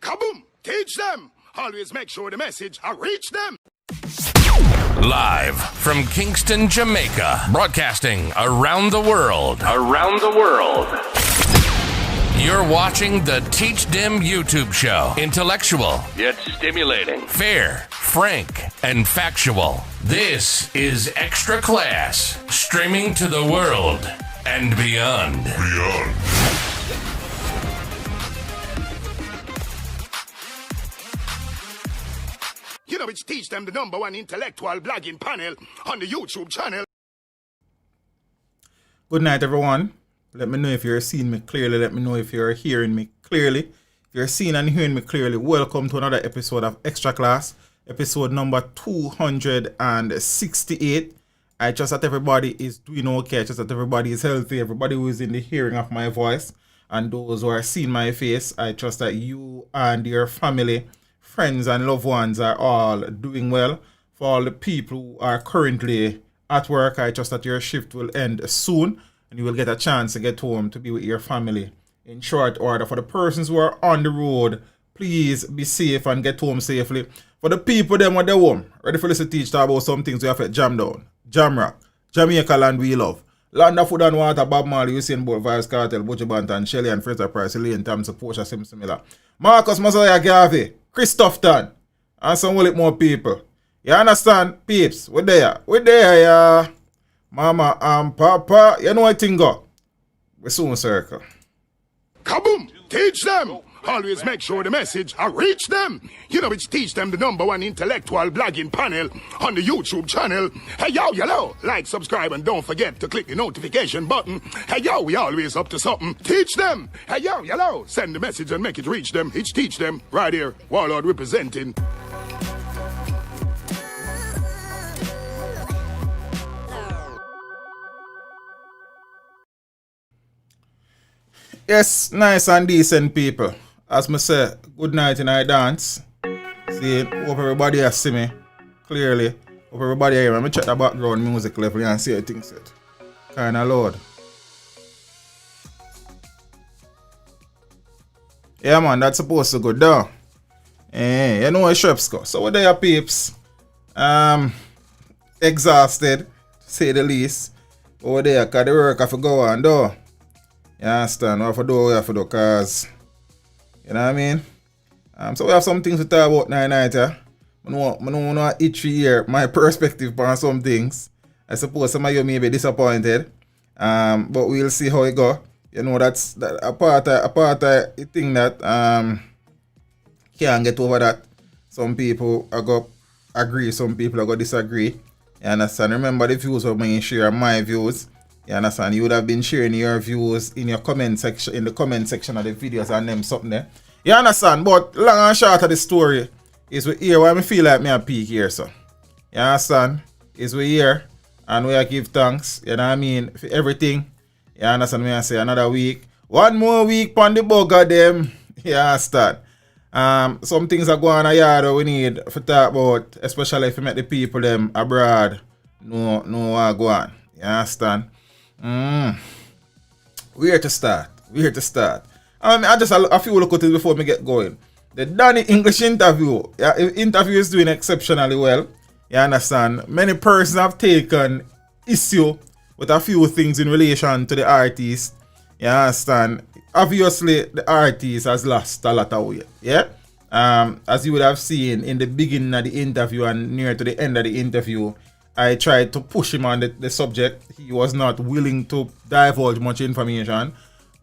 Kaboom! Teach them! Always make sure the message reach them! Live from Kingston, Jamaica, broadcasting around the world. You're watching the Teach Them YouTube show. Intellectual, yet stimulating. Fair, frank, and factual. This is Extra Class, streaming to the world and beyond. You know, it's Teach Them, the #1 intellectual blogging panel on the YouTube channel. Good night, everyone. Let me know if you're seeing me clearly. Let me know if you're hearing me clearly. If you're seeing and hearing me clearly, welcome to another episode of Extra Class, episode number 268. I trust that everybody is doing okay. I trust that everybody is healthy. Everybody who is in the hearing of my voice and those who are seeing my face, I trust that you and your family, friends and loved ones are all doing well. For all the people who are currently at work, I trust that your shift will end soon and you will get a chance to get home to be with your family in short order. For the persons who are on the road, please be safe and get home safely. For the people them at the home, ready for us to teach about some things we have to jam down. Jam rock, Jamaica land we love. Land of food and water, Bob Marley, Usain Bolt, Vybz Kartel, Butcher Banton, Shelly and Fraser Price, Elaine Thompson, Portia Simpson Miller, Marcus Mazaya Garvey, Chris Tufton, and some whole more people. You understand, peeps? We're there, yeah. Mama and Papa, you know what thing go? We soon circle. Kaboom! Teach them! Always make sure the message reach them. You know, it's Teach Them, the #1 intellectual blogging panel on the YouTube channel. Hey, yo, yellow. Like, subscribe, and don't forget to click the notification button. Hey, yo, we always up to something. Teach them. Hey, yo, yellow. Send the message and make it reach them. It's Teach Them. Right here. Warlord representing. Yes, nice and decent people. As me say, good night and I dance. See, hope everybody has see me clearly. Hope everybody hear me. Let me check the background music level and see how things set. Kinda loud. Yeah man, that's supposed to go down. You know where Shreps go. So what there peeps? Exhausted, to say the least. Over there, cause the work have to go on though. You understand? What we have to do, cause you know what I mean? So we have some things to talk about tonight, yeah? I don't want to each year my perspective on some things. I suppose some of you may be disappointed. But we'll see how it go. You know, that's a part of the thing that can't get over that. Some people are going to agree, some people are going to disagree. You understand? Remember the views of me share my views. You understand? You would have been sharing your views in your comment section, in the comment section of the videos and them something there. You understand? But long and short of the story is we here why I feel like me a peak here, so. You understand? Is we here and we are give thanks, you know what I mean, for everything. You understand me I say another week. One more week on the bugger them. You understand? Some things are going on yard we need to talk about, especially if you met the people them abroad. No go on. You understand? Where to start? I just a few look at it before me get going. The Danny English interview. Yeah, interview is doing exceptionally well. You understand? Many persons have taken issue with a few things in relation to the artist. You understand? Obviously, the artist has lost a lot of weight. Yeah? As you would have seen in the beginning of the interview and near to the end of the interview, I tried to push him on the subject. He was not willing to divulge much information.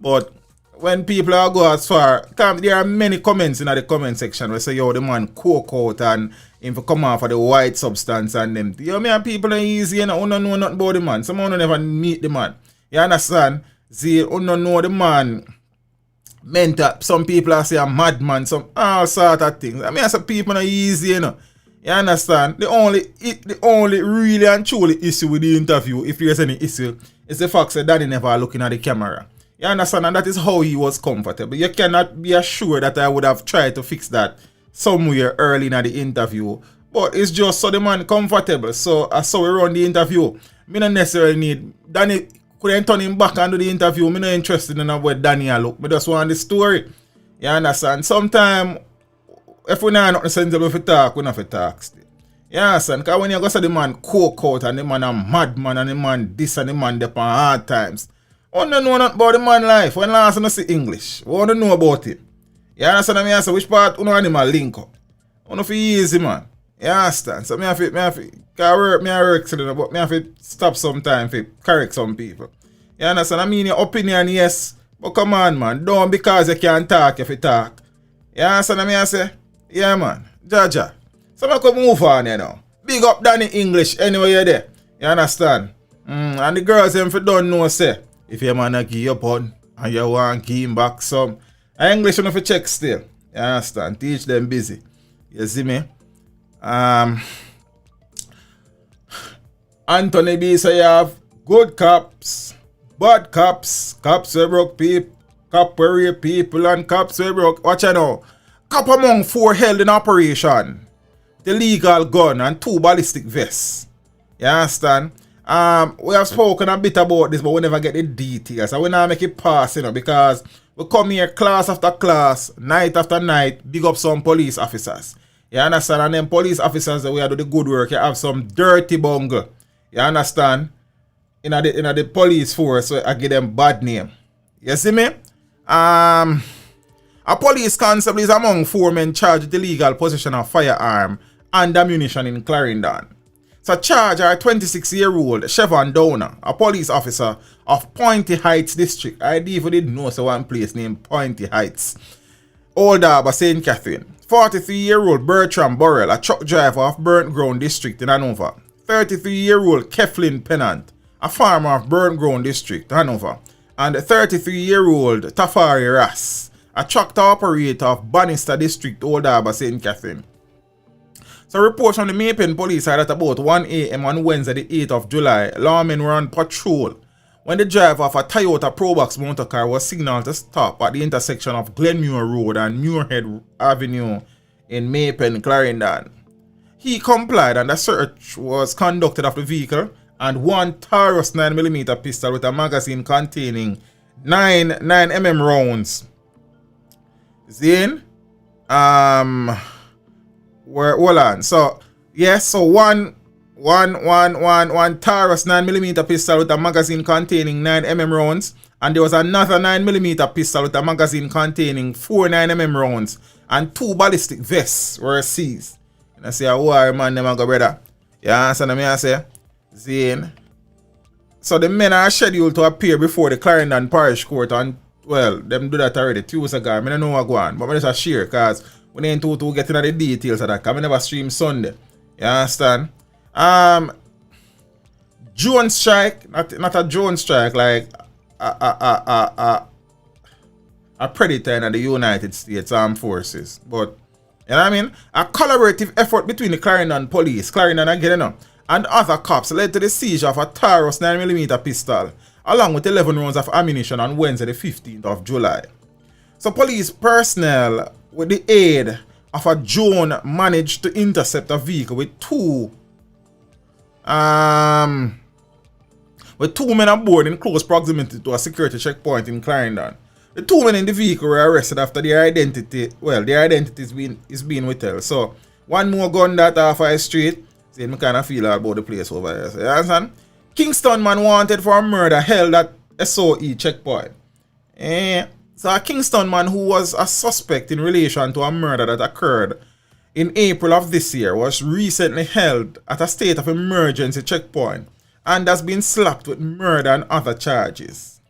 But when people are go as far, there are many comments in the comment section where say, yo, the man coke out and him for come out for the white substance and them. You know, me and people are easy, you know, who don't know nothing about the man. Some who never meet the man. You understand? See, who don't know the man. Mental. Some people are say a madman, some all sort of things. I mean, some people are easy, you know. You understand? The only really and truly issue with the interview, if there's any issue, is the fact that Danny never looking at the camera. You understand? And that is how he was comfortable. You cannot be assured that I would have tried to fix that somewhere early in the interview. But it's just so the man comfortable. So I saw we run the interview. Me not necessarily need Danny couldn't turn him back and do the interview. Me not interested in where Danny look. Me just want the story. You understand? Sometimes if we not nothing sensible if we talk, we not fi talk still. Yeah, son, because when you go say the man coke out and the man a madman and the man this and the man dep on hard times, we don't know nothing about the man life. When last you see English, we don't know about him. You understand what I say? Which part you know animal link up? You know fi easy, man. You understand? So me have to, because I work still, but me have to stop sometime to correct some people. You understand? I mean your opinion, yes, but come on, man. Don't because you can't talk if you talk. You understand what I say? Yeah, man. Jaja. So I could move on, you know. Big up Danny English anyway you're there. You understand? And the girls them for don't know say, if your man a give you bun and you want give him back some, English you know for check still. You understand? Teach them busy. You see me? Anthony B say you have good cops, bad cops, cops who broke people, cop who rape people, and cops who broke. Watch you know. Cop among 4 held in operation. The legal gun and 2 ballistic vests. You understand? We have spoken a bit about this, but we never get the details. So we now make it pass, you know, because we come here class after class, night after night, big up some police officers. You understand? And then police officers that we do the good work, you have some dirty bungle. You understand? In the police force, so I give them bad name. You see me? A police constable is among 4 men charged with illegal possession of firearm and ammunition in Clarendon. So charge our 26-year-old Chevron Downer, a police officer of Pointy Heights District. I even didn't know so one place named Pointy Heights. Old Harbour, St. Catherine. 43-year-old Bertram Burrell, a truck driver of Burnt Ground District in Hanover. 33-year-old Keflin Pennant, a farmer of Burnt Ground District, Hanover. And 33-year-old Tafari Ras, a tractor operator of Bannister District, Old Harbour, St. Catherine. So reports from the Mapen police are that about 1 a.m. on Wednesday the 8th of July, lawmen were on patrol when the driver of a Toyota Probox motor car was signaled to stop at the intersection of Glenmuir Road and Muirhead Avenue in Mapen, Clarendon. He complied and a search was conducted of the vehicle and 1 Taurus 9mm pistol with a magazine containing 9 9mm rounds. Then, hold on. So, yes, so one Taurus 9mm pistol with a magazine containing 9mm rounds, and there was another 9mm pistol with a magazine containing 4 9mm rounds, and 2 ballistic vests were seized. And I say, why man, them go brother? You understand what I say? Then, so the men are scheduled to appear before the Clarendon Parish Court on, well, them do that already 2 weeks ago. I don't know what go on, but I just share because we ain't too get into the details of that because I never stream Sunday. You understand? Drone strike, not a drone strike, like a predator in the United States Armed Forces. But, you know what I mean? A collaborative effort between the Clarendon police, Clarendon again, and other cops led to the seizure of a Taurus 9mm pistol, along with 11 rounds of ammunition on Wednesday the 15th of July. So police personnel, with the aid of a drone, managed to intercept a vehicle with 2 men aboard in close proximity to a security checkpoint in Clarendon. The 2 men in the vehicle were arrested after their identity is being withheld. So, one more gun that off High Street. See, I kind of feel about the place over here. So, you understand? Kingston man wanted for a murder held at SOE checkpoint. So a Kingston man who was a suspect in relation to a murder that occurred in April of this year was recently held at a state of emergency checkpoint and has been slapped with murder and other charges.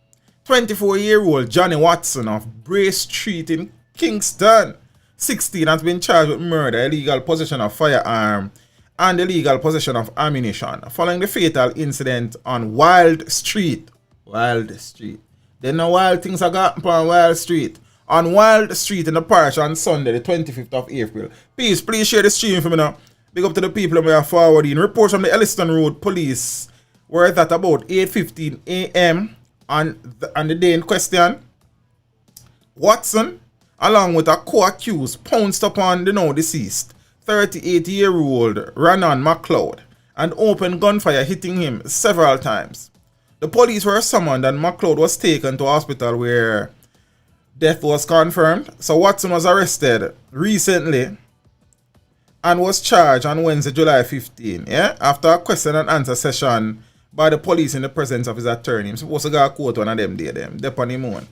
24-year-old Johnny Watson of Bray Street in Kingston, 16, has been charged with murder, illegal possession of firearm, and illegal possession of ammunition following the fatal incident on Wild Street. Then no wild things are got on Wild Street. On Wild Street in the parish on Sunday, the 25th of April. Please share the stream for me now. Big up to the people who are forwarding. Reports from the Elliston Road Police were at about 8:15 a.m. on the day in question. Watson, along with a co-accused, pounced upon the now deceased 38-year-old Ranon McLeod and opened gunfire, hitting him several times. The police were summoned and McLeod was taken to a hospital where death was confirmed. So Watson was arrested recently and was charged on Wednesday, July 15, yeah, after a question and answer session by the police in the presence of his attorney. I'm supposed to go to court one of them day, them, dep on him own.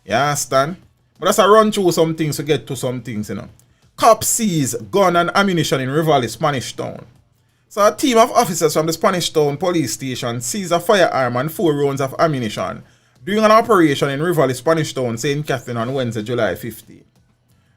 You understand? But that's a run through some things to get to some things, you know. Cops seize gun and ammunition in Rivoli, Spanish Town. So a team of officers from the Spanish Town police station seized a firearm and 4 rounds of ammunition during an operation in Rivoli, Spanish Town, St. Catherine on Wednesday, July 15.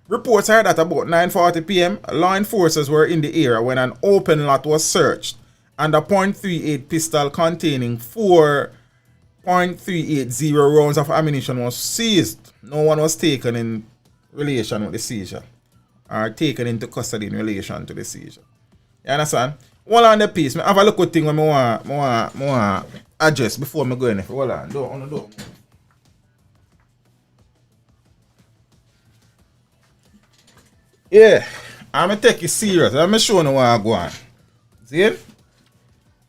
Reports are that about 9:40 p.m., law enforcers were in the area when an open lot was searched and a .38 pistol containing 4.380 rounds of ammunition was seized. No one was taken in relation with the seizure or taken into custody in relation to the seizure. You understand? Hold on the piece. I have a look at thing when I want address before I go in. Hold on. Don't. Yeah, I'm going to take it serious. I'm going to show you what I go on. See?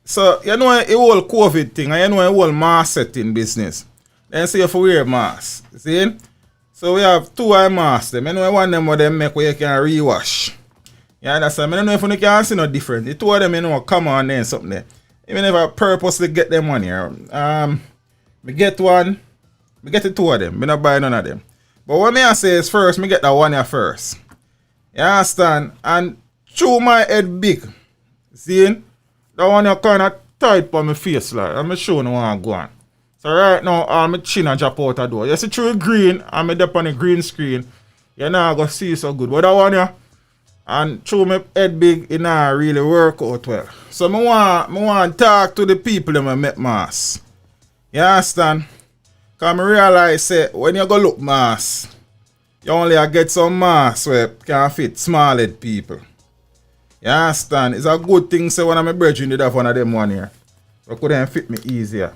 So, you know the whole COVID thing, and you know the whole mask setting business. Then say you for wear mask. See? So we have 2 eye masks. I know one of them what them make where you can rewash. You understand? I don't know if you can see no different. The 2 of them, you know, come on there something there. Even if I purposely get them one here. Me get one. Me get the 2 of them. Me not buy none of them. But what I say is first, me get that one here first. You understand? And chew my head big. See? That one here kind of tight on my face like. I'm showing you what I go on. So right now, all my chin and drop out the door. You see through green, I'm up on the green screen. You're not going to see so good. But that one here, and through my head big, it not really work out well. So I want to talk to the people that I met mass. You understand? Because I realize that when you go look mass, you only get some mass where can fit small head people. You understand? It's a good thing so when I'm brethren did have one of them one here. It couldn't fit me easier.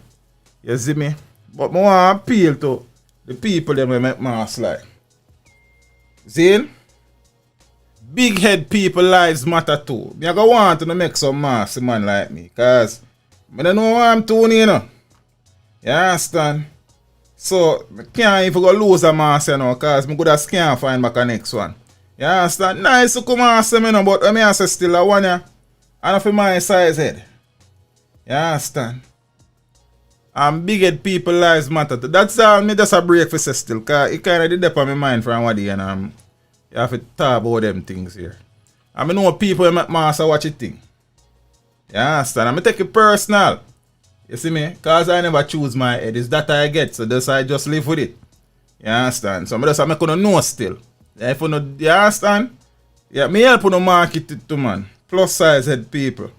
You see me? But I want to appeal to the people that make mass like. See? Big head people lives matter too. I go want to make some mass man like me. Because I don't know what I'm doing, you know. You understand? So I can't even go lose a mass, you know, because I could have can't find back the next one. You understand? Nice to come and say me, but I say still a one here. And for my size head. You understand? And big head people lives matter. That's all me just a break for say still. Because it kind of did up on my mind for one day and you have to talk about them things here. I know people who make master watch it thing. You understand? I'm take it personal. You see me? Because I never choose my head. It's that I get. So that's I just live with it. You understand? So I just make you know still. If you know, you understand? Yeah, me help you market it to man. Plus size head people.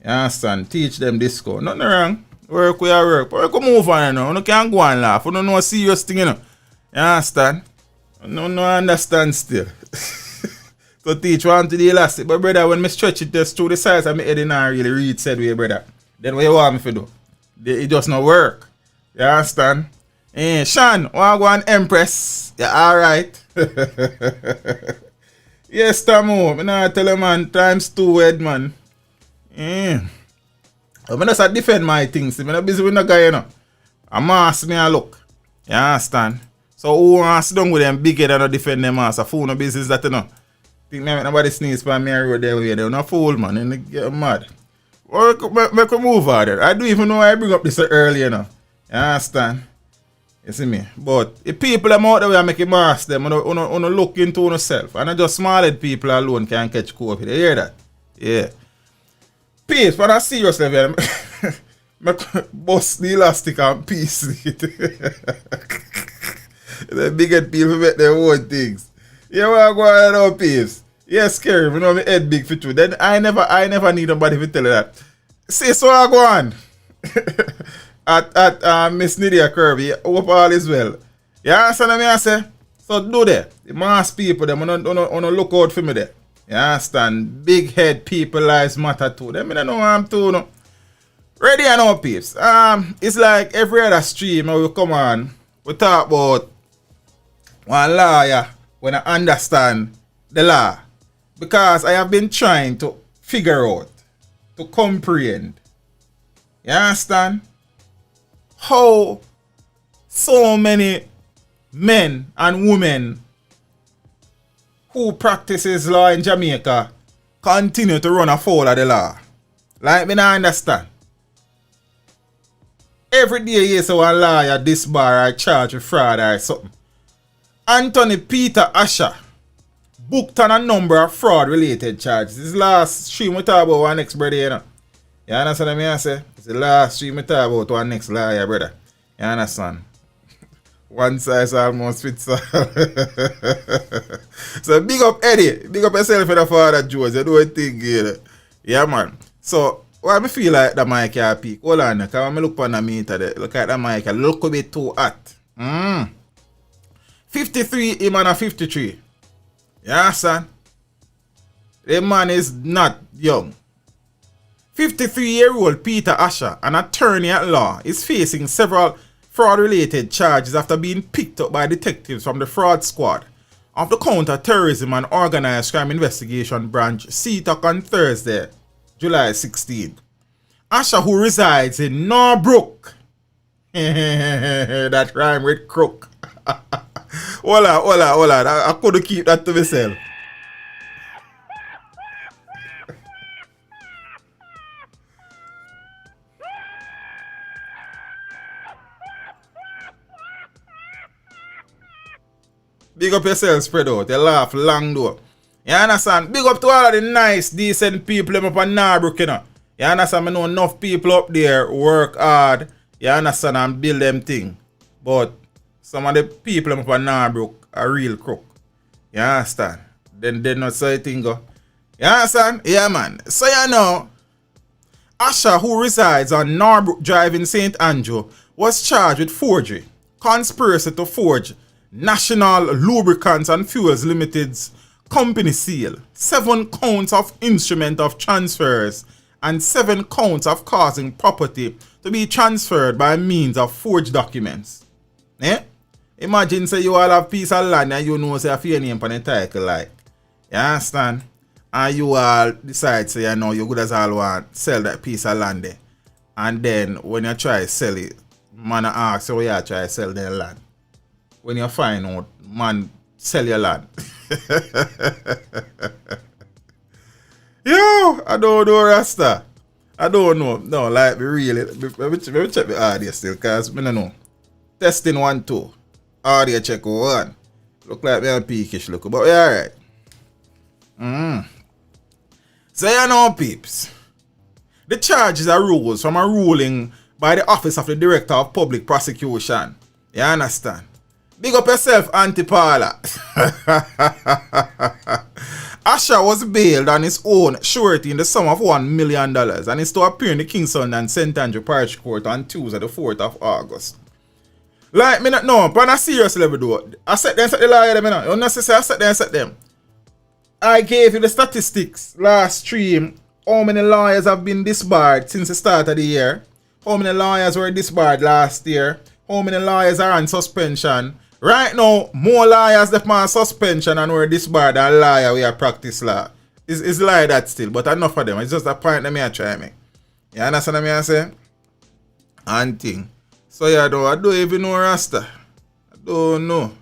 You understand? Teach them disco. Nothing wrong. Work with your work. But you can move on, you know. You can't go and laugh. You don't know a serious thing, you know. You understand? No understand still. So teach one to the elastic. But brother, when me stretch it just through the size of my head, I don't really read said way, brother. Then what you want me to do? It just not work. You understand? Sean, want to go on Empress? Yeah, alright. Yes, Tamo. I not tell a man times 2 head, man. I'm just defend my things. I'm not busy with no guy, you know. I'm ask me a look. You understand? So who wants to sit down with them big head and not defend them ass? A fool no business that, you know. Think nobody sneeze by me road there way. They're not fool, man. And they get mad. Make a move out there. I don't even know why I bring up this early, you know. You understand? You see me? But the people them out there we are making mask them, on look into yourself. And not just small head people alone can catch COVID. You hear that? Yeah. Peace, but I serious level. Make bust the elastic and piece it. The big head people make their own things. You want to go on now, peace? Yeah, scary. You know my head big for true. Then I never need nobody to tell you that. See, so I go on. at Miss Nydia Kirby, hope all is well. You understand what I say? So do that. The mass people, them on look out for me there. You understand? Big head people lives matter too. Them I don't know what I'm doing. No. Ready or no, peeps? It's like every other stream we come on, we talk about one lawyer when I understand the law. Because I have been trying to figure out, to comprehend. You understand? How so many men and women who practices law in Jamaica continue to run afoul of the law. Like, me not understand. Every day you say one lawyer disbar or charge with fraud or something. Anthony Peter Asher booked on a number of fraud-related charges. This last stream we talk about one next brother, you know. You understand what I say? It's the last stream we talk about one next lawyer, brother. You understand? One size almost fits all. So big up Eddie. Big up yourself for the father Joes. You do a thing here. Yeah, man. So, why I feel like the mic can peak? Hold on, because when I look on the meter there, look at the mic, a little bit too hot. 53, him and a 53. Yeah, son. The man is not young. 53-year-old Peter Asher, an attorney at law, is facing several fraud-related charges after being picked up by detectives from the fraud squad of the Counter-Terrorism and Organized Crime Investigation Branch, CTOC, on Thursday, July 16th. Asher, who resides in Norbrook, that rhyme with crook. Hold on. I couldn't keep that to myself. Big up yourself, spread out. You laugh long though. You understand? Big up to all of the nice, decent people up on Norbrook, you know. You understand? I know enough people up there work hard. You understand? And build them thing. But some of the people up on Norbrook are real crook. You understand? Then they not say thing go. You understand? Yeah, man. So you know, Asher, who resides on Norbrook Drive in St. Andrew, was charged with forgery, conspiracy to forge National Lubricants and Fuels Limited's company seal, 7 counts of instrument of transfers, and 7 counts of causing property to be transferred by means of forged documents. Imagine say you all have piece of land and you know say a your name on the title, like. You understand? And you all decide say you know you good as all want sell that piece of land there. And then when you try to sell it, man ask you why you try to sell their land. When you find out, man, sell your land. Yo, I don't know, Rasta. I don't know. No, like, really. Let me check the audio still, because I don't know. Testing 1, 2. Audio check 1. Look like me and peakish look, but we're alright. So, you know, peeps. The charges arose from a ruling by the Office of the Director of Public Prosecution. You understand? Big up yourself, Auntie Paula. Asher was bailed on his own surety in the sum of $1 million and is to appear in the Kingston and St. Andrew Parish Court on Tuesday, the 4th of August. Like, me not know, but on a serious level though, I set the lawyer them, you know. You know, say I set them. I gave you the statistics last stream, how many lawyers have been disbarred since the start of the year, how many lawyers were disbarred last year, how many lawyers are on suspension. Right now, more lawyers that on suspension and were disbarred than lawyer we are practice law. It's like that still, but enough of them. It's just a point that me I try me. You understand what I say? And thing. So yeah, I don't even know Rasta. I don't know.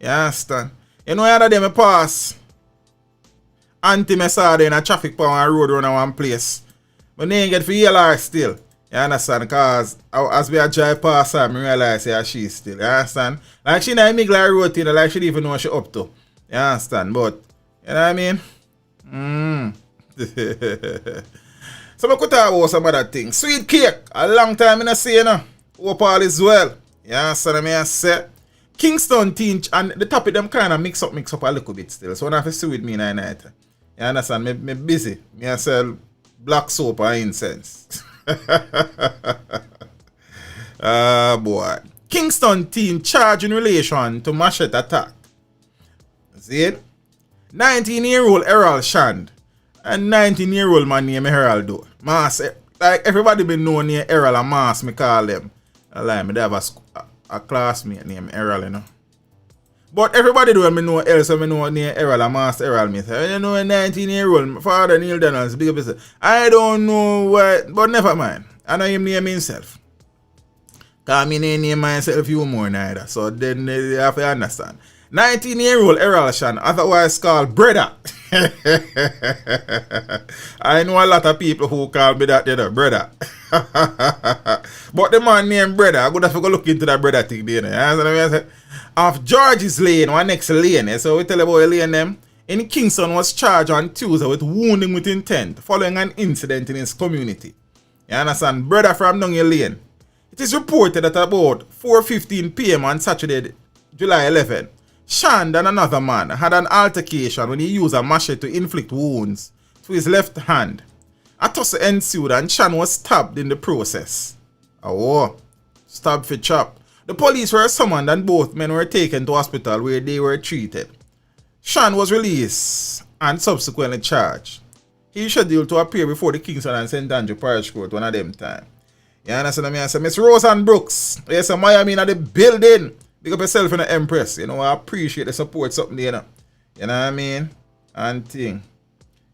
You understand? You know the other day me pass Auntie saw in a traffic power road around one place. But they ain't get for ELR still. You understand? Because as we drive past her, I realize yeah, she's still. You understand? Like she not make like road thing, like she didn't even know what she up to. You understand? But, you know what I mean? So I could talk about some other things. Sweet cake. A long time in a see, you know. Hope all is well. You understand what I say? Kingston teen, and the topic them kind of mix up a little bit still. So I have to see with me in the night. You understand? Me busy. Me I sell black soap and incense. Boy. Kingston teen charged in relation to machete attack. See it? 19-year-old Errol Shand and 19-year-old man named Heraldo. Mass, like everybody been known near Errol and Mass, me call them. I like me, they have a classmate named Errol, you know. But everybody do me know else, me know near Errol and Mass Errol. Me say, you know, a 19-year-old father Neil Daniels, big up. I don't know what, but never mind. I know him name himself. Because I name myself you more neither. So then you have to understand. 19-year-old Eralshan, otherwise called Brother. I know a lot of people who call me that, brother. But the man named Brother, I'm going to have to go look into that brother thing there. You know what I mean? Off George's Lane, one next lane. So we tell about a lane them. In Kingston was charged on Tuesday with wounding with intent following an incident in his community. You understand? Brother from down your lane. It is reported that about 4:15 p.m. on Saturday, July 11, Shand and another man had an altercation when he used a machete to inflict wounds to his left hand. A tussle ensued and Shan was stabbed in the process. Oh, stabbed for chop. The police were summoned and both men were taken to hospital where they were treated. Shan was released and subsequently charged. He is scheduled to appear before the Kingston and St. Andrew Parish Court one of them time. You understand what I say? Miss Rose and Brooks, yes, Miami in the building. Big up yourself in the Empress. You know, I appreciate the support something there, you know. You know what I mean? And thing.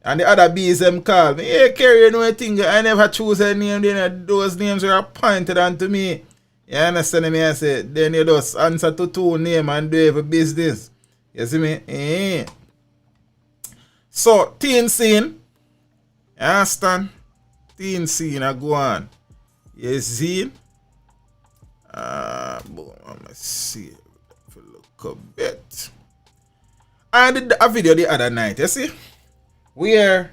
And the other bees them call me. Hey, Kerry, you know a thing. I never choose a name. Then those names were appointed unto me. You understand me? I say, then you just answer to two names and do every business. You see me? Eh. So, teen scene. You understand? Teen scene, I go on. You see? Boom, let's see if we look a bit. I did a video the other night, you see? Where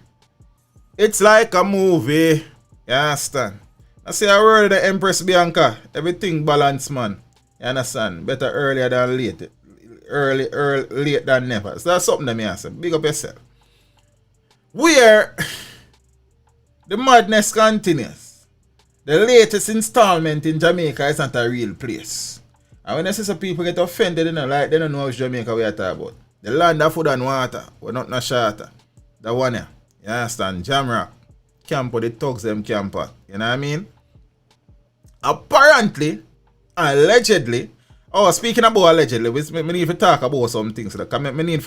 it's like a movie. You understand? I say a word of the Empress Bianca. Everything balanced, man. You understand? Better earlier than late. Late than never. So that's something that me say. Big up yourself. Where the madness continues. The latest installment in Jamaica is not a real place. And when I see some people get offended, they don't know which Jamaica we are talking about. The land of food and water, we're not no shorter. The one here, you understand? Jamrock, camp the thugs them camper. You know what I mean? Apparently, allegedly, speaking about allegedly, we need to talk about some things. Like, we need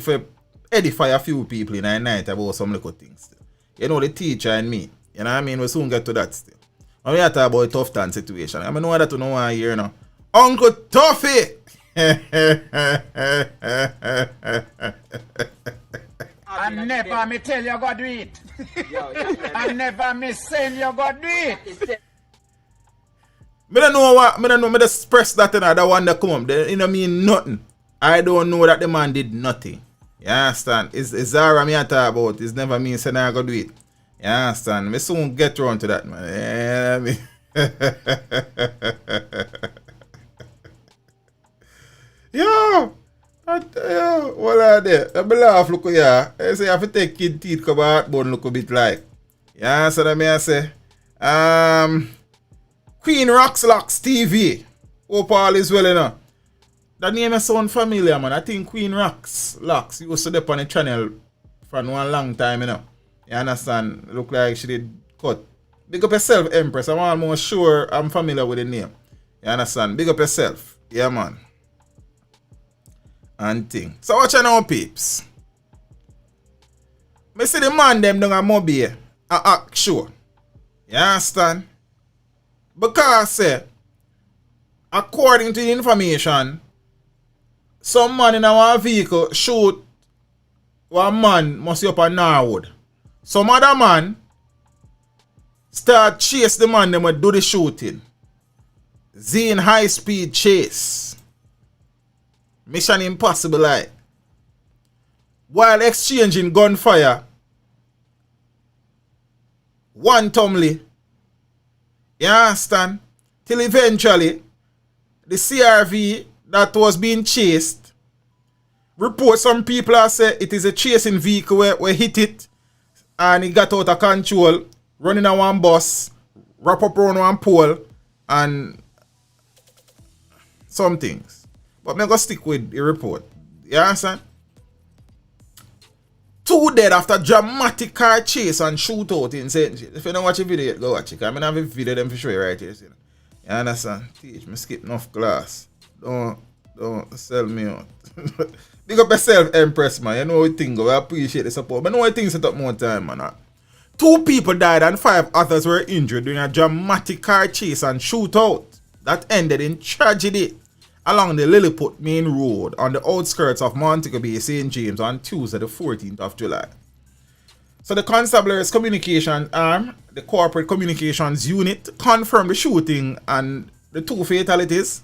to edify a few people in the night about some little things. You know, the teacher and me. You know what I mean? We'll soon get to that still. And we are talking about a Tufton situation. I mean, know that you know one here now. Uncle Tuffy! I never me tell you go do it. I never me saying you go do it. Me don't know, me just press that in the one that come up. You know mean nothing. I don't know that the man did nothing. You understand? It's Zara me I talk about. It's never mean saying I go do it. You understand? Me soon get around to that, man. Yeah, me. Yo, what are they? I laugh, look here. I say, I have to take kid teeth, come out, bone look a bit like. Yeah, so that me I say, Queen Rocks Locks TV. Hope all is well, you know. That name is sound familiar, man. I think Queen Rocks Locks used to be on the channel for one long time, you know. You understand? Look like she did cut. Big up yourself, Empress. I'm almost sure I'm familiar with the name. You understand? Big up yourself. Yeah, man. And thing. So watch out now, peeps. Me see the man them down at Mobile. Act sure. You understand? Because according to the information, some man in our vehicle shoot one man must be up on Norwood. Some other man start chase the man them do the shooting. In high speed chase. Mission impossible like. While exchanging gunfire. One tumbly. You understand? Till eventually the CRV that was being chased report some people have said it is a chasing vehicle where hit it. And he got out of control, running on one bus, wrap up around one pole, and some things. But I'm going to stick with the report. You understand? 2 dead after dramatic car chase and shootout in St. James. If you don't watch the video, go watch it. I'm going to have a video them for sure right here. You understand? Teach me skip enough class. Don't sell me out. Big up yourself, Empress, man. You know what thing go. I appreciate the support. But know what things set up more time, man. 2 people died and 5 others were injured during a dramatic car chase and shootout that ended in tragedy along the Lilliput Main Road on the outskirts of Montego Bay, St. James on Tuesday, the 14th of July. So the Constabulary's communication arm, the Corporate Communications Unit, confirmed the shooting and the 2 fatalities.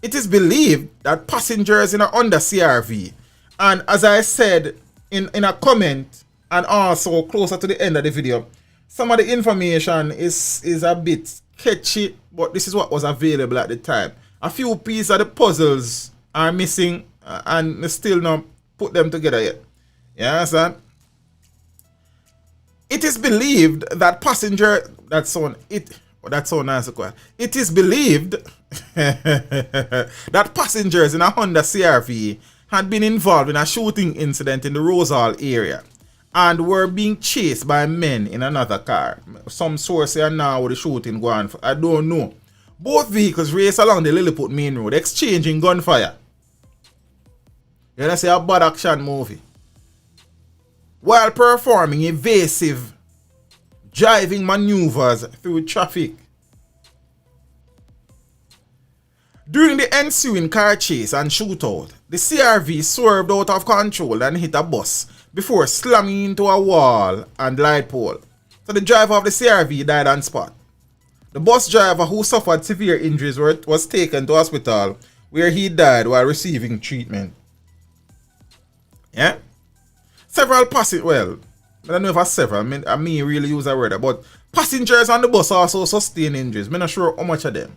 It is believed that passengers in a Honda CRV, and as I said in a comment and also closer to the end of the video, some of the information is a bit sketchy, but this is what was available at the time. A few pieces of the puzzles are missing and we still not put them together yet. You understand? It is believed that It is believed that passengers in a Honda CRV had been involved in a shooting incident in the Rosehall area and were being chased by men in another car. Some source here now with the shooting going on. I don't know. Both vehicles raced along the Lilliput Main Road, exchanging gunfire. You know, say a bad action movie. While performing evasive driving maneuvers through traffic. During the ensuing car chase and shootout, the CRV swerved out of control and hit a bus before slamming into a wall and light pole. So the driver of the CRV died on spot. The bus driver, who suffered severe injuries, was taken to hospital where he died while receiving treatment. Yeah? Several passengers, well, I don't know if I several, I mean really use that word, but passengers on the bus also sustained injuries. I'm not sure how much of them.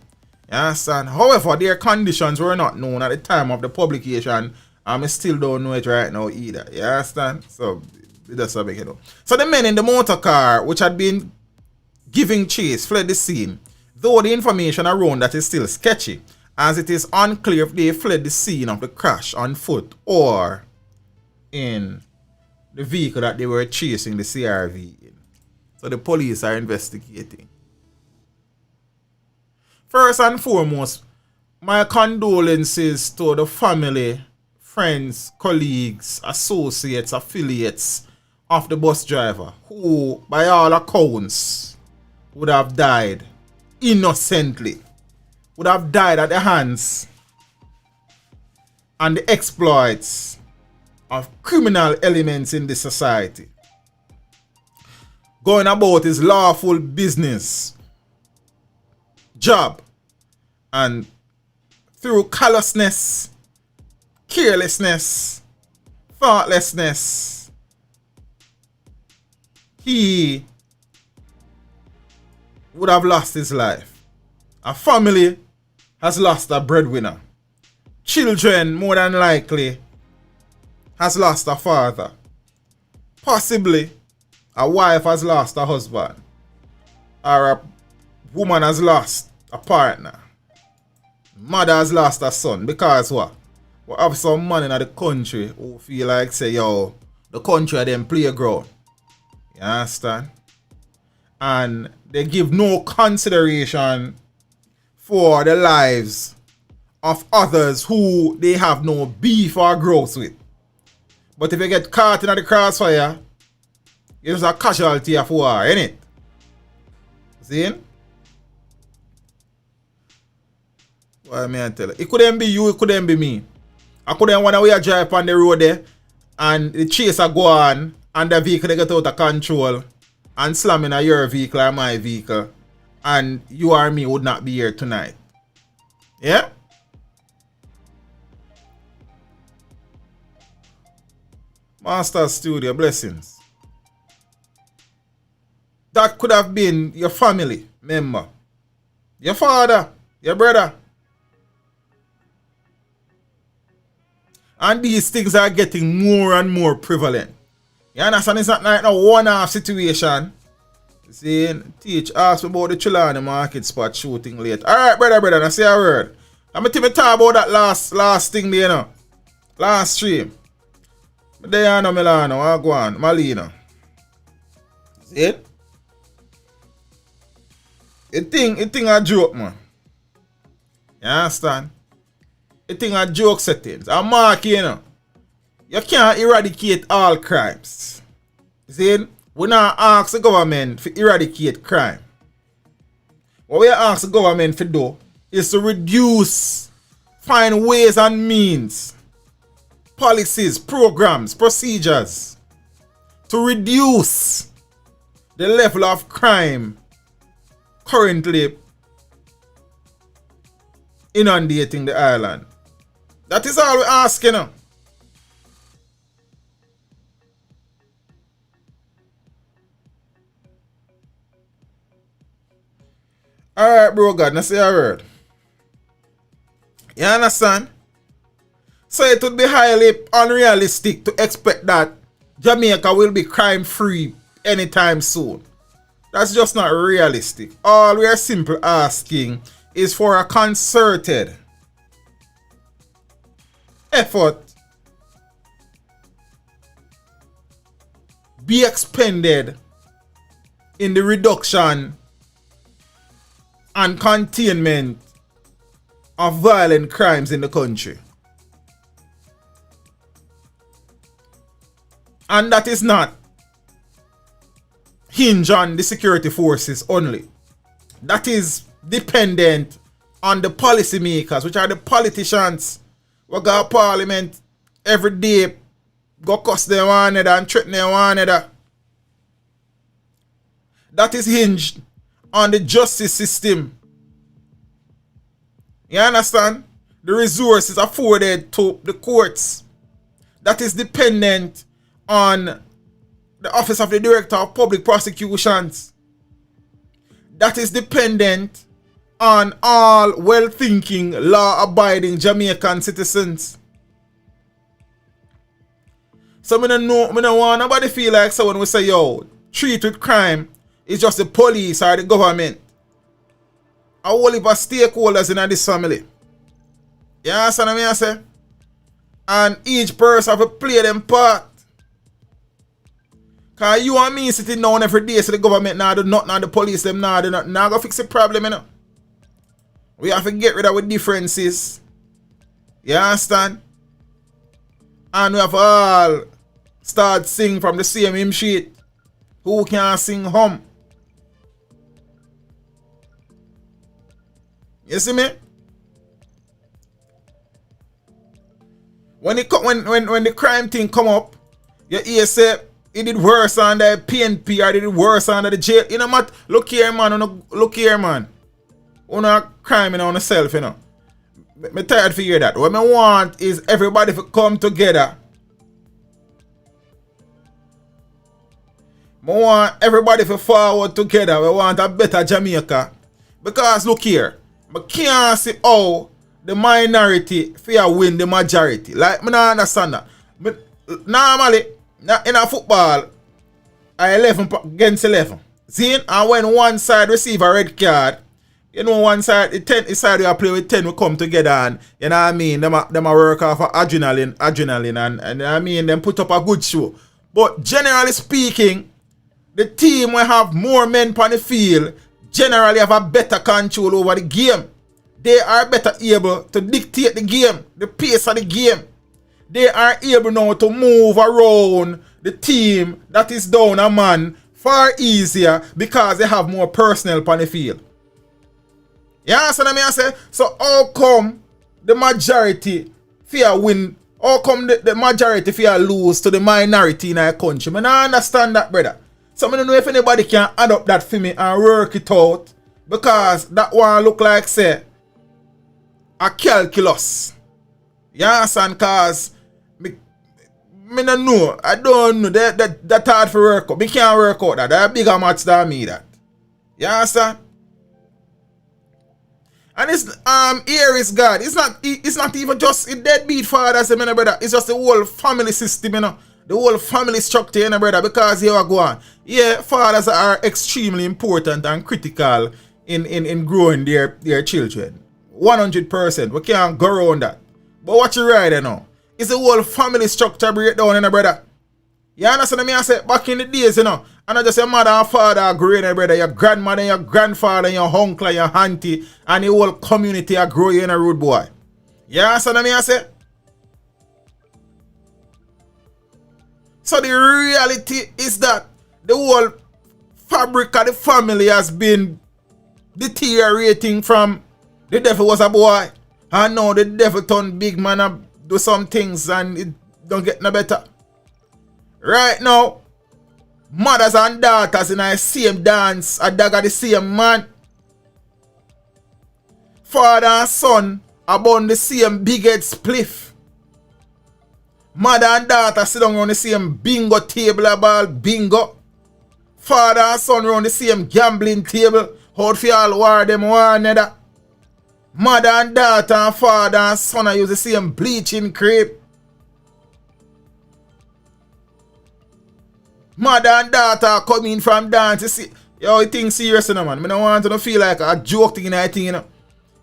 You understand? However, their conditions were not known at the time of the publication. I still don't know it right now either. You understand? So, that's what I make it up. So the men in the motor car, which had been giving chase, fled the scene, though the information around that is still sketchy, as it is unclear if they fled the scene of the crash on foot or in the vehicle that they were chasing the CRV in. So the police are investigating. First and foremost, my condolences to the family, friends, colleagues, associates, affiliates of the bus driver, who, by all accounts, would have died innocently, would have died at the hands and the exploits of criminal elements in this society, going about his lawful business, job, and through callousness, carelessness, thoughtlessness, he would have lost his life. A family has lost a breadwinner. Children, more than likely, has lost a father. Possibly, a wife has lost a husband. Or a woman has lost a partner. Mother has lost a son. Because what? We have some man in the country who feel like say, yo, the country are them playground. You understand? And they give no consideration for the lives of others who they have no beef or growth with. But if you get caught in the crossfire, you're just a casualty of war, innit? See? What may I tell you? It couldn't be you, it couldn't be me. I couldn't want to drive on the road there and the chaser go on and the vehicle get out of control and slam in your vehicle or my vehicle, and you or me would not be here tonight. Yeah? Master Studio, blessings. That could have been your family member, your father, your brother. And these things are getting more and more prevalent. You understand? It's not like a one-off situation. See, teach, ask me about the Trelawny market spot shooting late. Alright, brother, I say a word. I'm going to talk about that last thing there, you know. Last stream. There you know, Milano, I go on, Malina. See it? It thing a joke, man. You understand? It thing a joke settings. A mark, you know. You can't eradicate all crimes. See? We not ask the government to eradicate crime. What we ask the government to do is to reduce find ways and means, policies, programs, procedures to reduce the level of crime currently inundating the island. That is all we're asking. Alright, bro, God, now say a word. You understand? So it would be highly unrealistic to expect that Jamaica will be crime free anytime soon. That's just not realistic. All we are simply asking is for a concerted effort be expended in the reduction and containment of violent crimes in the country. And that is not hinge on the security forces only. That is dependent on the policymakers, which are the politicians who go to parliament every day, go cuss them one another and threaten them one another. That is hinged on the justice system. You understand? The resources afforded to the courts. That is dependent on the Office of the Director of Public Prosecutions. That is dependent on all well-thinking, law-abiding Jamaican citizens. So I don't want nobody feel like someone will say, yo, treat with crime is just the police or the government. A whole heap of stakeholders in this family. You understand what I say? And each person have to play them part. Cause you and me sitting down every day so the government now do nothing and the police them now do nothing. Now go fix the problem, you know. We have to get rid of our differences. You understand? And we have all start sing from the same hymn sheet. Who can sing hum? You see me? When the crime thing come up, you hear say it did worse on the PNP or it did worse on the jail. You know what? Look here, man. Look here, man. You know crime on yourself, you know. Me tired to hear that. What I want is everybody to come together. I want everybody to forward together. We want a better Jamaica. Because look here. I can't see how the minority fear win the majority. Like, I don't understand that. But normally, in a football, 11 against 11. See, and when one side receive a red card, you know, one side, the 10 side you play with 10 will come together and, you know what I mean, them a work off of adrenaline and I mean, them put up a good show. But generally speaking, the team will have more men on the field, generally have a better control over the game. They are better able to dictate the game, the pace of the game. They are able now to move around the team that is down a man far easier because they have more personnel on the field. You understand what I say? So how come the majority fear win? How come the majority fear lose to the minority in our country? I don't understand that, brother. So I don't know if anybody can add up that for me and work it out. Because that one look like, say, a calculus. You understand? Because I don't know. I don't know. That hard for work out. I can't work out that. That's bigger maths than me, that. You understand? And it's here is God. It's not even just a deadbeat fathers, you know, brother. It's just the whole family system, you know. The whole family structure, you know, brother. Because here we go on. Yeah, fathers are extremely important and critical in growing their children. 100%. We can't go around that. But what you right now? It's the whole family structure breakdown, you know, brother. You understand what I say? Back in the days, you know, and not just your mother and father growing, brother, your grandmother, your grandfather, your uncle, your auntie, and the whole community are growing in a road boy. You understand what I say? So the reality is that the whole fabric of the family has been deteriorating from the devil was a boy. I know the devil turn big man and do some things and it don't get no better. Right now, mothers and daughters in the same dance, a dagger the same man. Father and son about the same big head spliff. Mother and daughter sit down on the same bingo table about bingo. Father and son on the same gambling table. How for all war them one another. Mother and daughter and father and son use the same bleaching cream. Mother and daughter come in from dance. You see, yo, you think serious, you know, man. I don't want to feel like a joke thing in that thing, you know.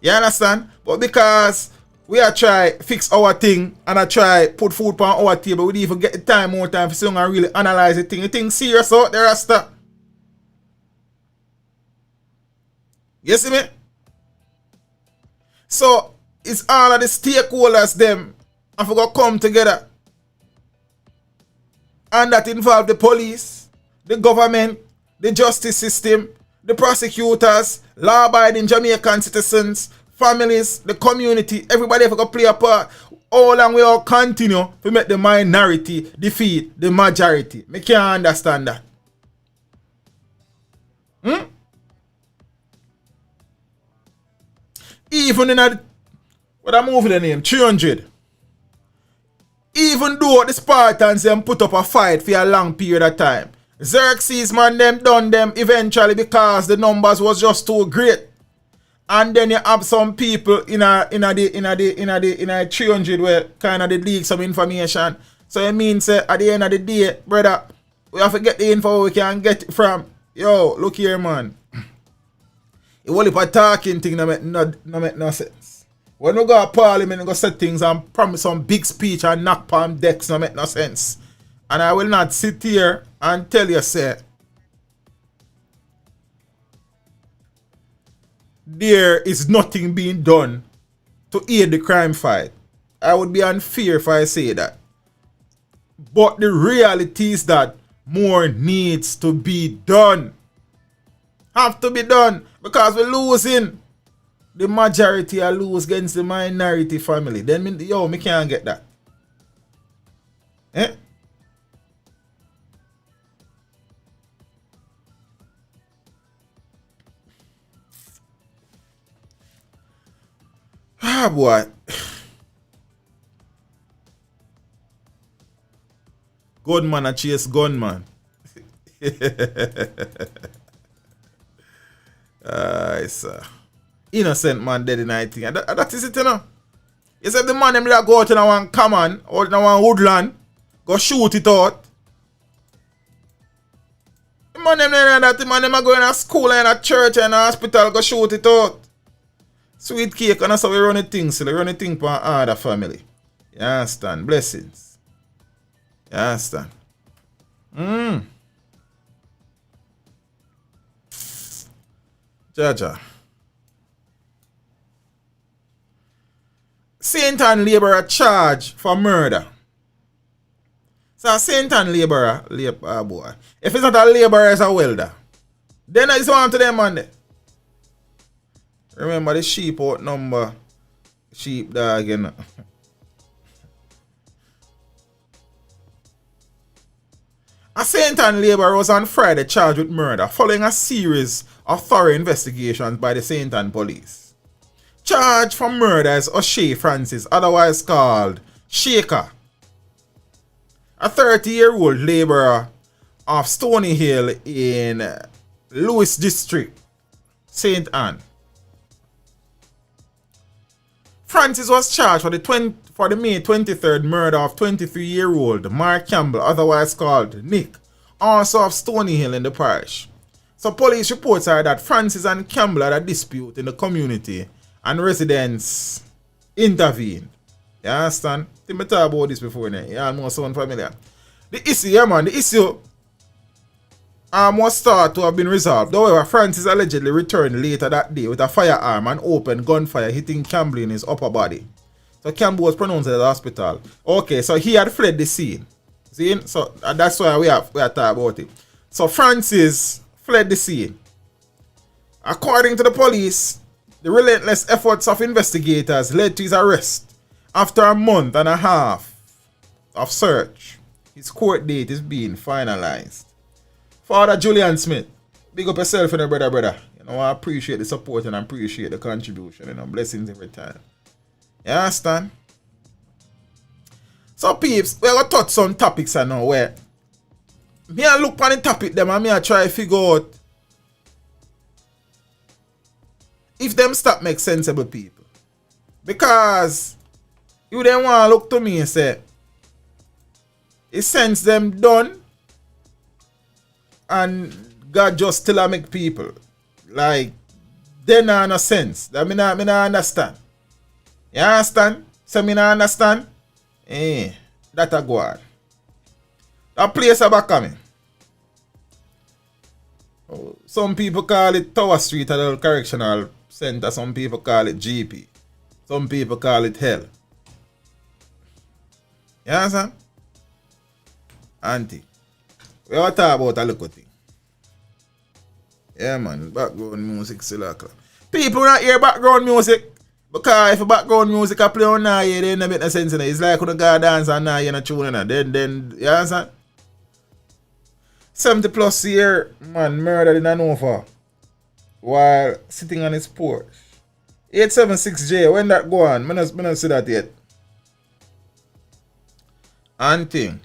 You understand? But because we are try fix our thing and I try put food on our table, we even get the time more time for so and really analyze the thing. You think serious out there, Rasta? You see me? So it's all of the stakeholders them and we gonna come together. And that involve the police, the government, the justice system, the prosecutors, law-abiding Jamaican citizens, families, the community, everybody have to play a part. All long we all continue to make the minority defeat the majority. Me can't understand that. Even in a, what I'm moving the name, 300. Even though the Spartans them put up a fight for a long period of time, Xerxes man them done them eventually because the numbers was just too great. And then you have some people in a 300 where kind of they leak some information. So it means at the end of the day, brother, we have to get the info we can get it from. Yo, look here, man. It only for talking thing no make no sense. When we go to parliament and go set things and promise some big speech and knock palm decks no make no sense. And I will not sit here and tell you, say, there is nothing being done to aid the crime fight. I would be unfair if I say that. But the reality is that more needs to be done. Have to be done because we're losing. The majority are lose against the minority family. Then me can't get that. Eh? Ah, boy. Gunman a chase gunman. Sir. Innocent man dead in that thing. That is it, you know. You said the man them that go out in one common or in one woodland, go shoot it out. The man them that the man them are going to school and a church and a hospital, go shoot it out. Sweet cake, and that's how we run the thing, so we run the thing for other family. You understand? Blessings. You understand? Jaja. Saint and laborer charged for murder. So a saint and laborer, boy. If it's not a laborer, it's a welder. Then it's one to them man there. Remember the sheep out number. Sheep dog, you know. A Saint and laborer was on Friday charged with murder following a series of thorough investigations by the Saint and police. Charged for murder is O'Shea Francis, otherwise called Shaker, a 30-year-old laborer of Stony Hill in Lewis District, St. Anne. Francis was charged for the May 23rd murder of 23-year-old Mark Campbell, otherwise called Nick, also of Stony Hill in the parish. So police reports are that Francis and Campbell had a dispute in the community and residents intervened. You understand? I think I talked about this before now. You almost sound familiar. The issue, yeah man, the issue was thought to have been resolved. However, Francis allegedly returned later that day with a firearm and opened gunfire, hitting Campbell in his upper body. So Campbell was pronounced at the hospital. Okay, so he had fled the scene. See? So that's why we are talking about it. So Francis fled the scene. According to the police, The relentless efforts of investigators led to his arrest. After a month and a half of search, his court date is being finalized. Father Julian Smith, big up yourself and your brother. You know, I appreciate the support and I appreciate the contribution. You know, blessings every time. You understand? So peeps, we're going to touch some topics I know where me I look on the topic them and me I try to figure out if them stop make sensible people. Because you then want to look to me and say, it sense them done and God just still make people. Like, they not no sense. That me not understand. You understand? So me not understand? That a go on. That place about coming. Oh, some people call it Tower Street Adult Correctional Center. Some people call it GP. Some people call it Hell. You understand? Auntie. We all talk about a little thing. Yeah, man. Background music still like that. People not hear background music. Because if background music I play on now, yeah, they don't make no sense in it. It's like when you go dance and now you're not tuning in. Then, you understand? 70 plus year man murdered in Hanover while sitting on his porch. 876J, when that go on? I don't see that yet. And thing.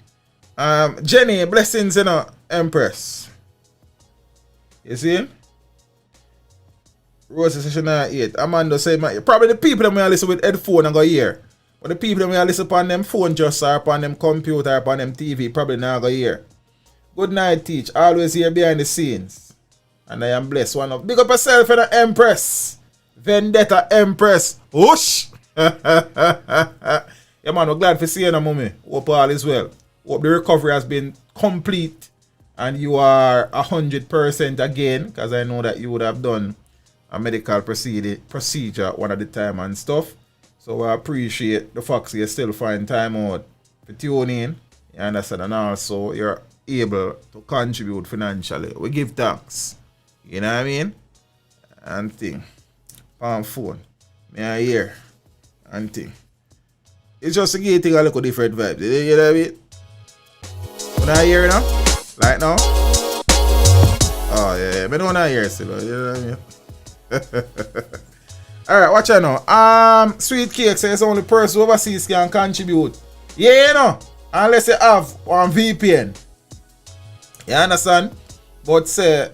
Jenny, blessings, you know, Empress. You see? Rose session 8. Amanda say, probably the people that may listen with headphone and go hear. But the people that may listen upon them phone just or upon them computer or upon them TV probably not go hear. Good night, teach. Always here behind the scenes. And I am blessed. One of big up yourself and the Empress. Vendetta Empress. Whoosh! Yeah, man, we're glad for seeing you, mommy. Hope all is well. Hope the recovery has been complete and you are 100% again, because I know that you would have done a medical procedure one at a time and stuff. So I appreciate the fact that you still find time out to tune in. You understand? And also you're able to contribute financially. We give thanks. You know what I mean? And thing. On phone. Me I hear. And thing. It's just to give thing a little different vibes. You know what I mean? When I hear now? Like now? Oh yeah, I don't hear still. You know what I mean? Alright, watch out now. Sweet Cake says only person overseas can contribute. Yeah, you know. Unless you have one VPN. You understand? But say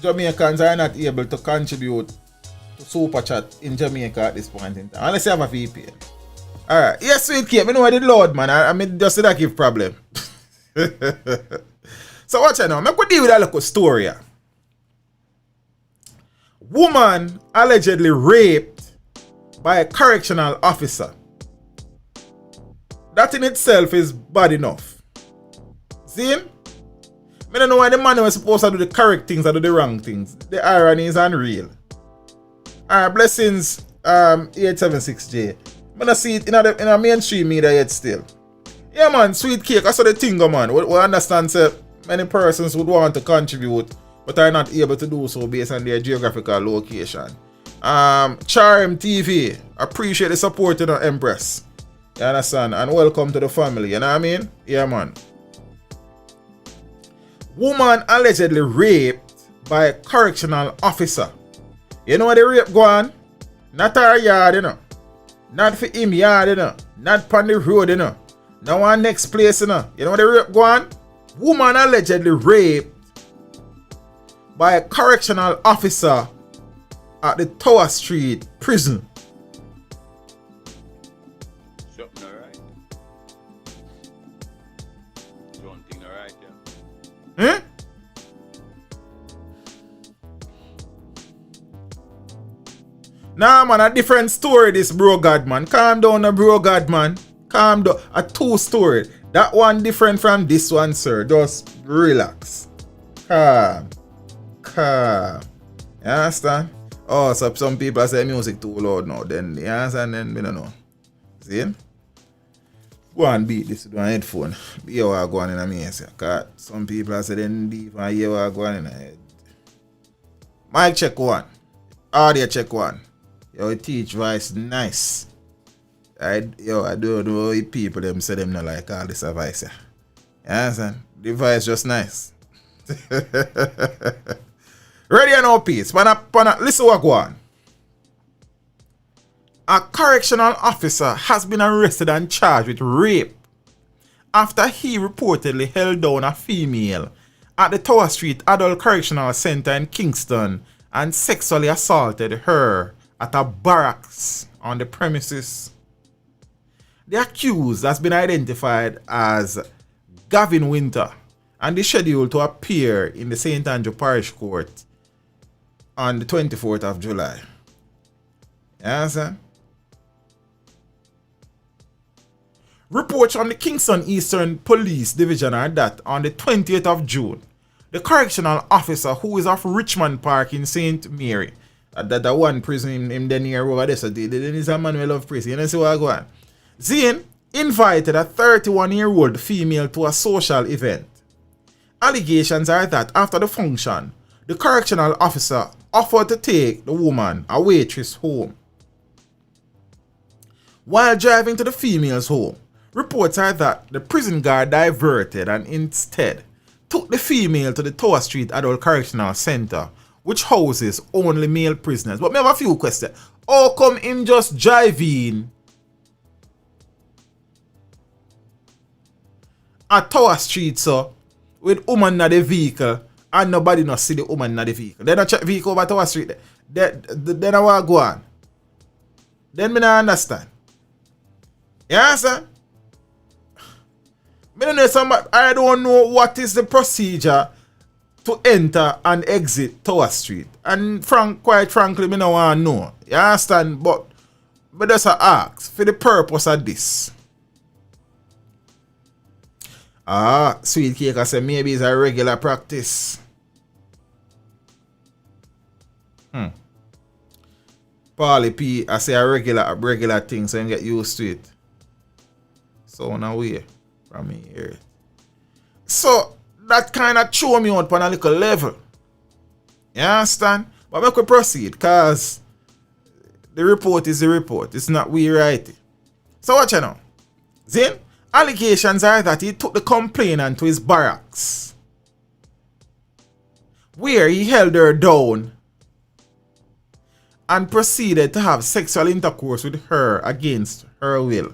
Jamaicans are not able to contribute to Super Chat in Jamaica at this point in time. Unless you have a VPN. Alright. Yes, Sweet Cake. I know what the Lord, man. I mean, just that give problem. So watch out now. I could deal with a little story. Woman allegedly raped by a correctional officer. That in itself is bad enough. See? I don't know why the man was supposed to do the correct things and do the wrong things. The irony is unreal. Alright, blessings 876J. I don't see it in a mainstream media yet still. Yeah man, Sweet Cake, I saw the thing man. We understand sir, many persons would want to contribute but are not able to do so based on their geographical location. Charm TV, appreciate the support to the Empress. You understand? And welcome to the family, you know what I mean? Yeah man. Woman allegedly raped by a correctional officer. You know what the rape go on? Not our yard, you know. Not for him yard, you know. Not on the road, you know. Now our next place, you know. You know what the rape go on? Woman allegedly raped by a correctional officer at the Tower Street prison. Something alright. Something alright, yeah. Nah man, a different story this bro God man. Calm down bro God man. Calm down. A two story. That one different from this one sir. Just relax. Calm. You understand? Oh, so some people say music too loud now. Then you understand? Then we don't know. See? Go and beat this with one headphone. Hear what going in a me. Because some people say then deep and hear what going in a head. Mic check one. Audio check one. Yo, teach voice nice. I don't know if people them say them not like all this advice. You understand? The voice just nice. Ready and no peace. Listen what go on. A correctional officer has been arrested and charged with rape after he reportedly held down a female at the Tower Street Adult Correctional Center in Kingston and sexually assaulted her at a barracks on the premises. The accused has been identified as Gavin Winter and is scheduled to appear in the St. Andrew Parish Court on the 24th of July. You understand? Reports from the Kingston Eastern Police Division are that on the 20th of June, the correctional officer who is of Richmond Park in St. Mary, that one prison him then near over there, so there is a man who love prison. You know see what I go on? Zane invited a 31-year-old female to a social event. Allegations are that after the function, the correctional officer offered to take the woman, a waitress, home. While driving to the female's home, reports are that the prison guard diverted and instead took the female to the Tower Street Adult Correctional Center, which houses only male prisoners. But me have a few questions. How come him just driving at Tower Street, so with woman in the vehicle and nobody not see the woman in the vehicle? Then I check vehicle over Tower Street. Then I want to go on. Then me not understand. Yeah, sir? I don't know what is the procedure to enter and exit Tower Street. And quite frankly, me don't want to know. You understand? But just ask for the purpose of this. Sweet Cake, I say maybe it's a regular practice. Paulie P, I say a regular thing, so you get used to it. So on a way from here. So that kind of throw me out on a little level. You understand? But we could proceed, because the report is the report. It's not we write it. So watch you now. Then, allegations are that he took the complainant to his barracks, where he held her down and proceeded to have sexual intercourse with her against her will.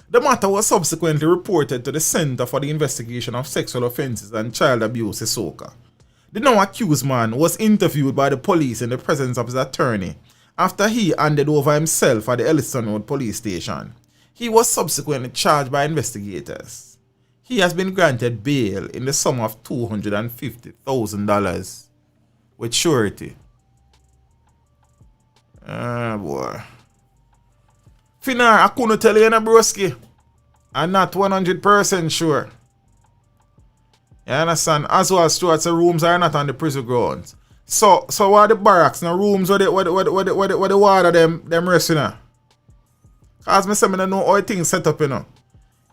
The matter was subsequently reported to the Center for the Investigation of Sexual Offences and Child Abuse, SOCA. The now accused man was interviewed by the police in the presence of his attorney after he handed over himself at the Elliston Road police station. He was subsequently charged by investigators. He has been granted bail in the sum of $250,000 with surety. Boy. Finar, I couldn't tell you, broski. I'm not 100% sure. You understand? As well as Stuart, the rooms are not on the prison grounds. So what are the barracks? The rooms where the water them resting now? Cause me say me don't know how things set up, you know.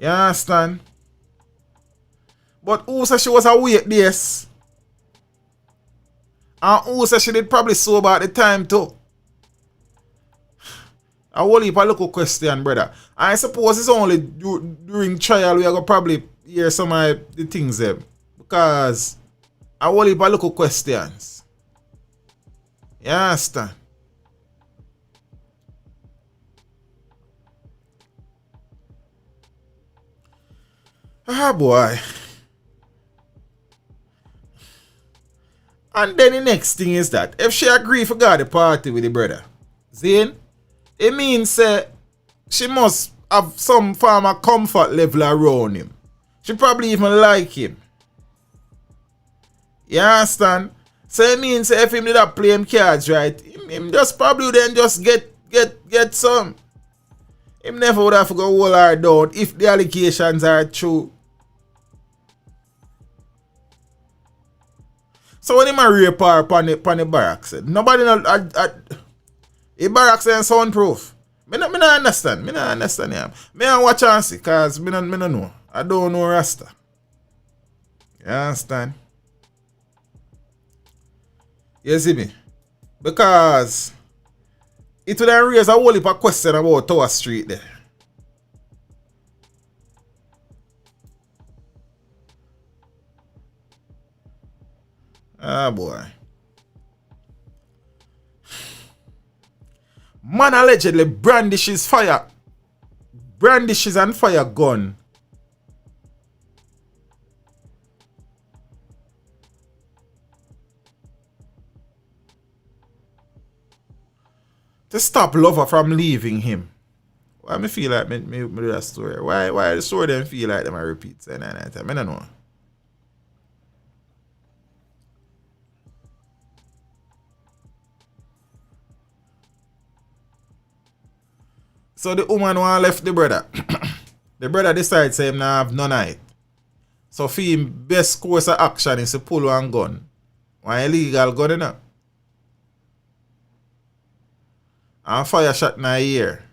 You understand? But who said she was awake this? And who said she did probably sober at the time too? A whole heap of local question, brother. I suppose it's only during trial we are going to probably hear some of the things there. Because a whole heap of local questions. You understand? Ah, boy. And then the next thing is that if she agree for God the party with the brother, Zane, it means she must have some form of comfort level around him. She probably even like him. You understand? So it means if him did not play him cards right, him just probably then just get some. Him never would have to go hold her down if the allegations are true. So when him a rape her upon the barracks, nobody the barracks ain't soundproof. Me not understand. Me not understand him. Me not watch and see, cause me not know. I don't know Rasta. You understand? You see me? Because it would have raised a whole heap of question about Tower Street there. Ah, boy. Man allegedly brandishes and fire gun to stop lover from leaving him. Why me feel like me do that story? Why the story them feel like them I repeat saying that time? I don't know. So the woman want left the brother. The brother decides say him nah have none of it. So for him best course of action is to pull one gun. One illegal gun enough. And fire shot in her ear.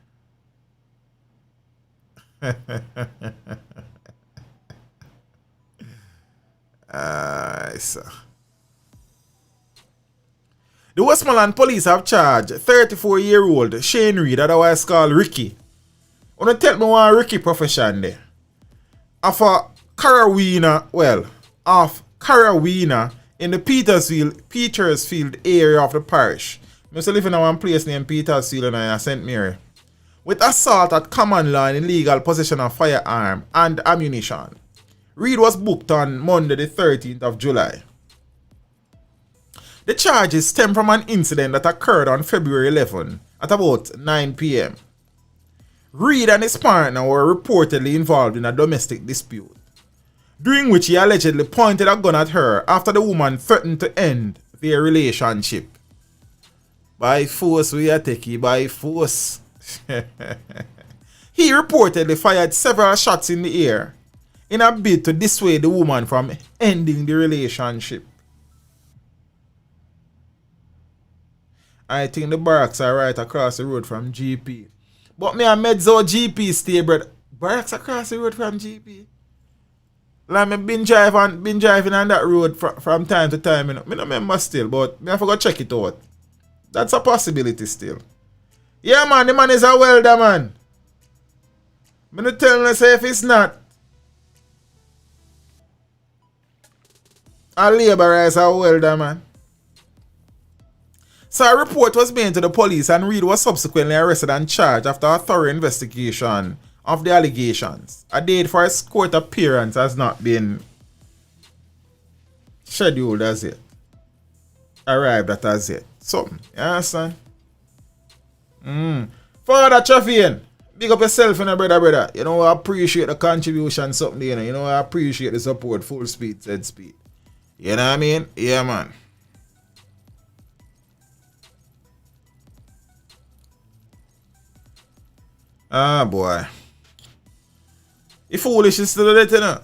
So. The Westmoreland police have charged 34-year-old Shane Reed, otherwise called Ricky. Wanna tell me what Ricky profession there? Of Carawina in the Petersfield area of the parish. I used to live in one place named Petersfield in St. Mary. With assault at common law and illegal possession of firearm and ammunition. Reed was booked on Monday the 13th of July. The charges stem from an incident that occurred on February 11 at about 9 p.m. Reed and his partner were reportedly involved in a domestic dispute, during which he allegedly pointed a gun at her after the woman threatened to end their relationship. By force, we are taking by force. He reportedly fired several shots in the air in a bid to dissuade the woman from ending the relationship. I think the barracks are right across the road from GP. But me and Medzo GP stay, bro. Barracks across the road from GP. Like me been driving on that road from time to time. I don't remember still, but me have to go check it out. That's a possibility still. Yeah, man, the man is a welder, man. I'm not telling you say if it's not. A laborer is a welder, man. So a report was made to the police and Reed was subsequently arrested and charged after a thorough investigation of the allegations. A date for his court appearance has not been scheduled as yet. Arrived at as yet. Something. You understand? Father Chafian, big up yourself, you know, brother. You know, I appreciate the contribution, something, you know. You know, I appreciate the support, full speed, said speed. You know what I mean? Yeah, man. Ah, boy. If foolishness to that, you know.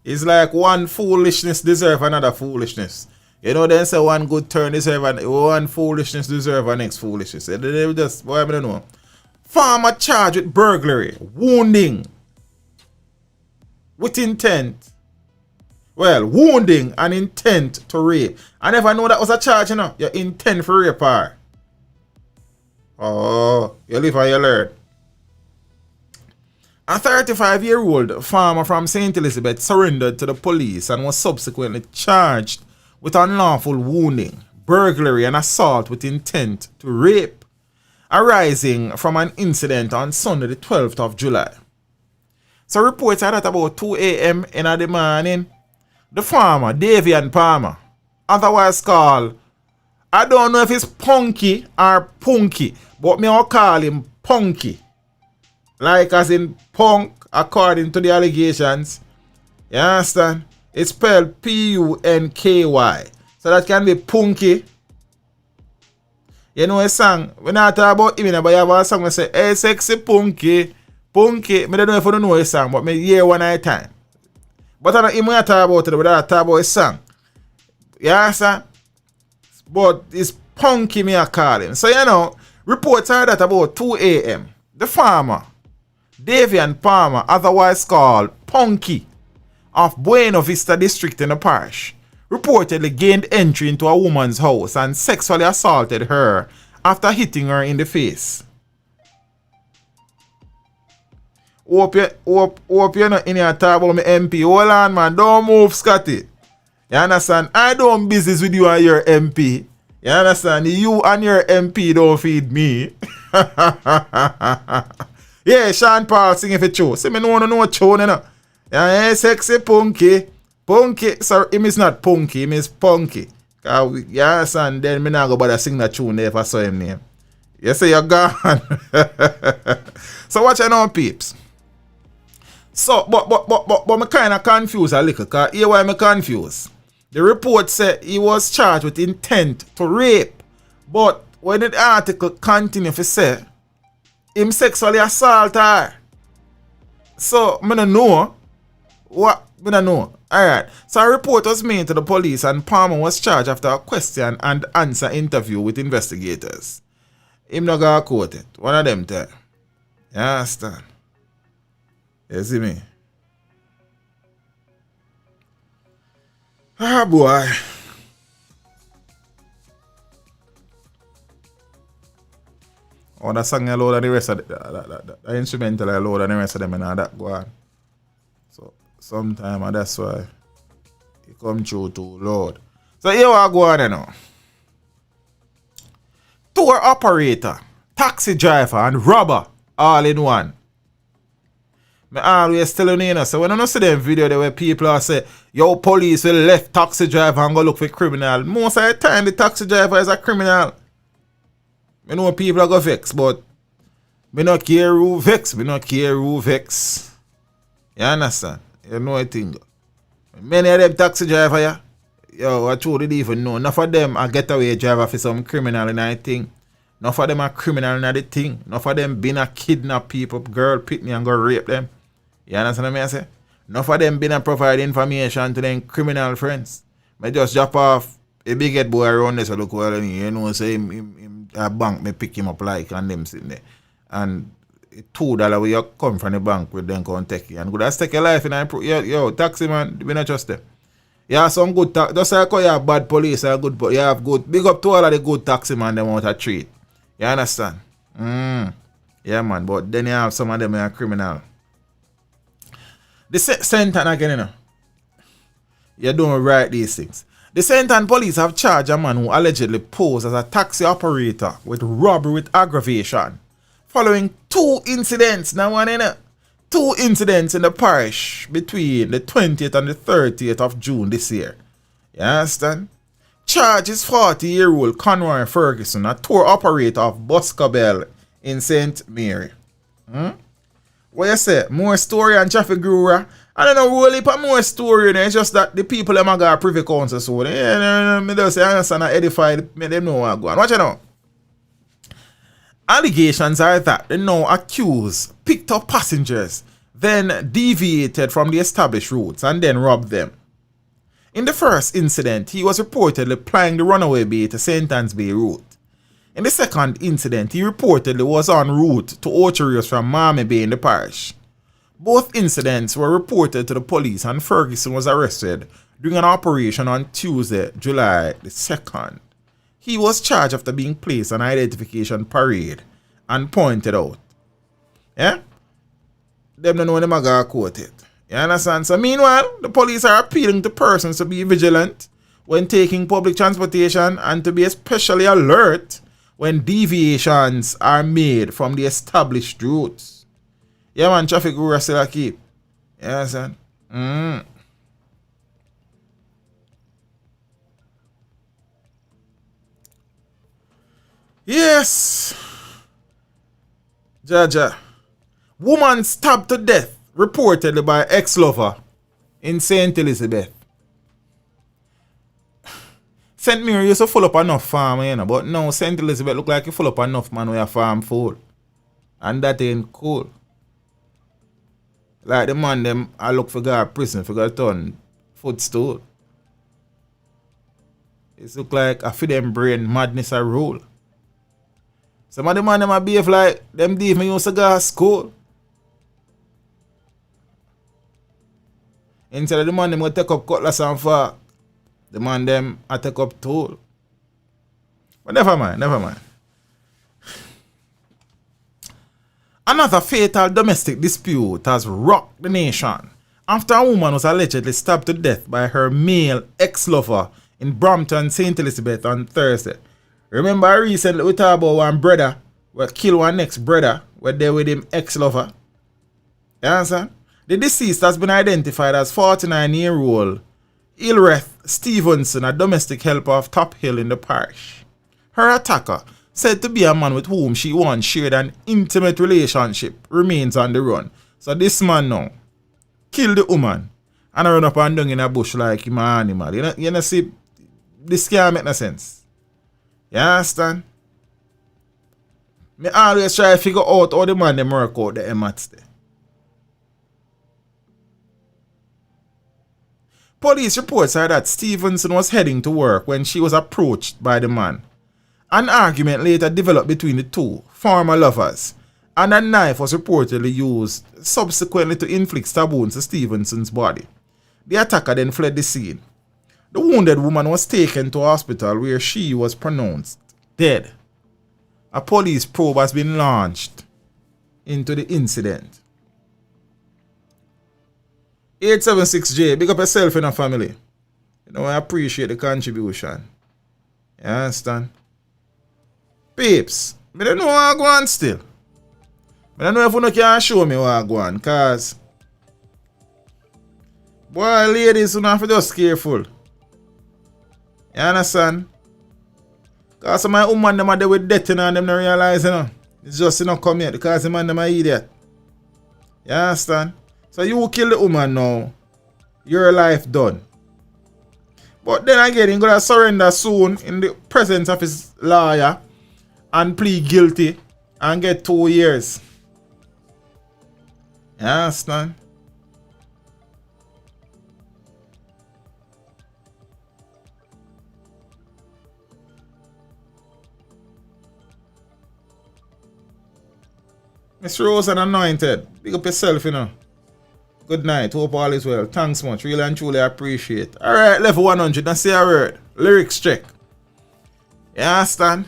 It's like one foolishness deserve another foolishness. You know, then say one good turn deserve one foolishness deserve a next foolishness. They just, boy, I don't know. Farmer charged with burglary, wounding with intent. Well, wounding and intent to rape. I never know that was a charge, you know. Your intent for rape her. Oh, you live and you learn. A 35-year-old farmer from St. Elizabeth surrendered to the police and was subsequently charged with unlawful wounding, burglary, and assault with intent to rape, arising from an incident on Sunday the 12th of July. So reports are that about 2 a.m. in the morning, the farmer, Davian Palmer, otherwise called, I don't know if it's Punky or Punky, but me I'll call him Punky. Like as in punk, according to the allegations. You understand? It's spelled Punky. So that can be Punky. You know a song? We're not talking about him, but you have a song that say, hey, sexy Punky. Punky. I don't know if you don't know a song, but I hear one at a time. But I don't even talk about it, but I talk about a song. You understand? But it's Punky me I call him. So you know, reports are that about 2 a.m. The farmer, Davian Palmer, otherwise called Punky, of Buena Vista district in the parish, reportedly gained entry into a woman's house and sexually assaulted her after hitting her in the face. Hope you're not in here talk about my MP. Hold on, man. Don't move, Scotty. You understand? I don't business with you and your MP. You understand? You and your MP don't feed me. Yeah, Sean Paul sing if it true. See me no show, you know. Yeah, sexy punky. Punky. Sorry, him is not punky, him is punky. You understand? Then me not go bother sing that tune there if I saw him name. You say you're gone. So watch out now, peeps. So, but me kind of confused a little, cause here why me confused. The report said he was charged with intent to rape, but when the article continue to say him sexually assault her. So, me don't know. What? Me don't know. Alright. So, a report was made to the police and Palmer was charged after a question and answer interview with investigators. Him not gonna quote it. One of them tell. You understand? You see me? Ah, boy. Oh, that song I load and the rest of the instrumental I load and the rest of them and all that go on. So, sometimes that's why it come through too loud. So, here I go on now. Tour operator, taxi driver, and robber all in one. I always telling you, so when I see them video there where people are say, yo, police will left taxi driver and go look for criminal. Most of the time the taxi driver is a criminal. I know people are go vex, but I don't care who vex. I don't care who vex. You understand? You know a thing. Many of them taxi driver, yeah. Yo, I truly didn't even know. Enough of them are getaway driver for some criminal in that thing. Enough of them are criminal in that thing. Enough of them been a kidnap people, girl, pick me and go rape them. You understand what I say? Enough of them been a provide information to them criminal friends. I just drop off a big head boy around there so look well and you know say him a bank me pick him up like and them sitting there. And $2 where you come from the bank with them come take you. And good as take your life in yo, taxi man, we not trust them. You have some good taxi. Just like you have bad police and good you have good. Big up to all of the good taxi man them want to treat. You understand? Yeah man, but then you have some of them are criminal. The Senton again, you know. You don't write these things. The Senton police have charged a man who allegedly posed as a taxi operator with robbery with aggravation following 2 incidents. Now, one in 2 incidents in the parish between the 20th and the 30th of June this year. You understand? Charge is 40-year-old Conroy Ferguson, a tour operator of Buscobel in St. Mary. What you say? More story and Tafigura. I don't know really but more story, you know. It's just that the people them got privy council so me just say I understand and edify make them know what go on. Watch it now. Allegations are that they now accused picked up passengers, then deviated from the established routes and then robbed them. In the first incident, he was reportedly plying the runaway bay to St. Anne's Bay route. In the second incident, he reportedly was en route to Orchards from Miami Bay in the parish. Both incidents were reported to the police and Ferguson was arrested during an operation on Tuesday, July the 2nd. He was charged after being placed on identification parade and pointed out. Yeah? Them don't know when them are quote it. You understand? So meanwhile, the police are appealing to persons to be vigilant when taking public transportation and to be especially alert when deviations are made from the established routes. Yeah man, traffic rules still a keep. You understand? Yes. Jaja. Woman stabbed to death reportedly by ex-lover in St. Elizabeth. St. Mary used to full up enough farm, you know, but now St. Elizabeth look like you full up enough man where farm full. And that ain't cool. Like the man them I look for God prison for God turn footstool. It look like I feel them brain madness a rule. Some of the man them a behave like them thief me used to go to school. Instead of the man them go take up cutlass and fork The man them I take up toll. But never mind. Another fatal domestic dispute has rocked the nation after a woman was allegedly stabbed to death by her male ex-lover in Brampton, St. Elizabeth on Thursday. Remember recently we talked about one brother who killed one ex-brother were there with him ex-lover. You understand? The deceased has been identified as 49-year-old Ilreth Stevenson, a domestic helper of Top Hill in the parish. Her attacker, said to be a man with whom she once shared an intimate relationship, remains on the run. So this man now killed the woman and run up and down in a bush like him an animal. You know see, this can't make no sense. You understand? Me always try to figure out how the man them work out the emats there. Police reports are that Stevenson was heading to work when she was approached by the man. An argument later developed between the two former lovers, and a knife was reportedly used subsequently to inflict stab wounds to Stevenson's body. The attacker then fled the scene. The wounded woman was taken to a hospital where she was pronounced dead. A police probe has been launched into the incident. 876J, big up yourself in a family. You know, I appreciate the contribution. You understand? Peeps, I don't know what I go on still. I don't know if you can show me what I go on, cause boy, ladies, you have to just careful. You understand? Cause some of my woman them are there with death and them not realize, you know. It's just not come yet because the man them are idiot. You understand? So you kill the woman now, your life done. But then again, he's gonna surrender soon in the presence of his lawyer and plead guilty and get 2 years. You understand? Miss Rose and Anointed, big up yourself, you know. Good night, hope all is well. Thanks much, really and truly appreciate. Alright, level 100, now say a word. Lyrics check. You understand?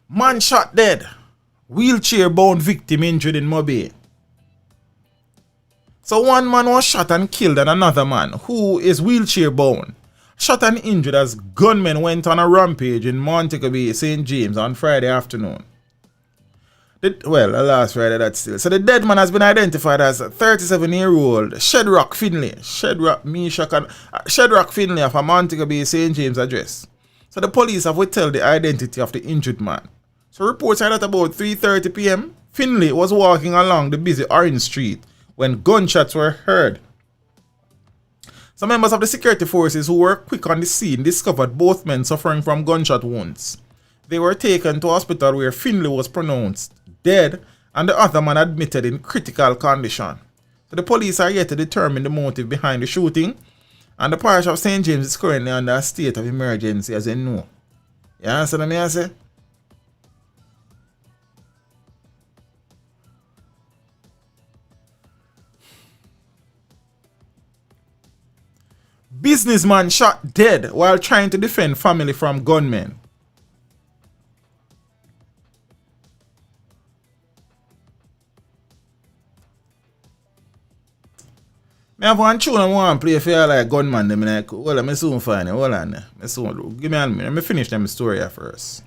Man shot dead. Wheelchair bound victim injured in Montego Bay. So one man was shot and killed and another man, who is wheelchair bound, shot and injured as gunmen went on a rampage in Montego Bay, St. James on Friday afternoon. Last Friday that's still. So the dead man has been identified as 37-year-old Shedrock Finley. Shedrock Finley of a Montego Bay, St. James address. So the police have withheld the identity of the injured man. So reports are that about 3:30 p.m., Finley was walking along the busy Orange Street when gunshots were heard. Some members of the security forces who were quick on the scene discovered both men suffering from gunshot wounds. They were taken to a hospital where Finley was pronounced dead and the other man admitted in critical condition. So the police are yet to determine the motive behind the shooting, and the parish of St. James is currently under a state of emergency, as they know. You understand what I say? Businessman shot dead while trying to defend family from gunmen. I have one tune I want to play if you like gunman. Them like, well, I'm soon find it. Hold on. Give me a minute. Let me finish them story first.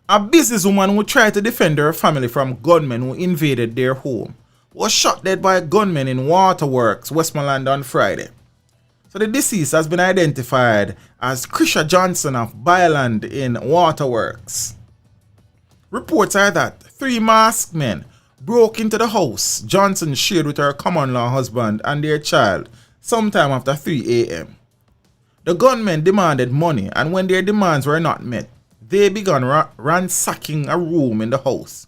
A businesswoman who tried to defend her family from gunmen who invaded their home was shot dead by gunmen in Waterworks, Westmoreland on Friday. So the deceased has been identified as Krisha Johnson of Byland in Waterworks. Reports are that 3 masked men broke into the house Johnson shared with her common-law husband and their child sometime after 3 a.m. The gunmen demanded money, and when their demands were not met, they began ransacking a room in the house.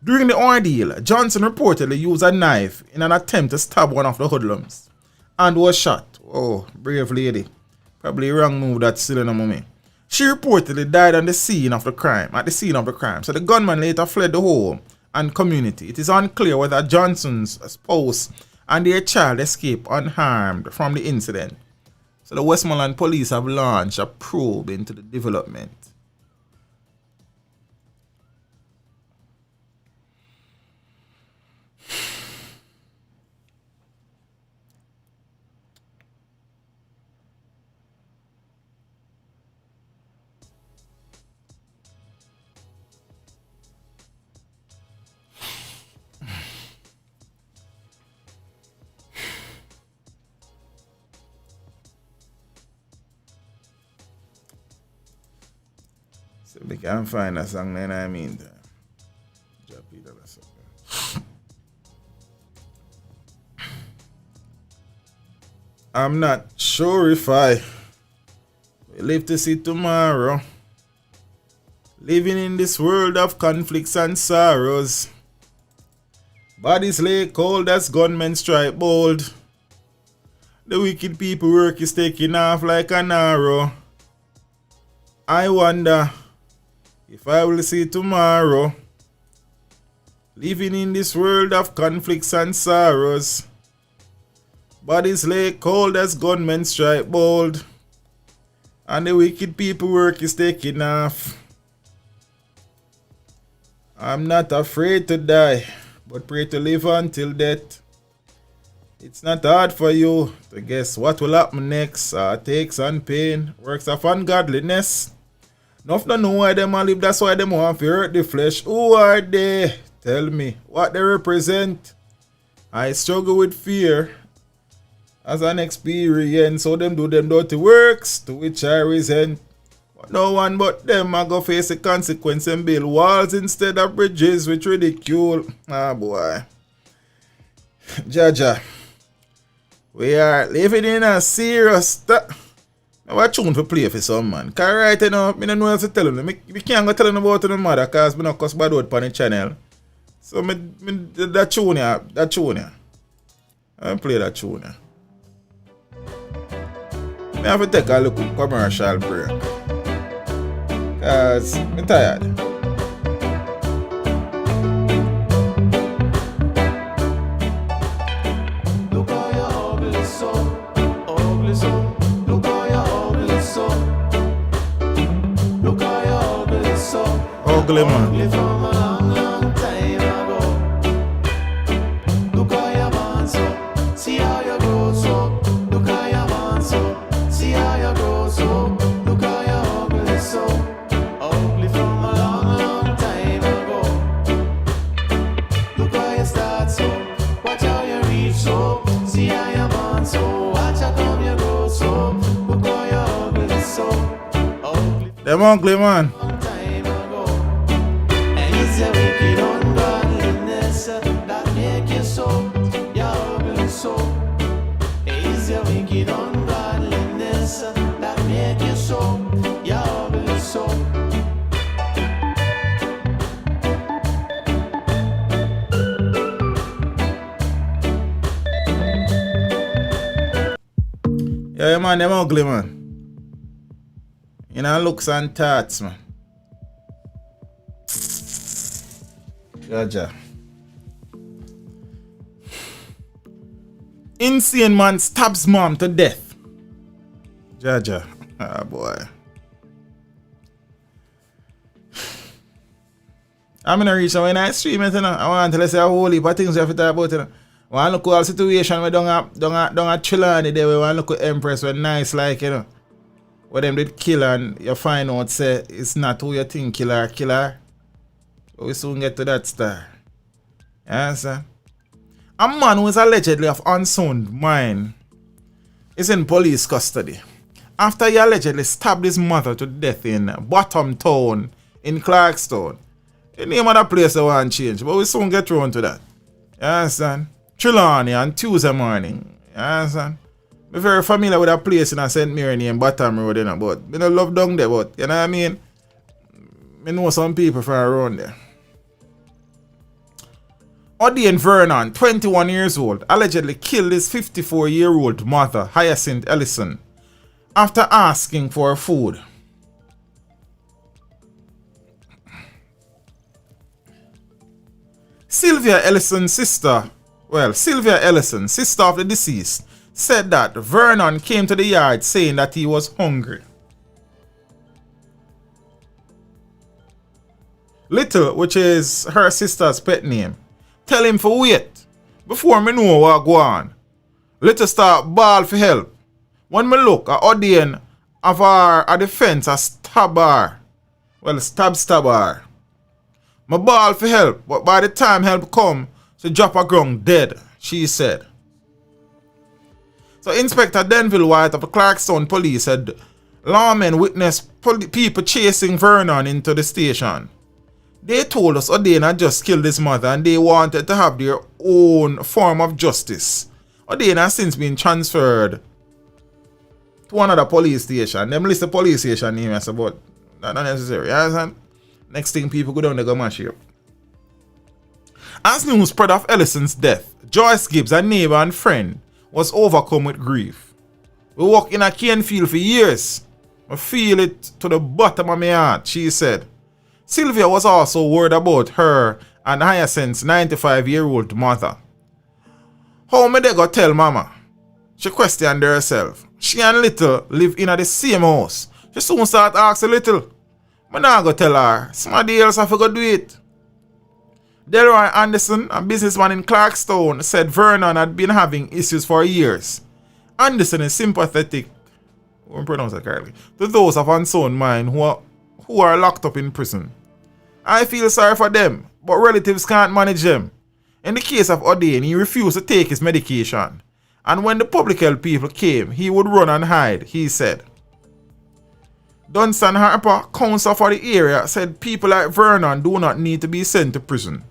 During the ordeal, Johnson reportedly used a knife in an attempt to stab one of the hoodlums and was shot. Oh, brave lady. Probably wrong move that's still in a moment. She reportedly died on the scene of the crime, at the scene of the crime. So the gunman later fled the home and community. It is unclear whether Johnson's spouse and their child escaped unharmed from the incident. So the Westmoreland police have launched a probe into the development. So we can find a song then I mean. I'm not sure if I will live to see tomorrow. Living in this world of conflicts and sorrows. Bodies lay cold as gunmen strike bold. The wicked people work is taking off like an arrow. I wonder if I will see tomorrow. Living in this world of conflicts and sorrows. Bodies lay cold as gunmen strike bold. And the wicked people work is taking off. I'm not afraid to die, but pray to live until death. It's not hard for you to guess what will happen next. Heartaches and pain, works of ungodliness. Enough don't know why them a live, that's why them want to hurt the flesh. Who are they? Tell me what they represent. I struggle with fear as an experience, so them do them dirty works to which I resent. But no one but them a go face the consequence and build walls instead of bridges with ridicule. Ah boy. Jaja, we are living in a serious Now I tune to play for some man. Cause right now, I don't know what to tell them. We can't go tell them about the mother cause I don't cuss bad word on the channel. So that tune here. I play that tune here. I have to take a look at commercial break. Cause I'm tired. Look how you ugly so, ugly so. Look how you ugly so. Look how you ugly so. Ugly man. Ugly from a long, long time ago. Look how you man so. See how you grow so. Look how you man so. See how you grow so. Look how you ugly so. Ugly from a long, long time ago. Look how you start so. Watch how you reach so. See how you man so. Watch how come you grow so. Look how you ugly so. Ugly Them ugly man. from time ago. And it's a wicked ungodliness that make you so. You ugly so. It's a wicked ungodliness that make you so. You ugly so. Yeah man, them ugly man. You know, looks and thoughts man. Jaja. Insane man stabs mom to death. Jaja. Ah boy. I'm gonna reach out when I stream it, you know. I want to say a whole heap of things we have to talk about, you know. I want to look at all situation we don't have Trelawney there. We want to look at Empress when nice like, you know. Where them did kill and you find out say it's not who you think killer. But we soon get to that star. You understand? A man who is allegedly of unsound mind is in police custody after he allegedly stabbed his mother to death in Bottom Town in Clarkston. The name of that place I want to change, but we soon get around to that. You understand? Trelawney on Tuesday morning. You understand? I'm very familiar with that place in St. Mary named Bottom Road, you know, but I don't love down there, but you know what I mean? I know some people from around there. Odian Vernon, 21 years old, allegedly killed his 54-year-old mother, Hyacinth Ellison, after asking for food. Sylvia Ellison, sister of the deceased, said that Vernon came to the yard saying that he was hungry. Little, which is her sister's pet name, tell him for wait before me know what go on. Little start bawl for help. When me look at Odin of her at the fence a stab her. Well, stab her. Me bawl for help, but by the time help come, she drop her ground dead, she said. So Inspector Denville White of the Clarkstown Police said lawmen witnessed people chasing Vernon into the station. They told us Odin had just killed his mother and they wanted to have their own form of justice. Odin has since been transferred to another police station. Them list the police station name, I said, but that's not necessary. You understand? Next thing people go down, they go mash you up. As news spread of Ellison's death, Joyce Gibbs, a neighbor and friend, was overcome with grief. We work in a cane field for years. I feel it to the bottom of my heart, she said. Sylvia was also worried about her and Hyacinth's 95-year-old mother. How me they go tell mama? She questioned herself. She and Little live in the same house. She soon start asking Little. Me nah go tell her. Somebody else have to go do it. Delroy Anderson, a businessman in Clarkstown, said Vernon had been having issues for years. Anderson is sympathetic, I won't pronounce that correctly, to those of unsound mind who are locked up in prison. I feel sorry for them, but relatives can't manage them. In the case of Odin, he refused to take his medication. And when the public health people came, he would run and hide, he said. Dunstan Harper, counsel for the area, said people like Vernon do not need to be sent to prison.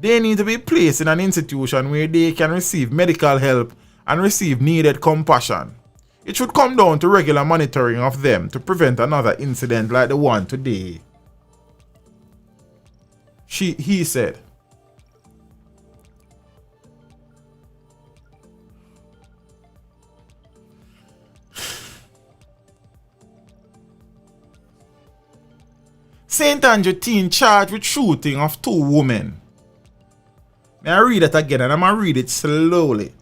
They need to be placed in an institution where they can receive medical help and receive needed compassion. It should come down to regular monitoring of them to prevent another incident like the one today. He said. St. Andrew teen charged with shooting of 2 women. May I read it again and I'm going to read it slowly.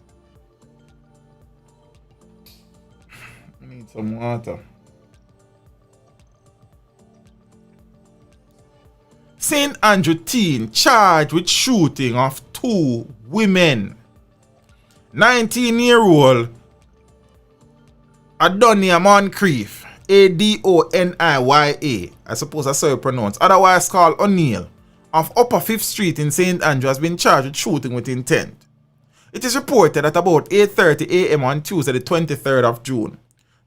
I need some water. St. Andrew teen charged with shooting of 2 women. 19-year-old Adonia Moncrief, Adoniya, I suppose that's how you pronounce, otherwise called O'Neill, of Upper 5th Street in St. Andrew has been charged with shooting with intent. It is reported that about 8:30 a.m. on Tuesday the 23rd of June,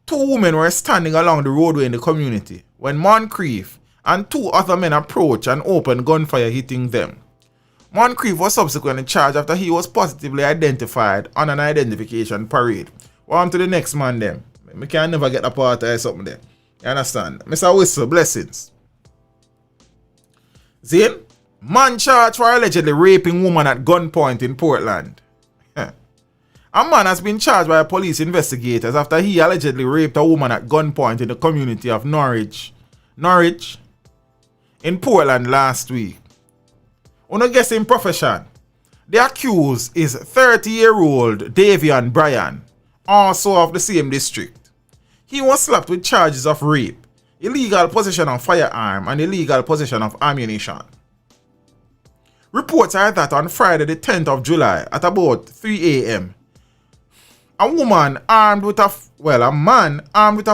2 women were standing along the roadway in the community when Moncrief and 2 other men approached and opened gunfire hitting them. Moncrief was subsequently charged after he was positively identified on an identification parade. On to the next man then. We can never get a part or something there. You understand? Mr. Whistle, blessings. Zane, man charged for allegedly raping woman at gunpoint in Portland. A man has been charged by police investigators after he allegedly raped a woman at gunpoint in the community of Norwich in Portland last week. On a guessing profession, the accused is 30-year-old Davian Bryan, also of the same district. He was slapped with charges of rape, illegal possession of firearm, and illegal possession of ammunition. Reports are that on Friday the 10th of July at about 3 a.m., a man armed with a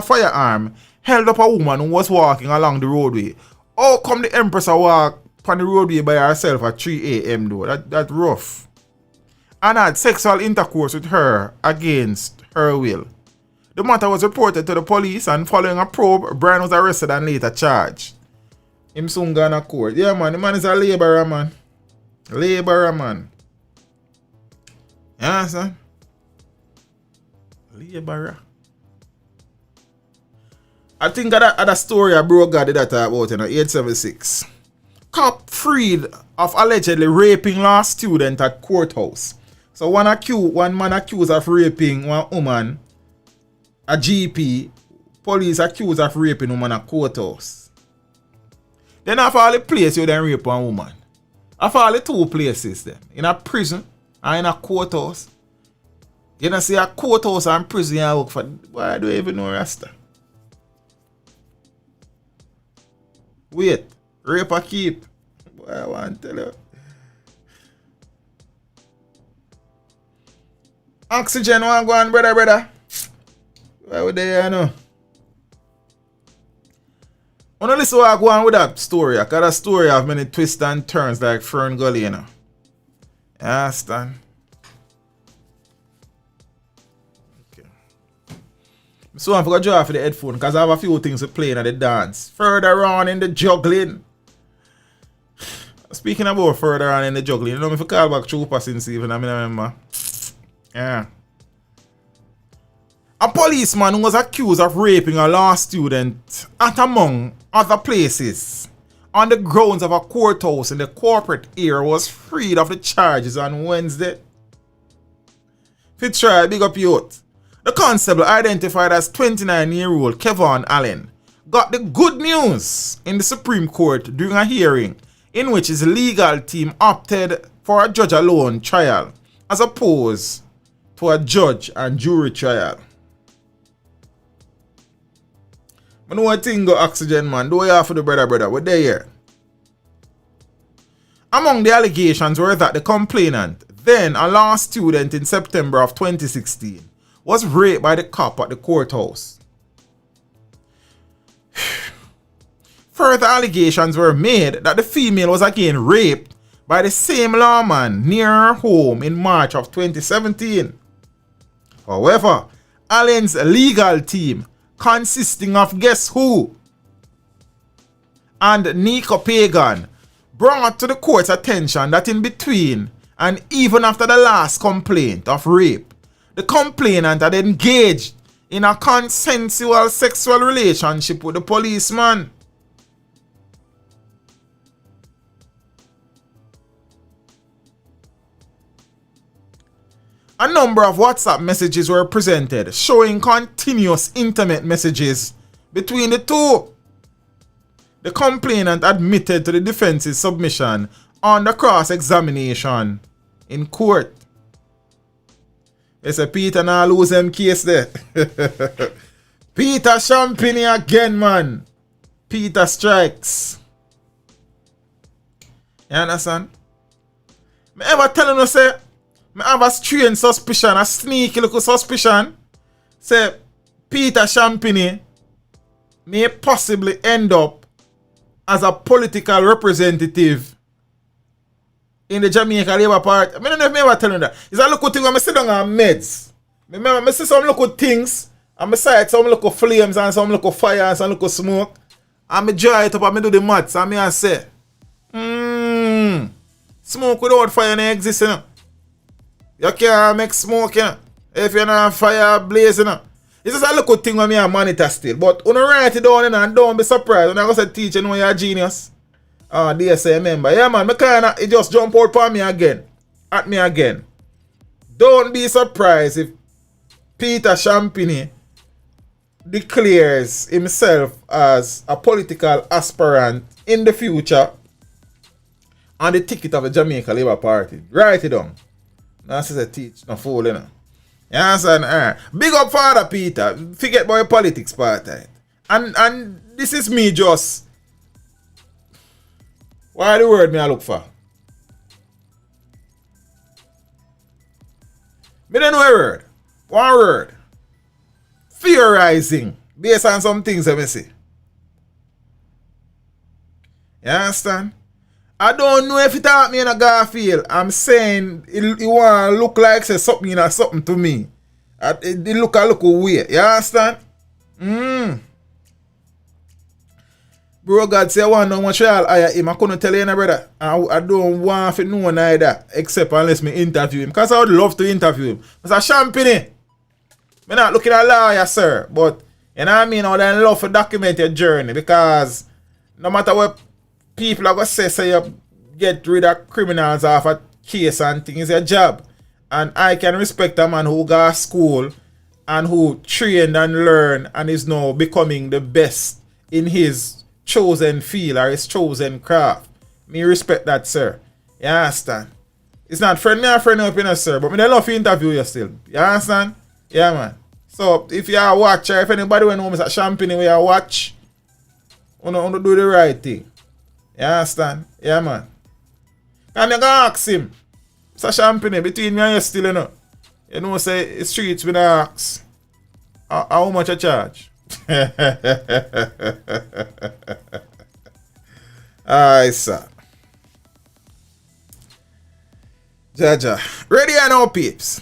firearm held up a woman who was walking along the roadway. How come the Empress walk on the roadway by herself at 3 a.m. though? That's rough. And had sexual intercourse with her against her will. The matter was reported to the police, and following a probe, Brian was arrested and later charged. Him soon gone to court. Yeah, man, the man is a laborer, man. Laborer, man. You understand? Laborer. I think that story I broke God did that about, 876. Cop freed of allegedly raping law student at courthouse. So one man accused of raping one woman, a GP, police accused of raping woman at courthouse. Then after all the places you then rape a woman. After all the two places then. In a prison and in a courthouse. You don't see a courthouse and prison you work for. Why do you even know Rasta? Wait. Rape or keep? Boy, I want to tell you. Oxygen want go on, brother. Why would they, you know? I don't listen to what I go on with that story. Because that story have many twists and turns like Fern Gully, you know. You understand? Okay. So I'm going to draw for the headphone because I have a few things to play in the dance. Further on in the juggling. Speaking about further on in the juggling, you know me if I call back Trooper since even I remember. Yeah. A policeman who was accused of raping a law student at among other places on the grounds of a courthouse in the corporate area was freed of the charges on Wednesday. Fitzroy, big up youth. The constable, identified as 29-year-old Kevon Allen, got the good news in the Supreme Court during a hearing in which his legal team opted for a judge alone trial as opposed to a judge and jury trial. I know one thing go Oxygen, man. Do you have for the brother? What they here? Among the allegations were that the complainant, then a law student in September of 2016, was raped by the cop at the courthouse. Further allegations were made that the female was again raped by the same lawman near her home in March of 2017. However, Allen's legal team, consisting of guess who? And Nico Pagan, brought to the court's attention that in between and even after the last complaint of rape, the complainant had engaged in a consensual sexual relationship with the policeman. A number of WhatsApp messages were presented showing continuous intimate messages between the two. The complainant admitted to the defense's submission on the cross-examination in court. They say Peter now lose them case there. Peter Champagne again, man. Peter strikes. You understand? Me ever telling you say I have a strange suspicion, a sneaky little suspicion. Say Peter Champagne may possibly end up as a political representative in the Jamaica Labour Party. I don't know if I ever tell you that. It's a little thing when I sit down on meds. I see some little things and I sight some little flames and some little fire and some little smoke. And I dry it up and I do the maths and I say, smoke without fire don't exist, you know. You can't make smoke, you know. If you're not fire blazing, you know. It's just a little thing when I monitor still. But when you write it down, you know, and don't be surprised. When I go to teach, you know you're a genius. Oh, dear say member. Yeah, man, it just jump out for me again. At me again. Don't be surprised if Peter Champagne declares himself as a political aspirant in the future on the ticket of the Jamaica Labour Party. Write it down. Now says a teach, no fool, you know. You understand? Big up Father Peter. Forget about your politics part. And this is me just. What the word me I look for? Me don't know a word. One word. Theorizing. Based on some things I see. You understand? I don't know if it hurt me in a Garfield. I'm saying it want to look like say something in something to me. It look a little weird. You understand? Bro, God say I want no much real hire him. I couldn't tell you, brother. I don't want to know neither, except unless me interview him. Because I would love to interview him. I say, Champagne. I'm not looking at a lawyer, sir. But, you know what I mean? I would love to document your journey. Because no matter what people are going to say you get rid of criminals off a case and things, it's your job. And I can respect a man who got to school and who trained and learned and is now becoming the best in his chosen field or his chosen craft. Me respect that, sir. You understand? It's not friend me or friend up, you know, sir, but me they love to interview you still. You understand? Yeah, man. So, if you are a watcher, if anybody went home is a champagne where you watch, you want to do the right thing. You understand? Yeah, man. And you gonna ask him, it's a champagne between me and you still, you know. You know, say, it's streets with an axe. How much I charge? Alright, sir. Jaja. Ready or no, peeps?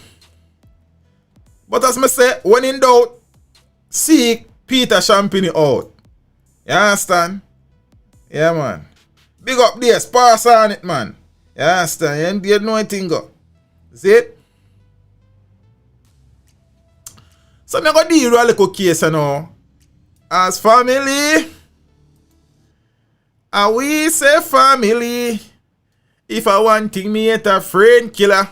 But as I say, when in doubt, seek Peter Champagne out. You understand? Yeah, man. Big up this, pass on it, man. You understand? You know anything go. See it? So I'm going to deal with a little case now. As family, and we say family, if I want thing me hate a friend killer,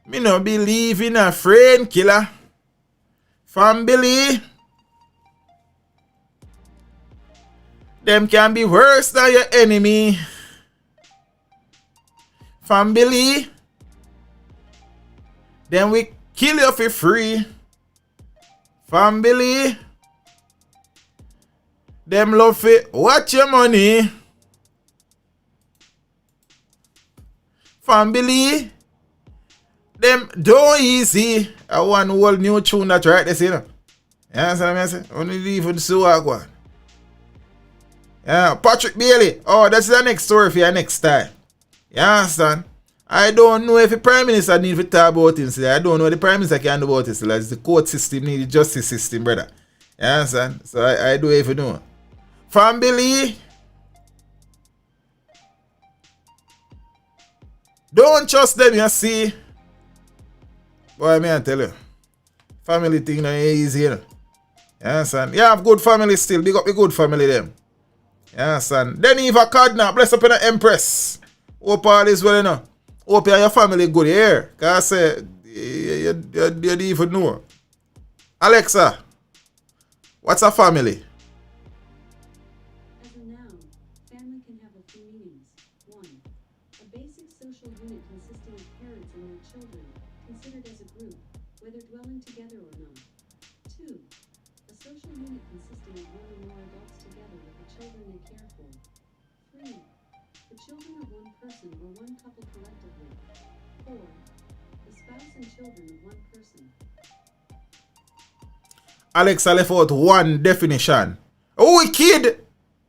me no believe in a friend killer. Family, them can be worse than your enemy. Family, then we kill you for free. Family, them love it. Watch your money. Family, them do easy. I want whole new tune that right this, you know. You understand what I'm saying? Only even so I go on. Yeah, Patrick Bailey. Oh, that's the next story for your next time. You understand? I don't know if the Prime Minister need to talk about him. I don't know what the Prime Minister can do about it. It's the court system need the justice system, brother. You understand? So I do even know. Family, don't trust them, you see. Boy, may I tell you. Family thing not easy, you know. You understand? You have good family still. Big up the good family them. You understand? Then Eva Cardinal, bless up in the Empress. Hope all is well, you know. Hope you and your family good here. Because I say, you don't even know. Alexa, what's a family? As a noun, family can have a few meanings. 1. A basic social unit consisting of parents and their children, considered as a group, whether dwelling together or not. 2. A social unit consisting of one or more adults together with the children they care for. 3. The children of one person or one couple collectively. 4. The spouse and children of one person. Alexa left out one definition. Oh, kid!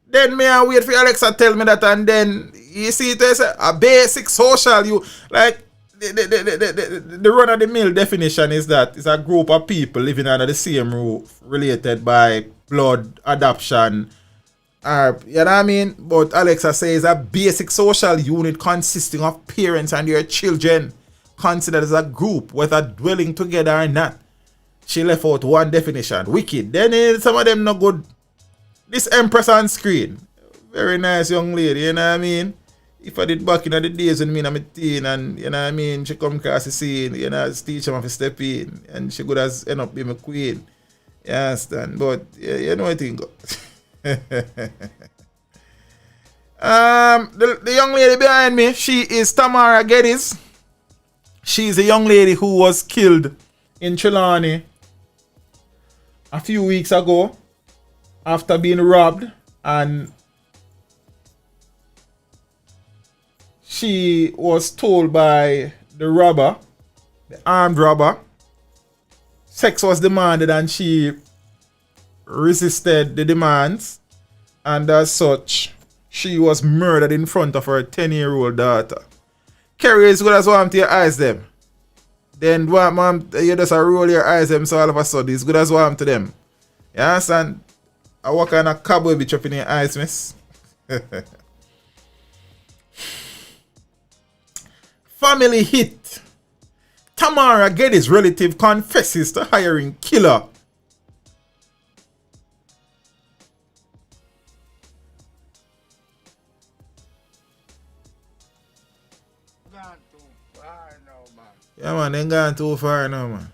Then me I wait for Alexa tell me that, and then you see there's a basic social you like the run of the mill definition is that it's a group of people living under the same roof related by blood, adoption, or you know what I mean? But Alexa says a basic social unit consisting of parents and their children considered as a group, whether dwelling together or not. She left out one definition. Wicked. Then some of them not good. This Empress on screen. Very nice young lady, you know what I mean? If I did back in the days when me and my teen and you know what I mean, she come across the scene, you know, teach him to step in and she could have end up being my queen. You understand? But you know what I think. The young lady behind me, she is Tamara Geddes. She's a young lady who was killed in Trelawney a few weeks ago after being robbed, and she was told by the robber, the armed robber, sex was demanded and she resisted the demands, and as such she was murdered in front of her 10-year-old daughter. Kerry is good as warm to your eyes them. Then mom, you just roll your eyes them so all of a sudden it's good as warm to them. You understand? I walk on a cowboy bitch up in your eyes, miss. Family hit. Tamara Geddes' relative confesses to hiring killer. Yeah, man, they gone too far now, man.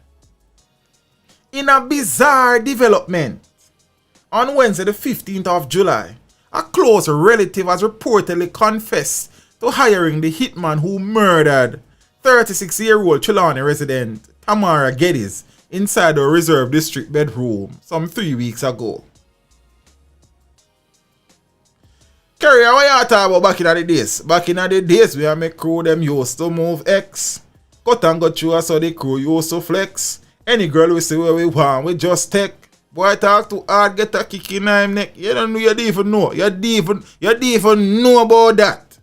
In a bizarre development, on Wednesday the 15th of July, a close relative has reportedly confessed to hiring the hitman who murdered 36-year-old Trelawney resident Tamara Geddes inside a reserved district bedroom some 3 weeks ago. Kerry, what you talk about back in the days? Back in the days, we make crew them used to move X. Cut and go through so the crew used to flex. Any girl we see where we want, we just take. Boy talk too hard, get a kick in him neck. You don't know, you don't even know. You don't even know about that.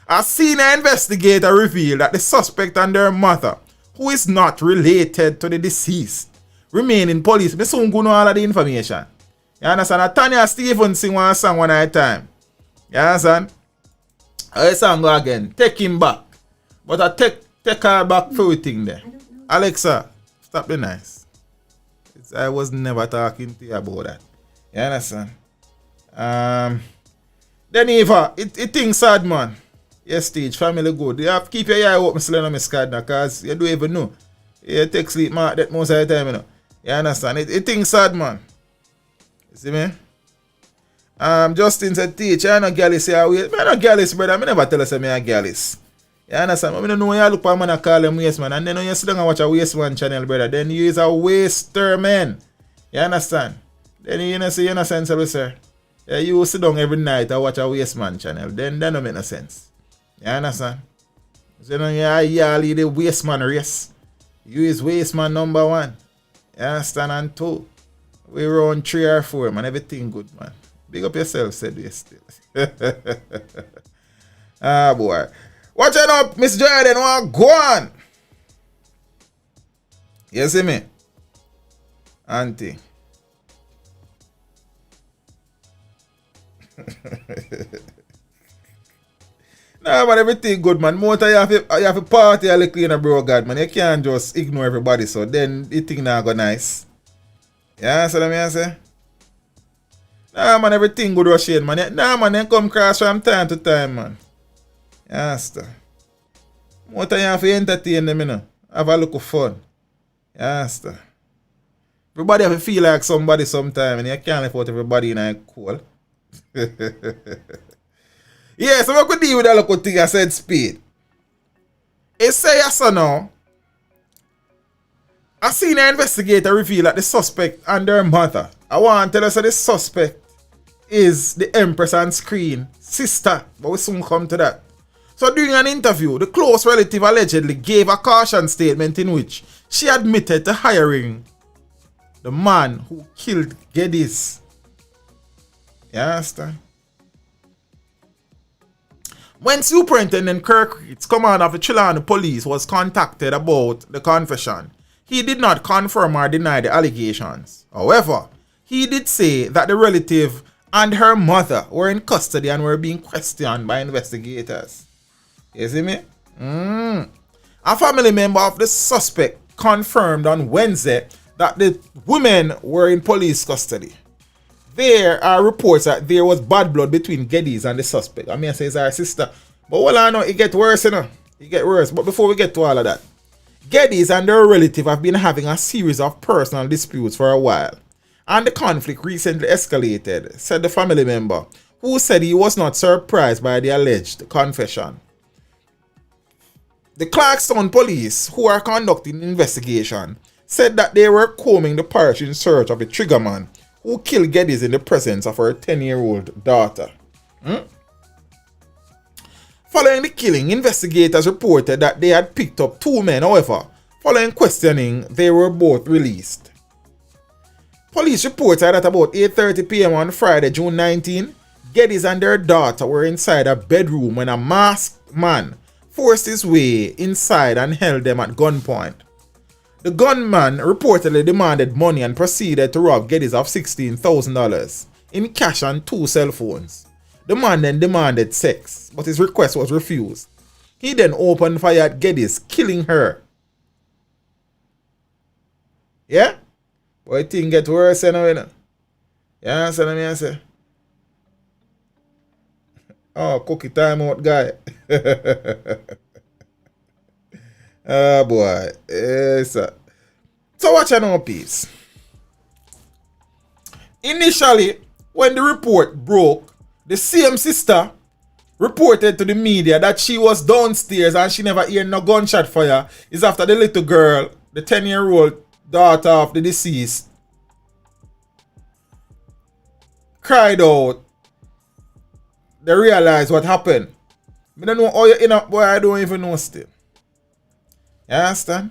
A senior investigator revealed that the suspect and their mother, who is not related to the deceased, remain in police. Me soon go know all of the information. You understand? Tanya Stevens sing one song one at a time. You understand? I song go again. Take him back. But I take her back for everything there. Alexa, stop the nice. I was never talking to you about that. You understand? Then Eva, it things sad, man. Yes, stage, family good. You have to keep your eye open, still on my scad, because you don't even know. You take sleep mark that most of the time, you know. You understand? It things sad, man. You see me? Justin said, teach, I know Gallis here. I'm not Gallis, brother. I never tell us I'm a Gallis. You understand? I don't know why you look for a man and call him waste man. And then when you sit down and watch a waste man channel, brother, then you is a waster, man. You understand? Then you know say you no sense, sir. Yeah, you sit down every night and watch a waste man channel. Then that don't make no sense. You understand? So you lead the waste man race. You is waste man number 1. You understand? And 2. We run 3 or 4, man. Everything good, man. Big up yourself, said we still. Ah, boy. Watch it up, Miss Jordan. Want go on? You see me? Auntie. Nah, man, everything good, man. More time you have to party a little in a bro, God, man. You can't just ignore everybody, so then the thing now go nice. Yeah, so let me say. Nah, man, everything good, Russian, man. Nah, man, you come cross from time to time, man. Yes, sir. More time you have to entertain them, you know. Have a look of fun. Yes, sir. Everybody have to feel like somebody sometime, and you can't afford everybody in a cool. Yeah, so we could deal with that local thing I said speed. It say yes or no. A senior investigator revealed that the suspect and their mother. I want to tell us that the suspect is the Empress on screen sister, but we soon come to that. So during an interview, the close relative allegedly gave a caution statement in which she admitted to hiring the man who killed Geddes. You understand? When Superintendent Kirkreith's command of the Trelawney police was contacted about the confession, he did not confirm or deny the allegations. However, he did say that the relative and her mother were in custody and were being questioned by investigators. You see me? A family member of the suspect confirmed on Wednesday that the women were in police custody. There are reports that there was bad blood between Geddes and the suspect. I mean, I say it's our sister. But well, I know it gets worse, you know. It gets worse. But before we get to all of that, Geddes and their relative have been having a series of personal disputes for a while. And the conflict recently escalated, said the family member, who said he was not surprised by the alleged confession. The Clarkstown police, who are conducting an investigation, said that they were combing the parish in search of the triggerman who killed Geddes in the presence of her 10-year-old daughter. Following the killing, investigators reported that they had picked up 2 men. However, following questioning, they were both released. Police reported that about 8:30 p.m. on Friday, June 19, Geddes and their daughter were inside a bedroom when a masked man forced his way inside and held them at gunpoint. The gunman reportedly demanded money and proceeded to rob Geddes of $16,000 in cash and 2 cell phones. The man then demanded sex, but his request was refused. He then opened fire at Geddes, killing her. Yeah? Boy, thing get worse, you know. Yeah, so let me say. Oh, cookie time out, guy. Oh boy. Yes. So watch out now, peace. Initially, when the report broke, the same sister reported to the media that she was downstairs and she never heard no gunshot fire. Is after the little girl, the 10-year-old daughter of the deceased, cried out. They realized what happened. I don't know how you're in up, boy. I don't even know still. You understand?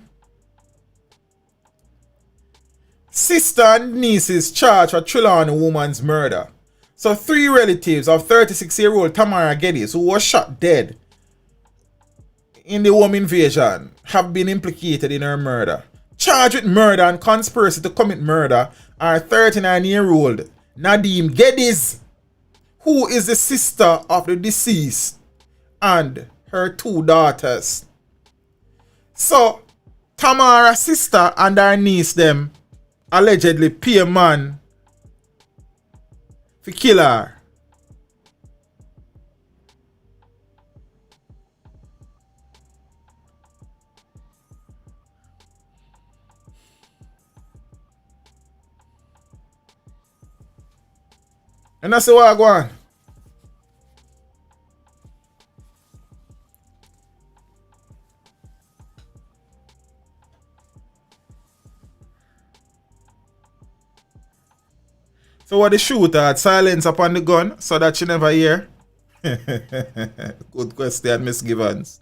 Sister and nieces charged for Trelawney woman's murder. So 3 relatives of 36-year-old Tamara Geddes, who was shot dead in the home invasion, have been implicated in her murder. Charged with murder and conspiracy to commit murder are 39-year-old Nadeem Geddes, who is the sister of the deceased, and her 2 daughters. So, Tamara's sister and her niece them allegedly pay a man for kill her. And that's what I go on. So what the shooter had silence upon the gun so that she never hear? Good question, Miss Givens.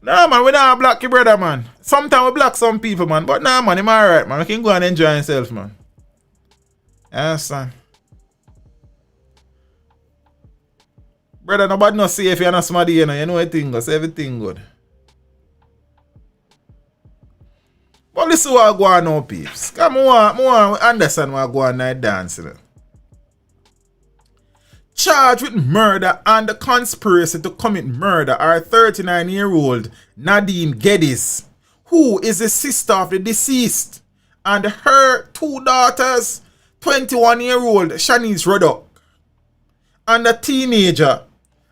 Nah, man, we don't block your brother, man. Sometimes we block some people, man. But nah, man, I'm alright, man. We can go and enjoy himself, man. Yes, son. Brother, nobody no see if you're not somebody, you know everything good. So everything good. But listen what I go on now, peeps. Come on, understand what I go on night dancing. Charged with murder and the conspiracy to commit murder are 39-year-old Nadeem Geddes, who is the sister of the deceased, and her 2 daughters, 21-year-old Shanice Ruddock, and a teenager.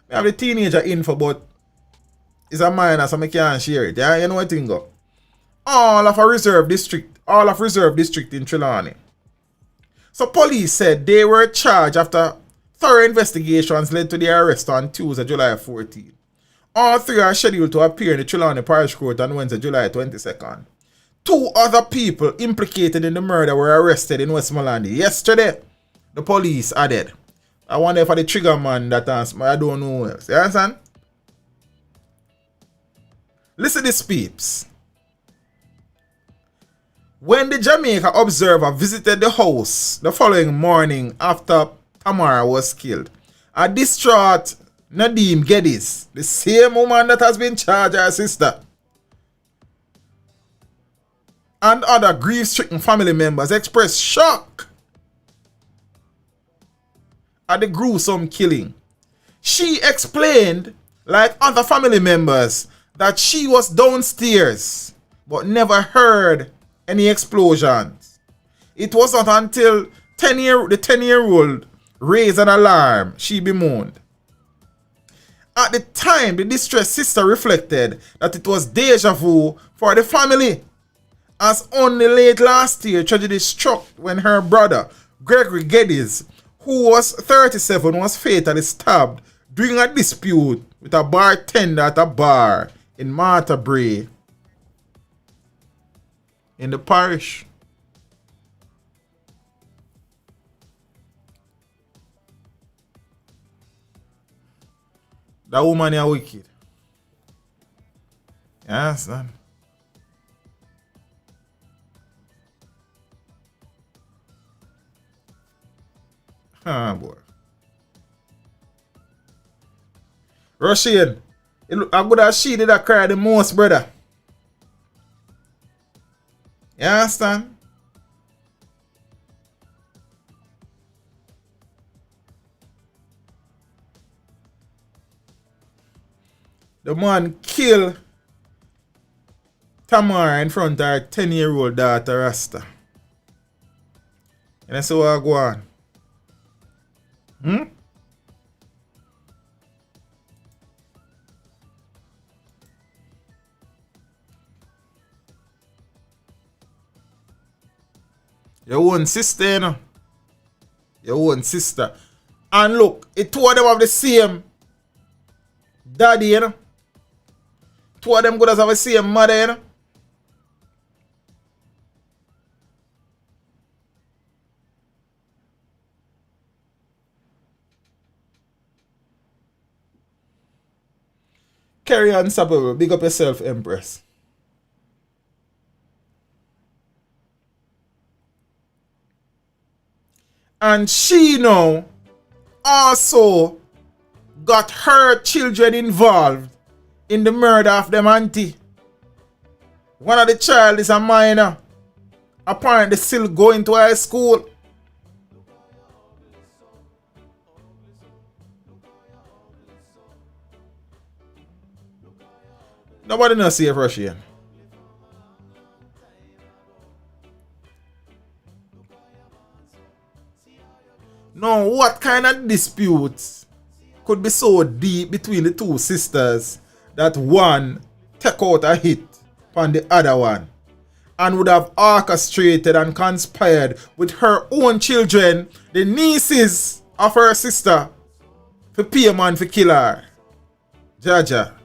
I have the teenager info, but it's a minor, so I can't share it. Yeah, you know what I think? All of Reserve District in Trelawney. So police said they were charged after thorough investigations led to their arrest on Tuesday, July 14. All 3 are scheduled to appear in the Trelawney Parish Court on Wednesday, July 22nd. 2 other people implicated in the murder were arrested in Westmoreland yesterday. The police added. I wonder if the trigger man that answered. I don't know who else. You understand? Listen to this, peeps. When the Jamaica Observer visited the house the following morning after Tamara was killed, a distraught Nadeem Geddes, the same woman that has been charged as her sister, and other grief-stricken family members expressed shock at the gruesome killing. She explained, like other family members, that she was downstairs but never heard any explosions. It was not until the 10-year-old raised an alarm she bemoaned. At the time, the distressed sister reflected that it was deja vu for the family, as only late last year tragedy struck when her brother, Gregory Geddes, who was 37, was fatally stabbed during a dispute with a bartender at a bar in Montego Bay in the parish. That woman is wicked. Yes, son. Ah, boy. Rygin, it look how good as she did that cry the most, brother. You understand? The man killed Tamara in front of her 10-year-old daughter Rasta. And that's how I go on. Your own sister, you know. Your own sister. And look, it two of them have the same daddy, you know. Two of them could have the same mother, you know. Carry on, Sabble. Big up yourself, Empress. And she now also got her children involved in the murder of them auntie. One of the child is a minor. Apparently still going to high school. Nobody knows safe Russian. Now, what kind of disputes could be so deep between the two sisters that one take out a hit on the other one and would have orchestrated and conspired with her own children, the nieces of her sister, to pay a man for kill her? Jaja.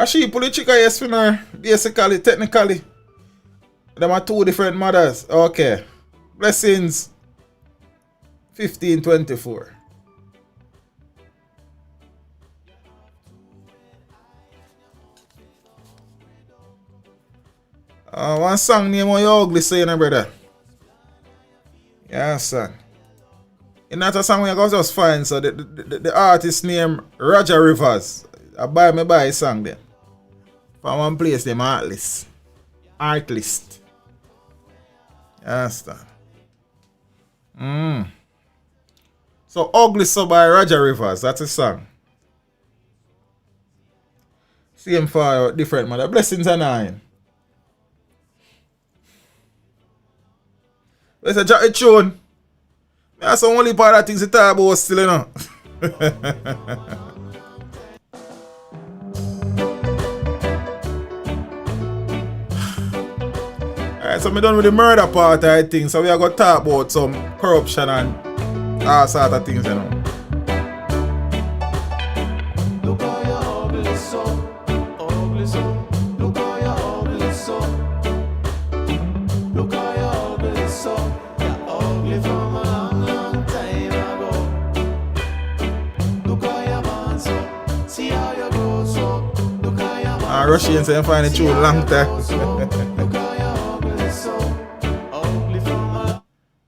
She pull the chica yes for her, basically, technically. Them are two different mothers. Okay. Blessings. 1524. One song name on your ugly saying, brother. Yeah, son. And that's a song we go just find. So the artist name Roger Rivers. I buy a song then. From one place them Artlist. Artlist. You understand? So Ugly So by Roger Rivers, that's a song. Same for different mother. Blessings are 9. Let's jack a tune. That's the only part of things to talk about still, you know. Alright, so I'm done with the murder part, I think. So we are going to talk about some corruption and all sort of things, you know. Look how you ugly so, ugly so. Look how you ugly so. Look how you ugly so. You're ugly from a long, long time ago. Look how you man so. See how you grow so. Look how you man Russian saying find it too long time.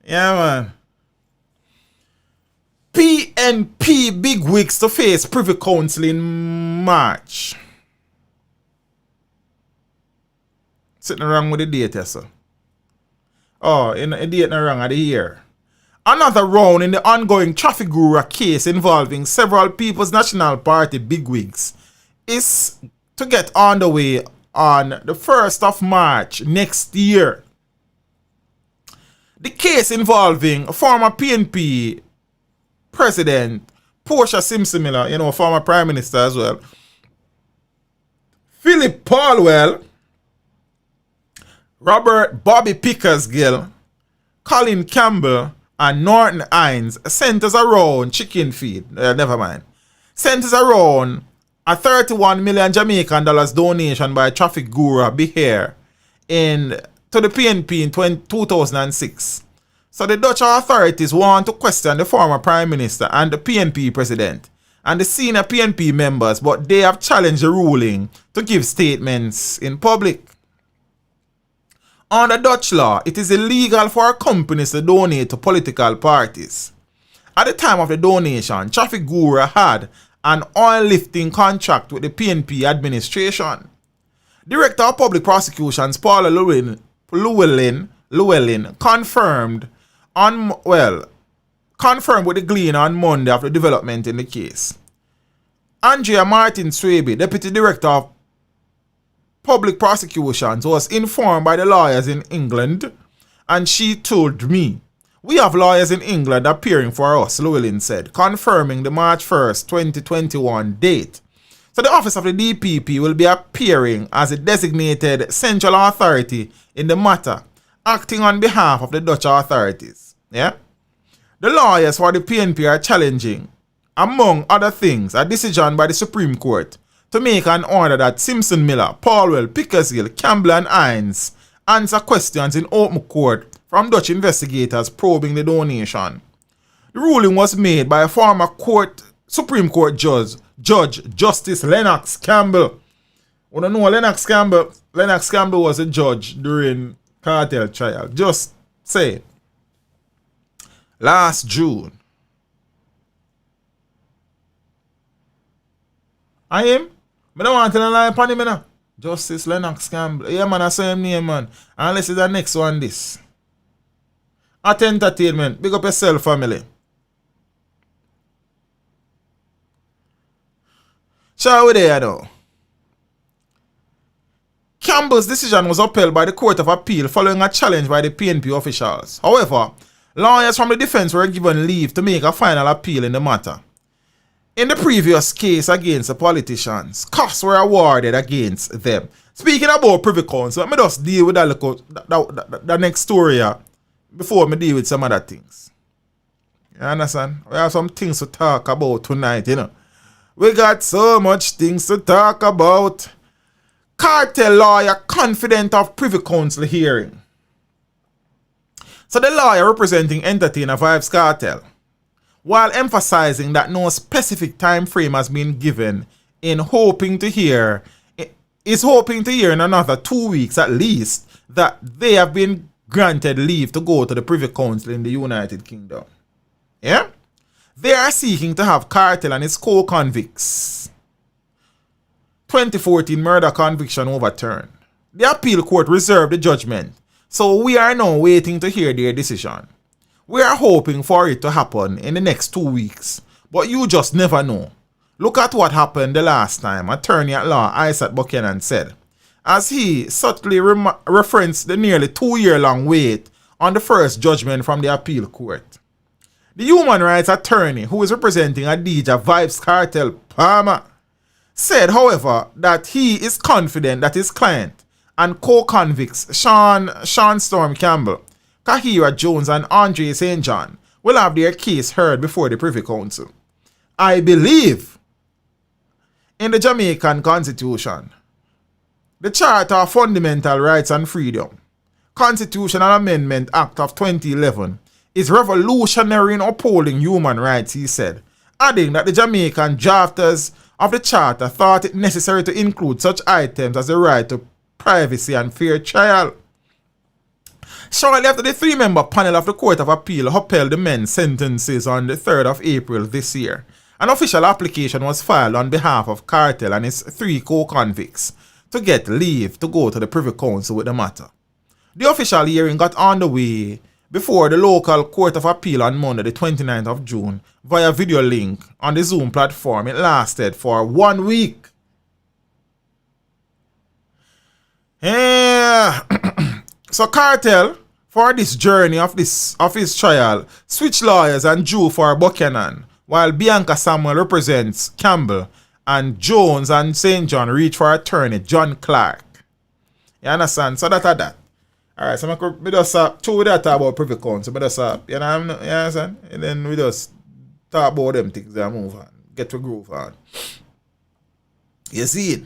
Yeah, man. PNP bigwigs to face Privy Council in March. Sitting wrong with the date, yes, sir. Oh, in the date not wrong of the year. Another round in the ongoing Tafigura case involving several People's National Party bigwigs is to get underway on the 1st of March next year. The case involving former PNP President Portia Simsimila, you know, former Prime Minister as well, Philip Paulwell, Robert Bobby Pickersgill, Colin Campbell, and Norton Hines centers around chicken feed. Never mind. Centers around a 31 million Jamaican dollars donation by Tafigura Behair to the PNP in 2006. So the Dutch authorities want to question the former Prime Minister and the PNP President and the senior PNP members, but they have challenged the ruling to give statements in public. Under Dutch law, it is illegal for companies to donate to political parties. At the time of the donation, Tafigura had an oil lifting contract with the PNP administration. Director of Public Prosecutions Paula Llewellyn confirmed with the Gleaner on Monday of the development in the case. Andrea Martin Swaby, Deputy Director of Public Prosecutions, was informed by the lawyers in England, and she told me, "We have lawyers in England appearing for us," Llewellyn said, confirming the March 1st, 2021 date. So the Office of the DPP will be appearing as a designated central authority in the matter, acting on behalf of the Dutch authorities. Yeah? The lawyers for the PNP are challenging, among other things, a decision by the Supreme Court to make an order that Simpson Miller, Paulwell, Pickersgill, Campbell and Hines answer questions in open court from Dutch investigators probing the donation. The ruling was made by a former Supreme Court Judge Justice Lennox Campbell. We don't know Lennox Campbell. Lennox Campbell was a judge during Kartel trial. Just say last June. I don't want to lie upon him now. Justice Lennox Campbell. Yeah, man, I saw him name, man. Unless it's the next one, this. At entertainment. Big up yourself, family. Shall we there now? Campbell's decision was upheld by the Court of Appeal following a challenge by the PNP officials. However, lawyers from the defense were given leave to make a final appeal in the matter. In the previous case against the politicians, costs were awarded against them. Speaking about Privy Council, let me just deal with that next story here before I deal with some other things. You understand? We have some things to talk about tonight, you know. We got so much things to talk about. Kartel lawyer confident of Privy Council hearing. So the lawyer representing entertainer Vybz Kartel, while emphasizing that no specific time frame has been given is hoping to hear in another 2 weeks at least that they have been granted leave to go to the Privy Council in the United Kingdom. Yeah? They are seeking to have Kartel and his co-convicts 2014 murder conviction overturned. The appeal court reserved the judgment, so we are now waiting to hear their decision. We are hoping for it to happen in the next 2 weeks, but you just never know. Look at what happened the last time, attorney at law Isaac Buchanan said, as he subtly referenced the nearly 2-year-long wait on the first judgment from the appeal court. The human rights attorney, who is representing Adija Vybz Kartel Palmer, said, however, that he is confident that his client and co-convicts Sean Storm Campbell, Kahira Jones and Andre St. John will have their case heard before the Privy Council. I believe in the Jamaican Constitution, the Charter of Fundamental Rights and Freedom, Constitutional Amendment Act of 2011 is revolutionary in upholding human rights, he said, adding that the Jamaican drafters of the Charter thought it necessary to include such items as the right to privacy and fair trial. Shortly after the 3-member panel of the Court of Appeal upheld the men's sentences on the 3rd of April this year, an official application was filed on behalf of Kartel and his 3 co-convicts to get leave to go to the Privy Council with the matter. The official hearing got underway before the local Court of Appeal on Monday, the 29th of June, via video link on the Zoom platform. It lasted for 1 week. So Kartel, for this journey of his trial, switched lawyers and drew for Buchanan, while Bianca Samuel represents Campbell, and Jones and St. John reach for attorney John Clark. You understand? So that. Alright, so we just talk about Privy Council, but just you understand? And then we just talk about them things and move on. Get to groove on. You see it?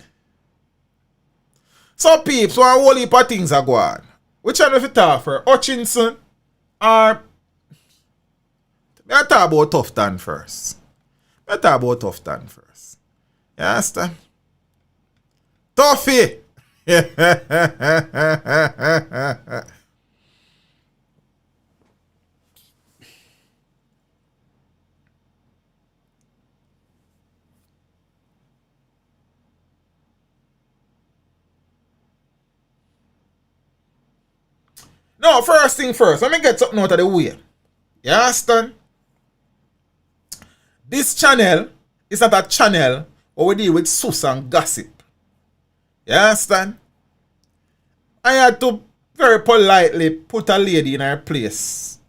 So peeps, one whole heap of things are going on. Which one if you talk for? Hutchinson or I talk about Tufton first. You understand? Tuffy! No, first thing first, let me get something out of the way. You understand? This channel is not a channel or we deal with sus and gossip. You understand? I had to very politely put a lady in her place.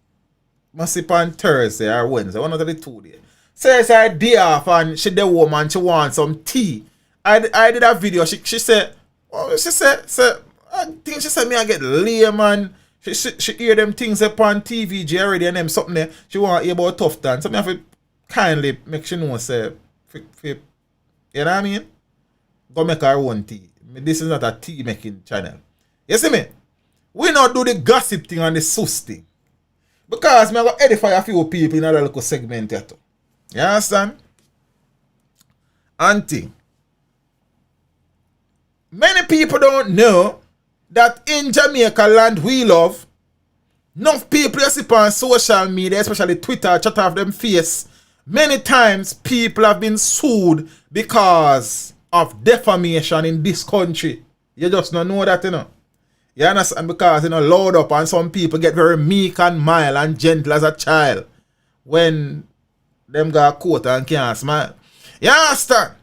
Must be on Thursday or Wednesday, one of the 2 days. Says her day off and she the woman, she wants some tea. I did a video. She said, I think she said me I get lame, man. She hear them things upon TVG already and them something there. She want to hear about Tufton. So me have to kindly make she know say, you know what I mean? Go make her own tea. This is not a tea making channel. You see me? We not do the gossip thing and the sus thing. Because me I go edify a few people in a little segment here too. You understand? Auntie. Many people don't know that in Jamaica land we love, enough people you see on social media, especially Twitter, chat off them face. Many times people have been sued because of defamation in this country. You just don't know that, you know. You understand? Because, you know, load up and some people get very meek and mild and gentle as a child when them got coat and can't smile. You understand?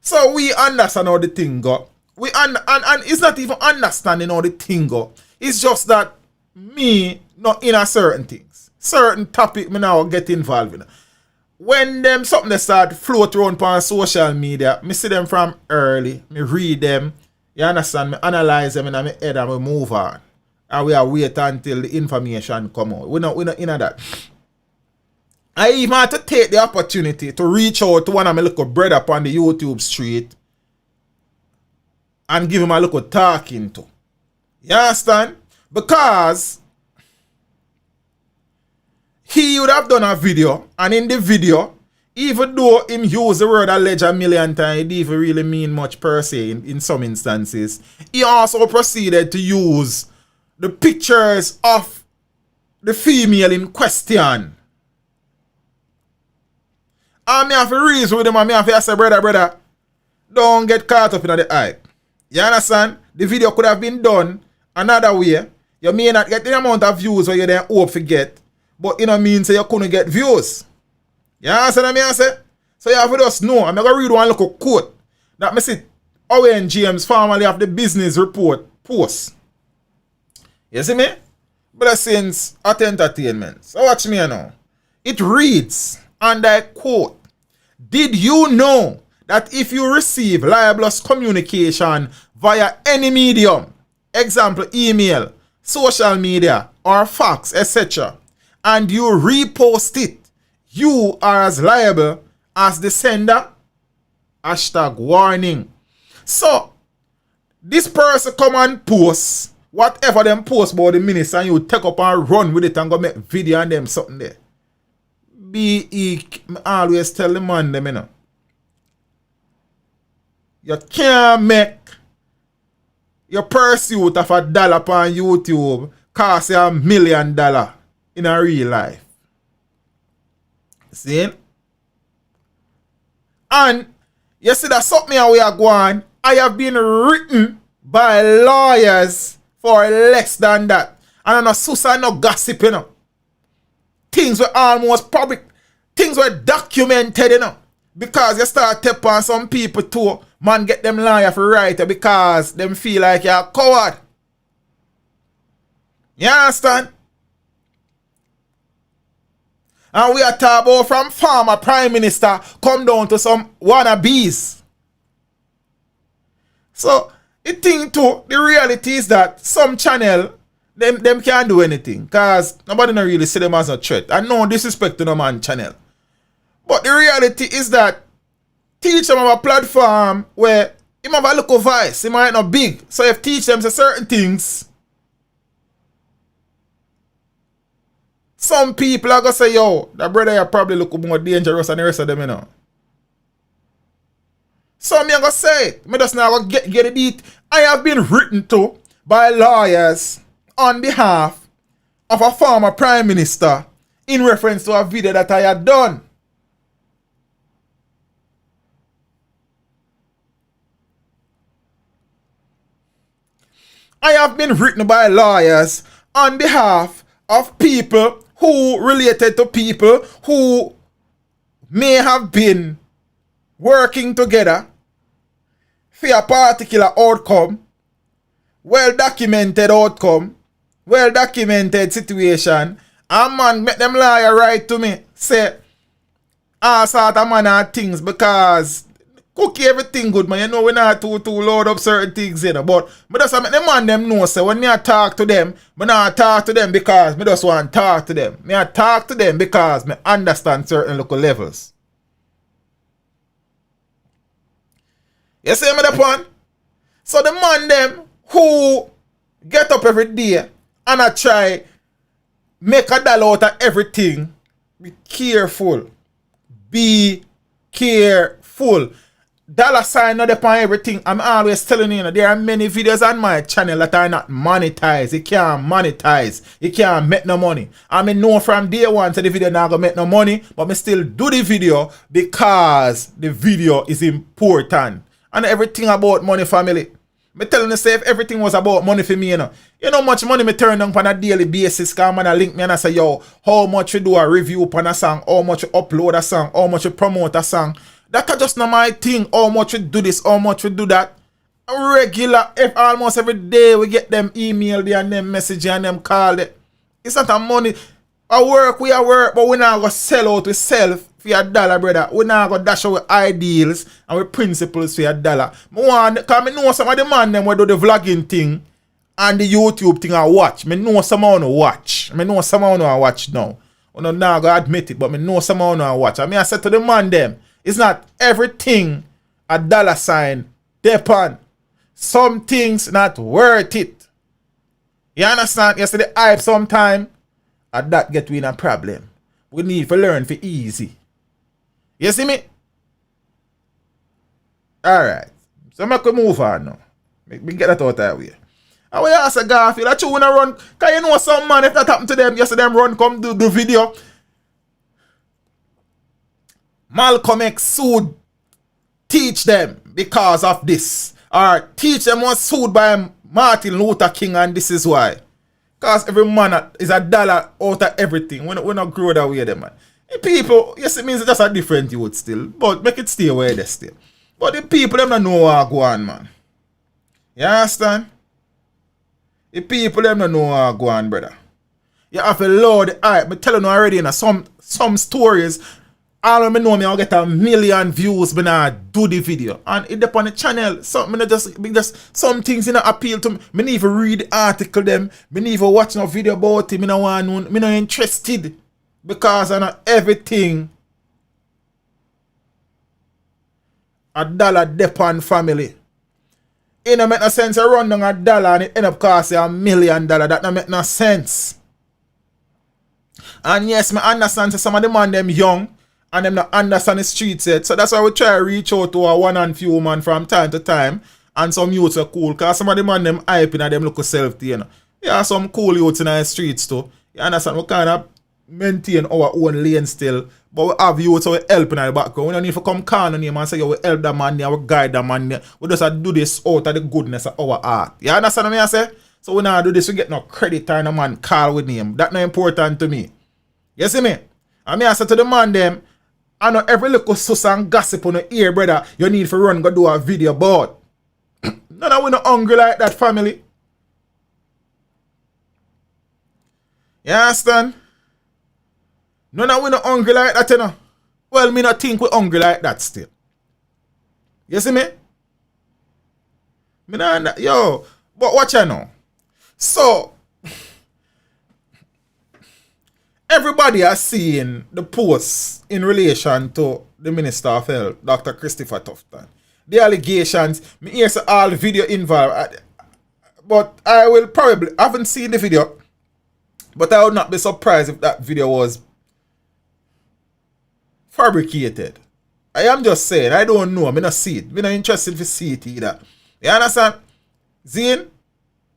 So we understand how the thing go. And it's not even understanding how the thing go. It's just that me not in a certain things. Certain topic me now get involved in. When them something they start float around on social media, me see them from early, me read them. You understand? Me analyze them in my head and we move on. And we are wait until the information come out. We're not in that. I even had to take the opportunity to reach out to one of my little brother upon the YouTube street and give him a little talking to. You understand? Because he would have done a video, and in the video, even though him use the word alleged a million times, it didn't really mean much per se in some instances. He also proceeded to use the pictures of the female in question. And me have to reason with him and me have to say, brother, don't get caught up in the hype. You understand? The video could have been done another way. You may not get the amount of views where you then hope to get, but it don't mean say you couldn't get views. You understand what I say? So you have to just know. I'm going to read one little quote that I see Owen James, formerly of the Business Report, post. You see me? Blessings at entertainment. So watch me now. It reads, and I quote, "Did you know that if you receive libelous communication via any medium, example email, social media, or fax, etc., and you repost it, you are as liable as the sender?" Hashtag warning. So, this person come and post whatever them post about the minister and you take up and run with it and go make video and them something there. I always tell the man them, you know. You can't make your pursuit of $1 on YouTube cost you $1 million in a real life. See? And you see that something we are going, I have been written by lawyers for less than that. And I'm not suicide, no gossip, you know. Things were almost public, things were documented, you know. Because you start tapping on some people too, man get them lawyer for write because them feel like you're a coward. You understand? And we are talking about from former prime minister come down to some wannabes. So, the thing too, the reality is that some channel, them can't do anything. Because nobody not really see them as a threat. And no disrespect to no man channel. But the reality is that teach them have a platform where him have a little voice. He might not big. So if teach them certain things, some people are going to say, yo, that brother you probably look more dangerous than the rest of them, you know. So me are going to say it. Me just now going to get it beat. I have been written to by lawyers on behalf of a former prime minister in reference to a video that I had done. I have been written by lawyers on behalf of people who related to people who may have been working together for a particular outcome, well-documented outcome, well-documented situation, and man make them lawyer write to me, say, all sort of manner of things because cookie everything good, man. You know we not too load up certain things, you know. But me just make the man them know, say when me I talk to them, me not talk to them because me just want to talk to them. Me I talk to them because me understand certain local levels. You see me the point? So the man them who get up every day and I try make a dollar out of everything, be careful. Be careful. Dollar sign not upon everything. I'm always telling you, there are many videos on my channel that are not monetized. You can't monetize. You can't make no money. I mean, know from day one, so the video not gonna make no money, but me still do the video because the video is important. And everything about money, family. Me telling you, say if everything was about money for me, you know how much money me turn down on a daily basis. Cause man, I link me and I say, yo, how much you do a review upon a song, how much you upload a song, how much you promote a song. That's just not my thing. How much we do this, how much we do that. Regular, if almost every day we get them email there and them message and them call it. It's not a money. I work, but we not gonna sell out we sell for $1, brother. We not gonna dash our ideals and our principles for $1. Cause me know some of the man them will do the vlogging thing and the YouTube thing I watch. Me know some of them watch. Me know some of them watch now. I not gonna admit it, but me know some of them watch. I mean I said to the man them, it's not everything $sign depend. Some things not worth it. You understand? You see the hype sometime, and that get we in a problem. We need to learn for easy. You see me? Alright. So make we move on now. Make me get that out of the way. And we ask a Garfield, that you wanna run, cause you know some man, if that happen to them, you see them run come do the video. Malcolm X sued teach them because of this. Or teach them was sued by Martin Luther King and this is why. Because every man is $1 out of everything. We not grow that way, them man. The people, yes, it means it's just a different youth still. But make it stay where they stay. But the people, them don't know what go on, man. You understand? The people, them don't know what go on, brother. You have to load the hype. I'm telling you already, you know, some stories, all of me know me I'll get 1 million views when I do the video. And it depends on the channel. Something just some things you know appeal to me. Me need to read the article them. Me need to watch no video about it. Me no want know. Me not interested. Because I know everything $1 depend family. It don't make no sense to run down $1 and it end up costing $1 million. That don't make no sense. And yes, me understand some of the man them young and them not understand the streets yet. So that's why we try to reach out to a one and few man from time to time. And some youths are cool. Because some of the man them hyping and them look self, you know. Yeah, some cool youths in the streets too. You understand? We kind of maintain our own lane still. But we have youths who helping in the background. We don't need to come call on him and say, yo, we help that man there, we guide that man there. We just do this out of the goodness of our heart. You understand what I say? So we not do this, we get no credit or no man call with him. That's not important to me. You see me? And I say to the man them, I know every little sus and gossip on the ear, brother, you need to run go do a video about. None of we not hungry like that, family. You understand? None of we not hungry like that, you know. Well, me not think we hungry like that still. You see me? Me not, yo, but watch you know. So, everybody has seen the posts in relation to the Minister of Health, Dr. Christopher Tufton. The allegations, me hear all the video involved. But I will probably, I haven't seen the video, but I would not be surprised if that video was fabricated. I am just saying, I don't know, I'm not see it. I'm not interested to see it either. You understand? Zine?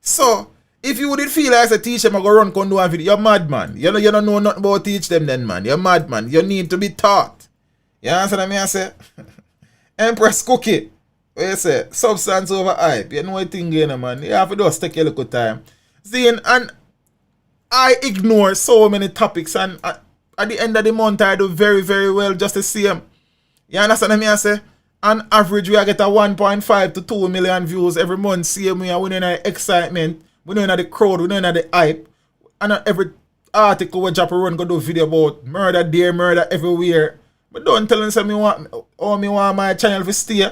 So, if you wouldn't feel like a teacher, I'm going to run come do a video, you're mad, man. You don't know nothing about teach them then, man. You're mad, man. You need to be taught. You understand what I say? Empress Cookie. What you say? Substance over hype. You know what thing going, man. You have to just take a little time. Zine, and I ignore so many topics, and at the end of the month, I do very, very well just to see them. You understand what I say? On average, we get a 1.5 to 2 million views every month. See me, we know the excitement, we know the crowd, we know the hype. And every article we drop run go do video about murder there, murder everywhere. But don't tell them me want my channel to stay.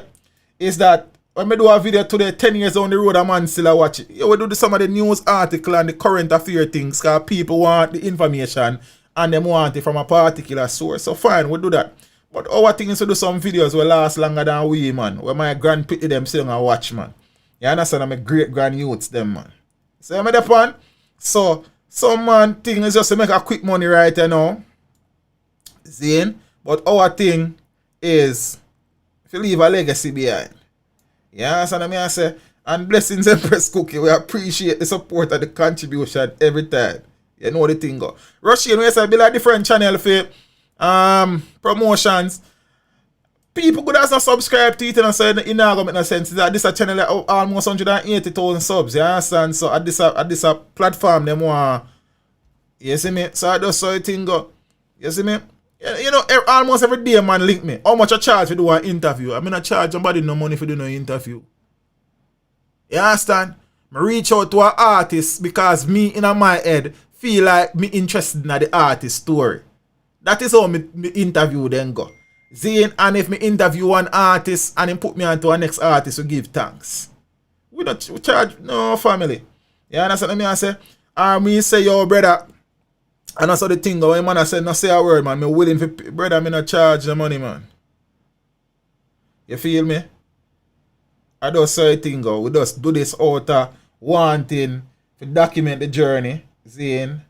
Is that when I do a video today, 10 years down the road, a man still watch it. We do some of the news article and the current affair things because people want the information and them want it from a particular source. So fine, we do that. But our thing is to do some videos will last longer than we, man. Where my grand pity them sitting and watch, man. You understand? I'm a great grand youths, them, man. So I'm at the point. So some man thing is just to make a quick money right now. See? But our thing is if you leave a legacy behind. You understand what I say? And blessings Empress Cookie. We appreciate the support and the contribution every time. You know the thing go. Rygin, we say build a different channel for promotions. People could also subscribe to it and say it not gonna make no sense. That this a channel that almost 180,000 subs. You understand? So at this platform them want. You see me? So I just saw the thing go. You see me? You know, almost every day man link me. How much I charge to do an interview? I mean I charge somebody no money for doing no interview. You understand? I reach out to an artist because me in my head feel like me interested in the artist story. That is how me interview then go. See, and if me interview one artist and then put me onto a next artist to give thanks. We charge no family. You understand what I say? And me say yo brother. And that's how the thing go. When man I say no say a word, man. Me willing for brother, me not charge the money, man. You feel me? I just say the thing go. We just do this out of wanting to document the journey, seeing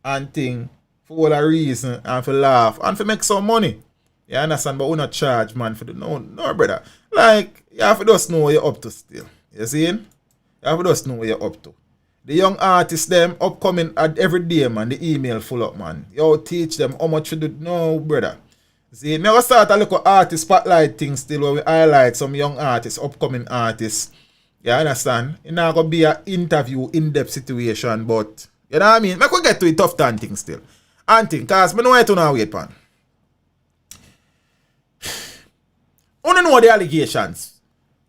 and thing for all a reason and for laugh and for make some money. You understand? But we not charge, man, for the no brother. Like you have to just know what you're up to still. You see? You have to just know what you're up to. The young artists, them upcoming at every day, man. The email full up, man. You teach them how much you do. No, brother. See, me will start a little artist spotlight thing still where we highlight some young artists, upcoming artists. You understand? It's not going to be an interview, in-depth situation, but you know what I mean? I could get to a Tufton thing still. And thing, because I know where to now wait, man. I don't know the allegations.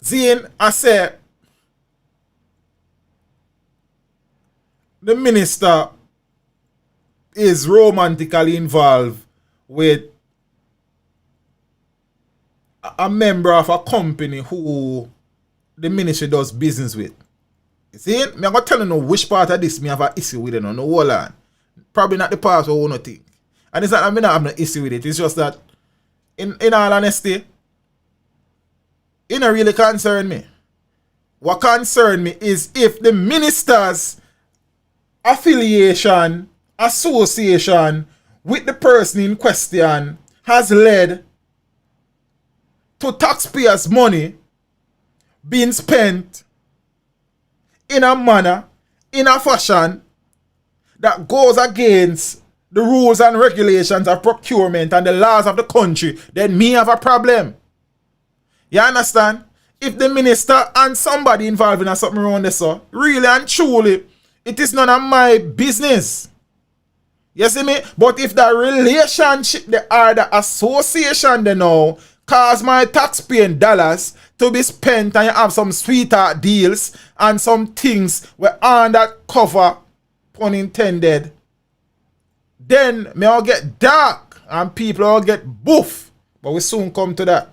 See, I say, the minister is romantically involved with a member of a company who the ministry does business with. You see? I'm going to tell you no which part of this me have an issue with it. No whole lot. Probably not the part where I want to think. And it's not that I not have no issue with it. It's just that, in all honesty, it don't really concern me. What concern me is if the minister's affiliation, association with the person in question has led to taxpayers' money being spent in a manner, in a fashion that goes against the rules and regulations of procurement and the laws of the country, then me have a problem. You understand? If the minister and somebody involved in something around this, so really and truly, it is none of my business. You see me? But if the relationship, the association they know, cause my taxpaying dollars to be spent and you have some sweetheart deals and some things where under cover, pun intended, then may all get dark and people all get boof. But we soon come to that.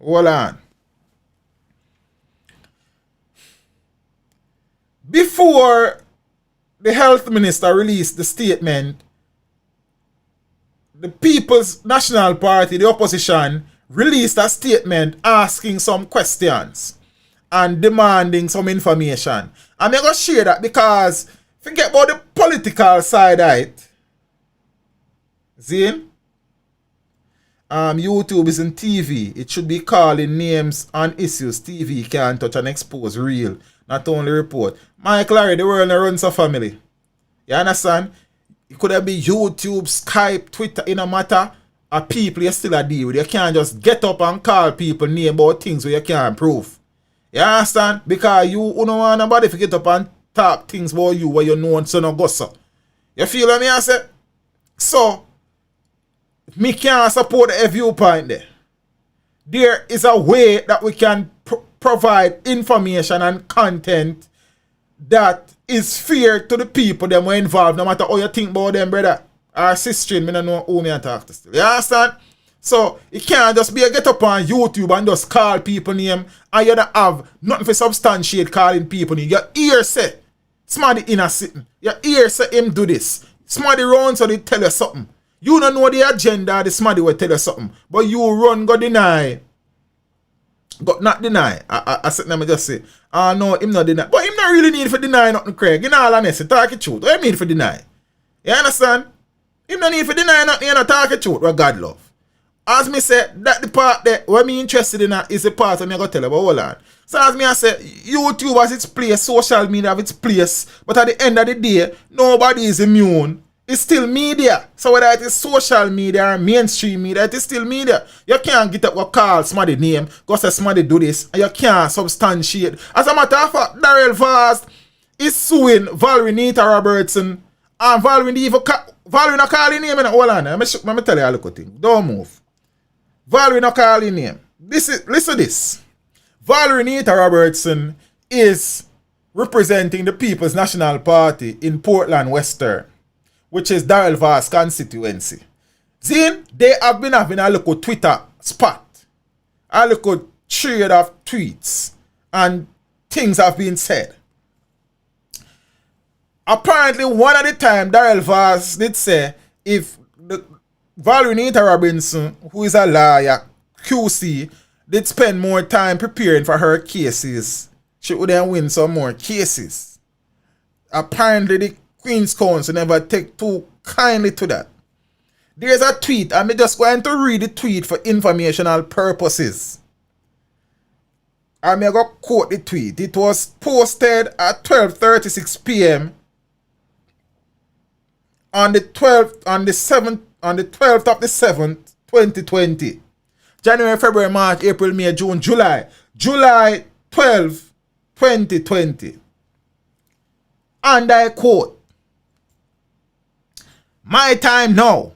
Hold on. Before the health minister released the statement, the People's National Party, the opposition, released a statement asking some questions and demanding some information. I'm going to share that because forget about the political side of it. See? YouTube isn't TV. It should be calling names and issues TV can't touch and expose real, not only report. Michael Larry, the world runs a family. You understand? It could have been YouTube, Skype, Twitter, in a matter of people you still a deal with. You can't just get up and call people name about things where you can't prove. You understand? Because you don't want nobody to get up and talk things about you where you know and so no go so. You feel what I say? So, me can't support a viewpoint there. there is a way that we can provide information and content that is fair to the people that were involved, no matter how you think about them, brother. Or sister, me don't know who me I talk to still. You understand? So, it can't just be a get up on YouTube and just call people name and you don't have nothing for substantiate calling people name. Your ear say, somebody innocent. Your ear say him do this. Somebody run so they tell you something. You don't know the agenda, the somebody will tell you something. But you run, go deny. Go not deny. I said, let me just say, no, him not deny. But him not really need for deny nothing, Craig. In all honesty, talk the truth. What you need for deny? You understand? Him not need for deny nothing, you know, talk the truth, what God love. As me say, that the part that what me interested in is the part that me going to tell you about. Hold on. So as me I say, YouTube has its place, social media have its place, but at the end of the day, nobody is immune. It's still media. So whether it is social media or mainstream media, it is still media. You can't get up what call somebody name, go say somebody do this, and you can't substantiate. As a matter of fact, Darrell Vaz is suing Valerie Robertson, and Valerie not calling name. Hold on, let me tell you a little thing. Don't move. Valerie not calling name. Listen to this. Valerie Robertson is representing the People's National Party in Portland Western, which is Darrell Vaz constituency. Then they have been having a little Twitter spot, a little thread of tweets, and things have been said. Apparently, one at a time, Darrell Vaz did say if the Valerie Robinson, who is a lawyer, QC, did spend more time preparing for her cases, she would then win some more cases. Apparently, the Queen's Counsel never take too kindly to that. There's a tweet, I'm just going to read the tweet for informational purposes. I'm going to quote the tweet. It was posted at 12:36 p.m. on the 12th of the 7th, 2020. January, February, March, April, May, June, July. July 12, 2020. And I quote, "My time now.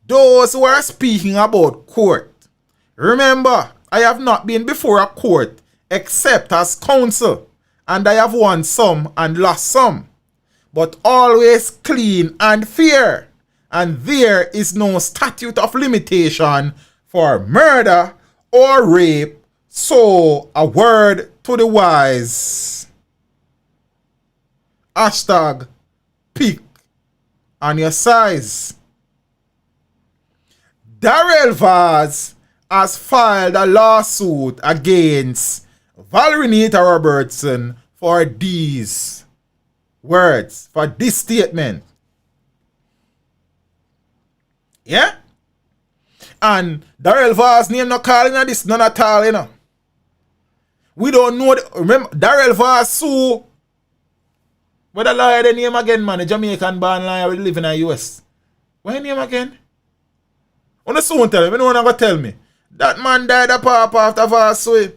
Those who are speaking about court. Remember, I have not been before a court except as counsel, and I have won some and lost some, but always clean and fair. And there is no statute of limitation for murder or rape. So a word to the wise. Hashtag pick on your size." Darrell Vaz has filed a lawsuit against Valerie Robertson for these words, for this statement. Yeah? And Darrell Vaz name not calling on this none at all, you know. We don't know. Remember, Darrell Vaz sue. What the lawyer the name again, man? The Jamaican born lawyer will live in the US. What the name again? On the soon tell me. No one ever tell me. That man died a papa after Vaz sue.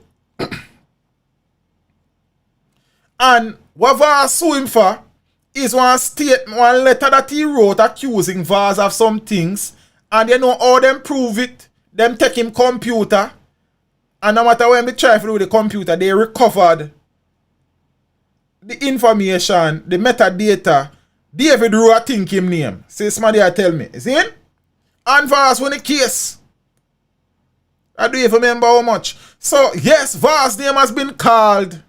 And what Vaz sue him for is one letter that he wrote accusing Vaz of some things, and you know how them prove it. Them take him computer, and no matter when they try to do with the computer, they recovered the information, the metadata. David Rowe think him name. Say somebody I tell me. Is it? And Vaz win the case. I do you remember how much? So yes, Vaz name has been called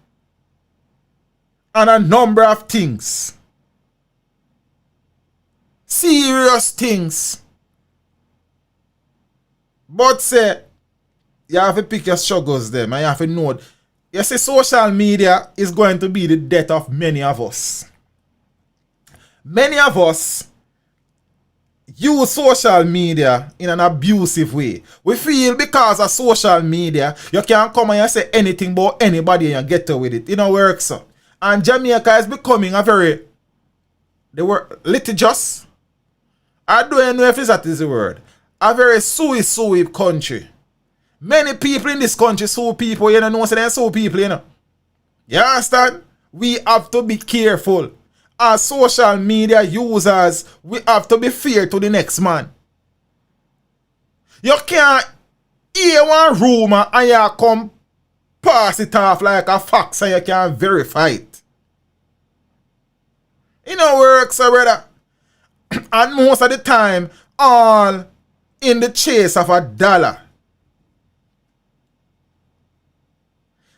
on a number of things. Serious things. But say, you have to pick your struggles them, and you have to know. You see, social media is going to be the death of many of us. Many of us use social media in an abusive way. We feel because of social media, you can't come and you say anything about anybody and you get away with it. It don't work so. And Jamaica is becoming a very, the word litigious. I don't know if that is the word. A very sue country. Many people in this country sue people, you know, so they sue people, you know. You understand? We have to be careful. As social media users, we have to be fair to the next man. You can't Here one rumor and you come pass it off like a fact so you can verify it. It don't work, so brother. And most of the time, all in the chase of $1.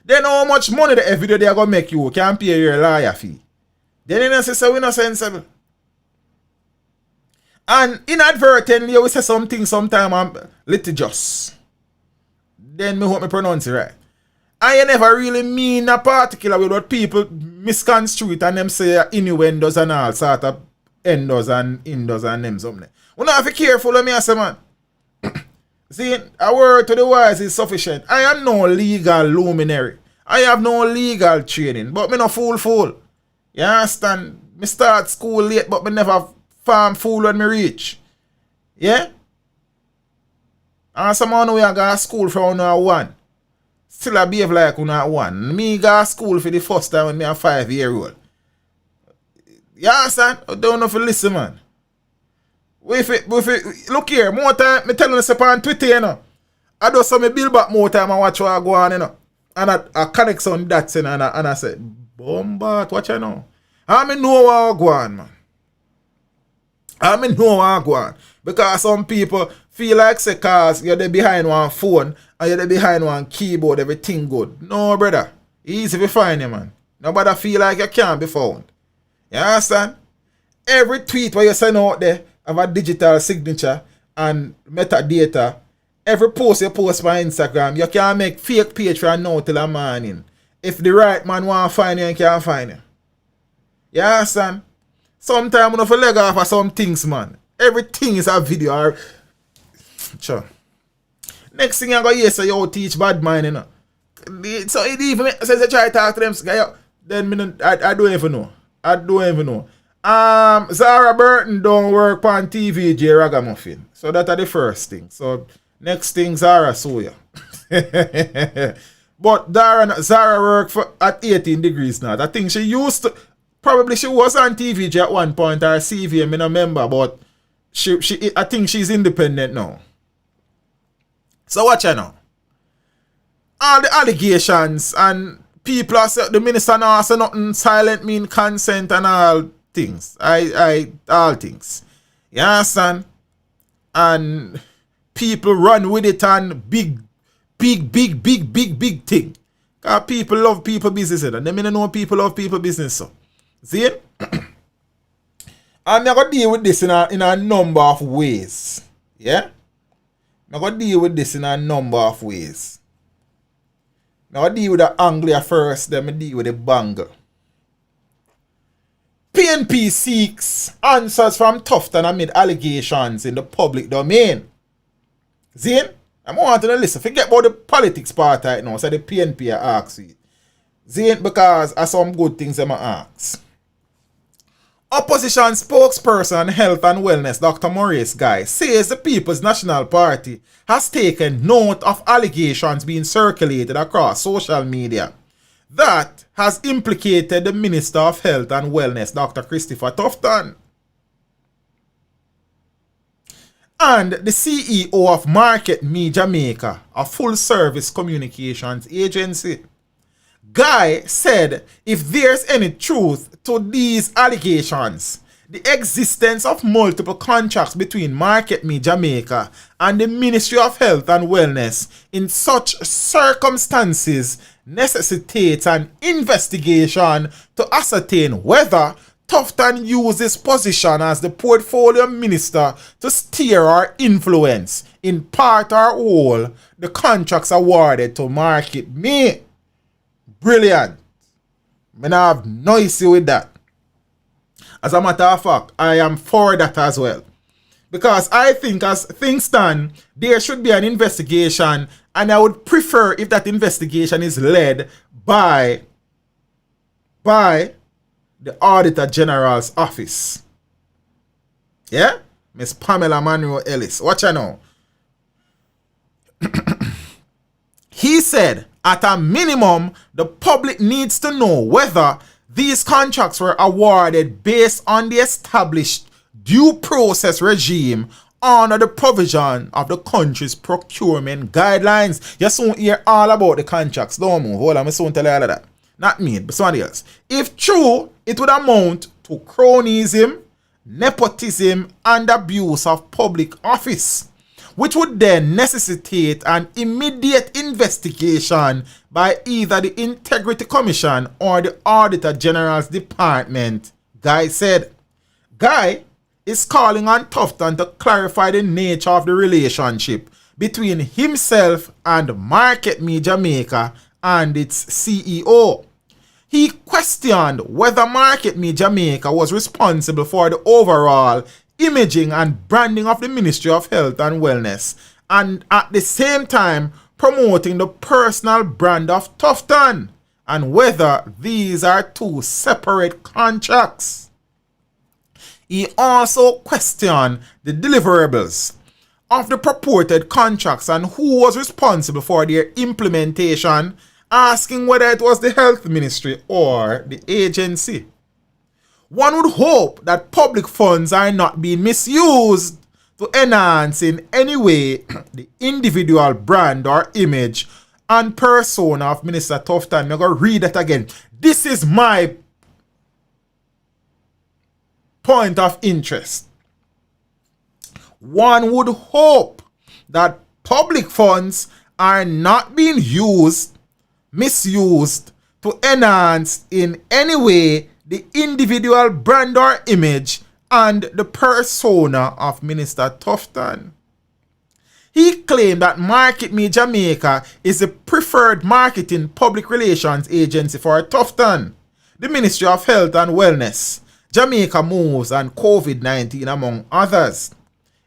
Then how much money the every day they are going to make you can pay your lawyer fee. Then you know say so we not sensible. And inadvertently we say something sometime and litigious. Then me hope me pronounce it right. And you never really mean a particular way, but people misconstrue it and them say innuendos and all sort of endos and indos and them something. We don't have to be careful of me, I say, man. See, a word to the wise is sufficient. I am no legal luminary. I have no legal training, but me no fool. You understand? Me start school late, but me never farm fool when me reach. Yeah? And someone who I go to school from when I 1. Still I behave like when I 1. Me go to school for the first time when me a 5-year-old. You understand? I don't know if you listen, man. Look here, more time, me telling you on Twitter, you know. I do some build back more time and watch what I go on, you know. And I connect on that, you know, and I say, Bombat, watch you know. I know what I go on, man. I know what I go on. Because some people feel like say cause you're there behind one phone and you're there behind one keyboard, everything good. No, brother. Easy to find you, man. Nobody feel like you can't be found. You understand? Every tweet where you send out there have a digital signature and metadata. Every post you post on Instagram, you can make fake page from now till the morning. If the right man want to find you, he can't find you. You understand? Sometimes you have to leg off of some things, man. Everything is a video. Sure. Next thing you go hear say you teach bad mind, you know. So it even says you try to talk to them, then I don't even know. I don't even know. Zara Burton don't work on TV, J Ragamuffin. So that's the first thing. So next thing, Zara sue you. But Zara work at 18 degrees now. I think she used to, probably she was on TV at one point, or CVM, I don't remember, but I think she's independent now. So watch her now. All the allegations and people are saying, the minister now say nothing, silent mean consent and all things. All things. You understand? And people run with it and big thing. Because people love people business. And they don't know people love people business. So. See it? And I'm going to deal with this in a number of ways. Yeah? I'm going to deal with this in a number of ways. I'm going to deal with the Anglia first, then I deal with the bangle. PNP seeks answers from Tufton amid allegations in the public domain. See? I want to listen. Forget about the politics part right now. So the PNP are asking. See? Because I some good things I'm ask. Opposition spokesperson on health and wellness, Dr. Maurice Guy, says the People's National Party has taken note of allegations being circulated across social media that has implicated the Minister of Health and Wellness, Dr. Christopher Tufton, and the CEO of Market Me Jamaica, a full-service communications agency. Guy said if there's any truth to these allegations, the existence of multiple contracts between Market Me Jamaica and the Ministry of Health and Wellness in such circumstances necessitates an investigation to ascertain whether Tufton used his position as the portfolio minister to steer or influence, in part or whole, the contracts awarded to Market Me. Brilliant. I have no issue with that. As a matter of fact, I am for that as well. Because I think as things stand, there should be an investigation, and I would prefer if that investigation is led by the Auditor General's office. Yeah? Miss Pamela Manuel Ellis. Watch her now. He said, at a minimum, the public needs to know whether these contracts were awarded based on the established due process regime honor the provision of the country's procurement guidelines. You soon hear all about the contracts. Don't move. Hold on, I soon tell you all of that. Not me, but somebody else. If true, it would amount to cronyism, nepotism, and abuse of public office, which would then necessitate an immediate investigation by either the Integrity Commission or the Auditor General's Department, Guy said. Guy is calling on Tufton to clarify the nature of the relationship between himself and Market Me Jamaica and its CEO. He questioned whether Market Me Jamaica was responsible for the overall imaging and branding of the Ministry of Health and Wellness, and at the same time promoting the personal brand of Tufton, and whether these are two separate contracts. He also questioned the deliverables of the purported contracts and who was responsible for their implementation, asking whether it was the Health Ministry or the agency. One would hope that public funds are not being misused to enhance in any way the individual brand or image and persona of Minister Tufton. I'm going to read that again. This is my point of interest. One would hope that public funds are not being misused to enhance in any way the individual brand or image and the persona of Minister Tufton. He claimed that Market Me Jamaica is the preferred marketing public relations agency for Tufton, the Ministry of Health and Wellness, Jamaica Moves, and COVID-19, among others.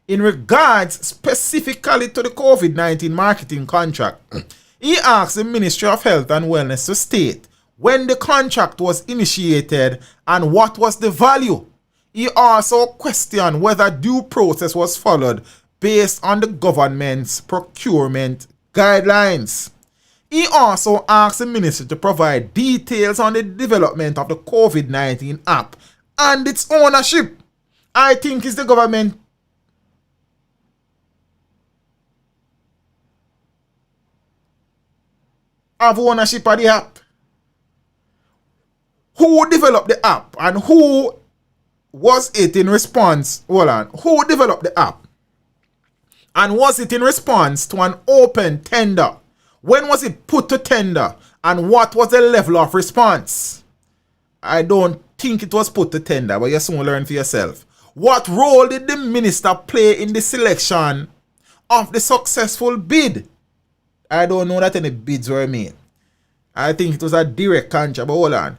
In regards specifically to the COVID-19 marketing contract, he asked the Ministry of Health and Wellness to state when the contract was initiated and what was the value. He also questioned whether due process was followed based on the government's procurement guidelines. He also asked the ministry to provide details on the development of the COVID-19 app and its ownership. I think it's the government have ownership of the app. Who developed the app and who was it in response? Hold on. Who developed the app? And was it in response to an open tender? When was it put to tender? And what was the level of response? I don't think it was put to tender, but you soon learn for yourself. What role did the minister play in the selection of the successful bid? I don't know that any bids were made. I think it was a direct contract, but hold on.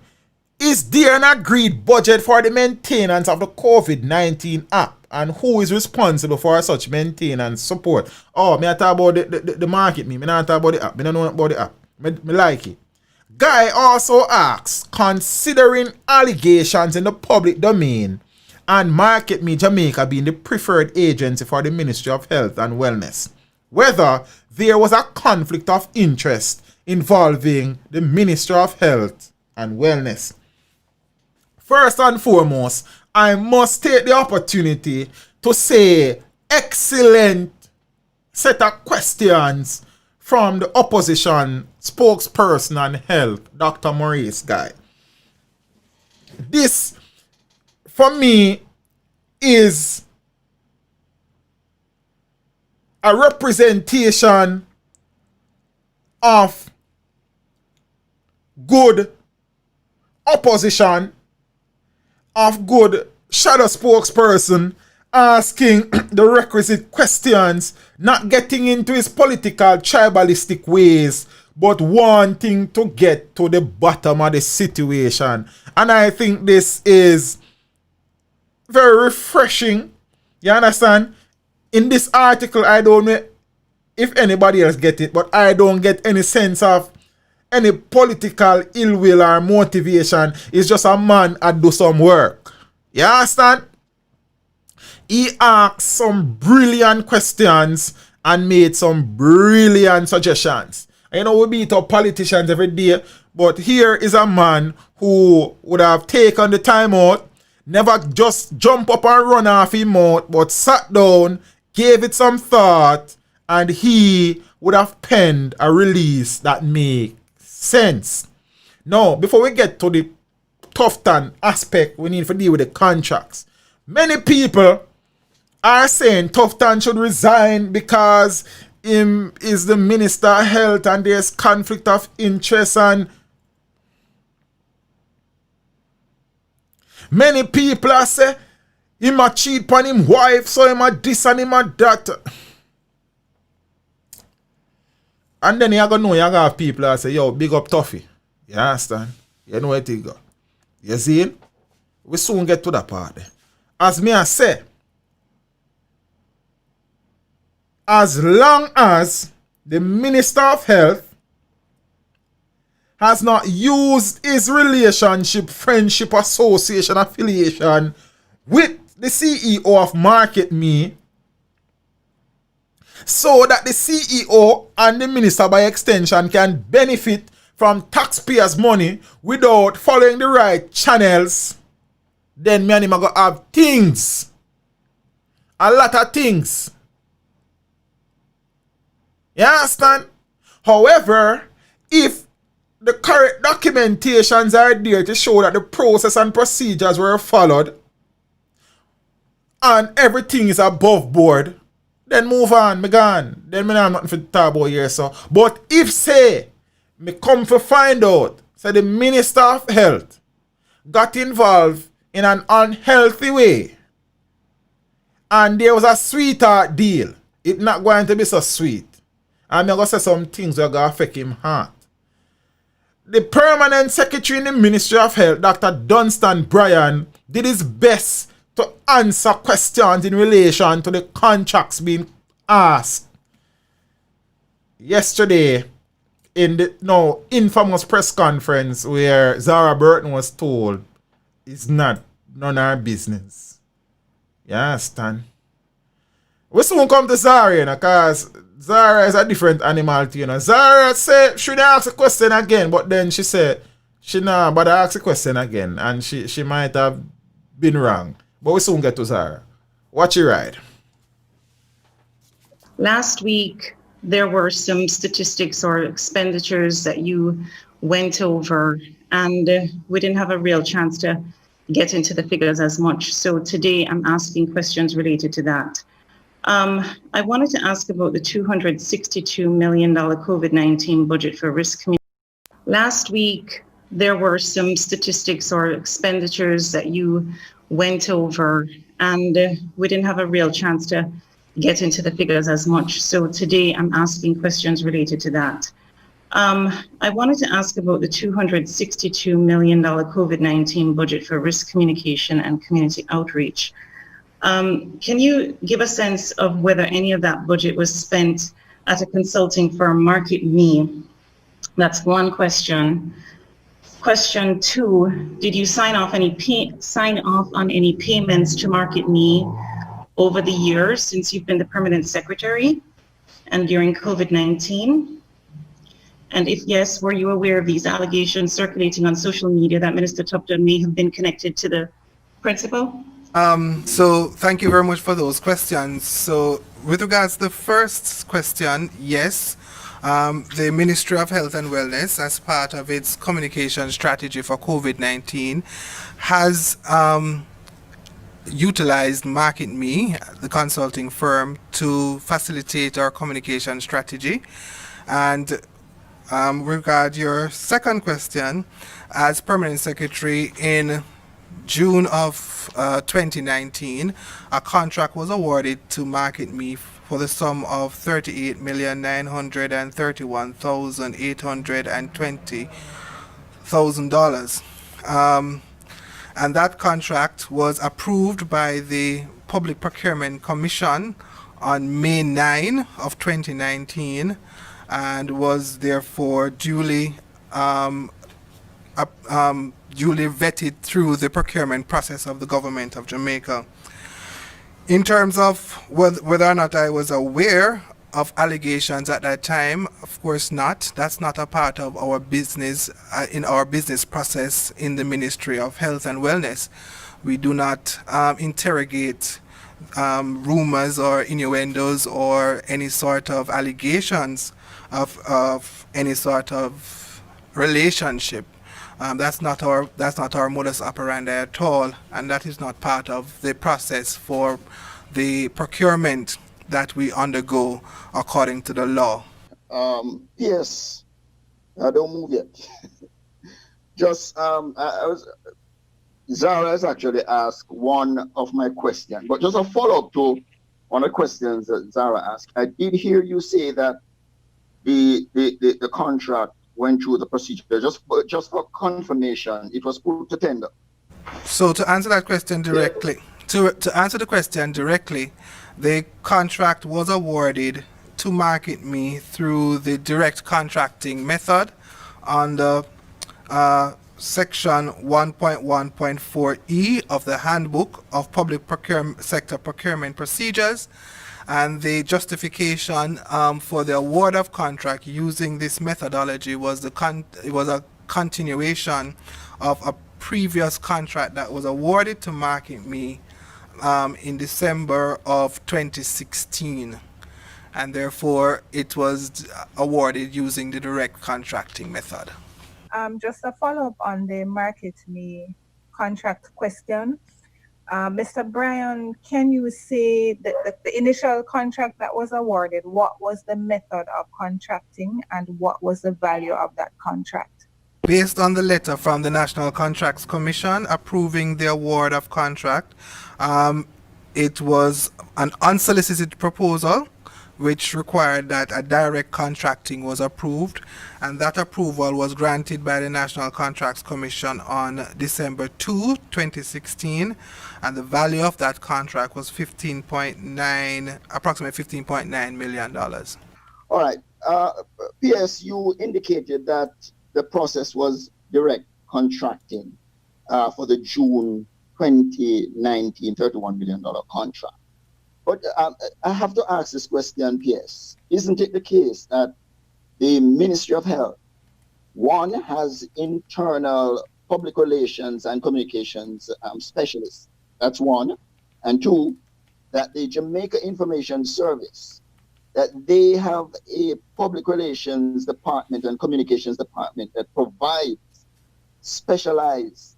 Is there an agreed budget for the maintenance of the COVID-19 app? And who is responsible for such maintenance support? Oh, me I talk about the market, me not talk about the app. Me don't know about the app. Me like it. Guy also asks, considering allegations in the public domain and Market Me Jamaica being the preferred agency for the Ministry of Health and Wellness, whether there was a conflict of interest involving the Ministry of Health and Wellness. First and foremost, I must take the opportunity to say excellent set of questions from the opposition spokesperson on health, Dr. Maurice Guy. This, for me, is a representation of good opposition, of good shadow spokesperson asking the requisite questions, not getting into his political tribalistic ways, but wanting to get to the bottom of the situation. And I think this is very refreshing. You understand? In this article, I don't know if anybody else get it, but I don't get any sense of any political ill will or motivation. It's just a man that do some work. You understand? He asked some brilliant questions and made some brilliant suggestions. You know, we beat up politicians every day, but here is a man who would have taken the time out, never just jump up and run off his mouth, but sat down, gave it some thought, and he would have penned a release that makes sense. Now, before we get to the Tufton aspect, we need to deal with the contracts. Many people are saying Tufton should resign because him is the Minister of Health and there's conflict of interest, and many people are saying him a cheat on him wife, so him a this and him a that. And then you gonna know you gonna have people that say, yo, big up Tuffy. You understand? You know what it go. You see it? We soon get to that part there. As me I say, as long as the Minister of Health has not used his relationship, friendship, association, affiliation with the CEO of Market Me, so that the CEO and the minister by extension can benefit from taxpayers' money without following the right channels, then me and him are going to have things. A lot of things. You understand? However, if the correct documentations are there to show that the process and procedures were followed and everything is above board, then move on, me gone. Then me not nothing for talk about here, so. But if say, me come to find out, say the Minister of Health got involved in an unhealthy way, and there was a sweetheart deal, it's not going to be so sweet. And I'm going to say some things that are going to affect him heart. The permanent secretary in the Ministry of Health, Dr. Dunstan Bryan, did his best to answer questions in relation to the contracts being asked yesterday in the infamous press conference where Zara Burton was told it's none of our business. You understand? We soon come to Zara, you know, because Zara is a different animal to, you know. Zara said she didn't ask a question again, but then she said she nah, but I asked a question again, and she might have been wrong. But we soon get to Zara. Watch your ride. Last week, there were some statistics or expenditures that you went over, and we didn't have a real chance to get into the figures as much. So today, I'm asking questions related to that. I wanted to ask about the $262 million COVID-19 budget for risk community. Last week, there were some statistics or expenditures that you went over, and we didn't have a real chance to get into the figures as much. So today I'm asking questions related to that. I wanted to ask about the $262 million COVID-19 budget for risk communication and community outreach. Can you give a sense of whether any of that budget was spent at a consulting firm, Market Me? That's one question. Question two, did you sign off on any payments to Market Me over the years since you've been the permanent secretary and during COVID-19? And if yes, were you aware of these allegations circulating on social media that Minister Tufton may have been connected to the principal? So thank you very much for those questions. So with regards to the first question, yes. The Ministry of Health and Wellness, as part of its communication strategy for COVID-19, has utilized Market Me, the consulting firm, to facilitate our communication strategy. And regard your second question, as permanent secretary in June of 2019, a contract was awarded to Market Me for the sum of $38,931,820,000. And that contract was approved by the Public Procurement Commission on May 9 of 2019 and was therefore duly vetted through the procurement process of the government of Jamaica. In terms of whether or not I was aware of allegations at that time, of course not. That's not a part of our business, in our business process in the Ministry of Health and Wellness. We do not interrogate rumors or innuendos or any sort of allegations of any sort of relationship. That's not our modus operandi at all, and that is not part of the process for the procurement that we undergo according to the law. Yes, I don't move yet. Just Zara has actually asked one of my questions, but just a follow-up to one of the questions that Zara asked. I did hear you say that the contract went through the procedure. Just for confirmation, it was put to tender. So to answer that question directly, to answer the question directly, the contract was awarded to Market Me through the direct contracting method under Section 1.1.4E of the Handbook of Public Sector Procurement Procedures, and the justification for the award of contract using this methodology was a continuation of a previous contract that was awarded to Market Me in December of 2016, and therefore it was awarded using the direct contracting method. Just a follow-up on the Market Me contract question. Mr. Bryan, can you say that the initial contract that was awarded, what was the method of contracting and what was the value of that contract? Based on the letter from the National Contracts Commission approving the award of contract, it was an unsolicited proposal which required that a direct contracting was approved, and that approval was granted by the National Contracts Commission on December 2, 2016, and the value of that contract was approximately $15.9 million. All right. P.S., you indicated that the process was direct contracting for the June 2019 $31 million contract. But I have to ask this question, P.S. Isn't it the case that the Ministry of Health, one, has internal public relations and communications specialists? That's one. And two, that the Jamaica Information Service, that they have a public relations department and communications department that provides specialized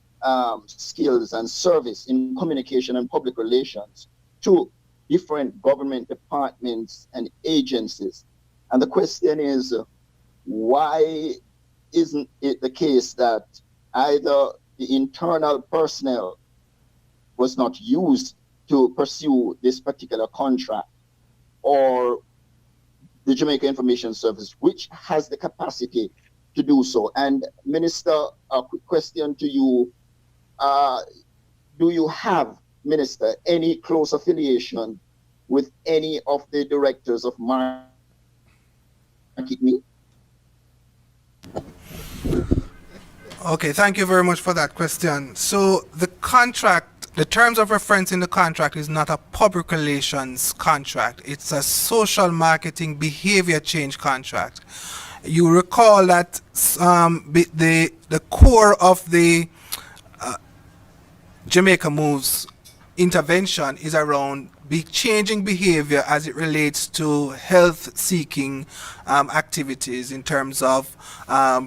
skills and service in communication and public relations to different government departments and agencies. And the question is, why isn't it the case that either the internal personnel was not used to pursue this particular contract, or the Jamaica Information Service, which has the capacity to do so? And Minister, a quick question to you. Do you have, Minister, any close affiliation with any of the directors of Market Me? Okay, thank you very much for that question. So the contract, the terms of reference in the contract is not a public relations contract. It's a social marketing behavior change contract. You recall that the core of the Jamaica Moves intervention is around changing behavior as it relates to health-seeking activities in terms of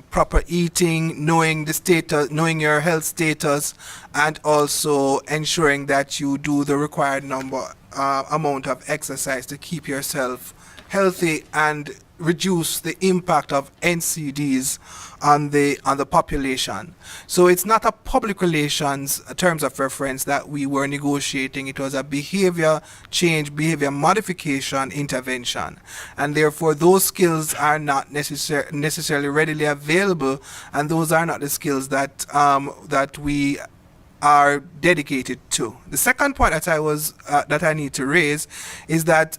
proper eating, knowing the status, knowing your health status, and also ensuring that you do the required amount of exercise to keep yourself healthy and reduce the impact of NCDs on the population. So it's not a public relations terms of reference that we were negotiating. It was a behavior change, behavior modification intervention, and therefore those skills are not necessarily readily available, and those are not the skills that that we are dedicated to. The second point that I need to raise is that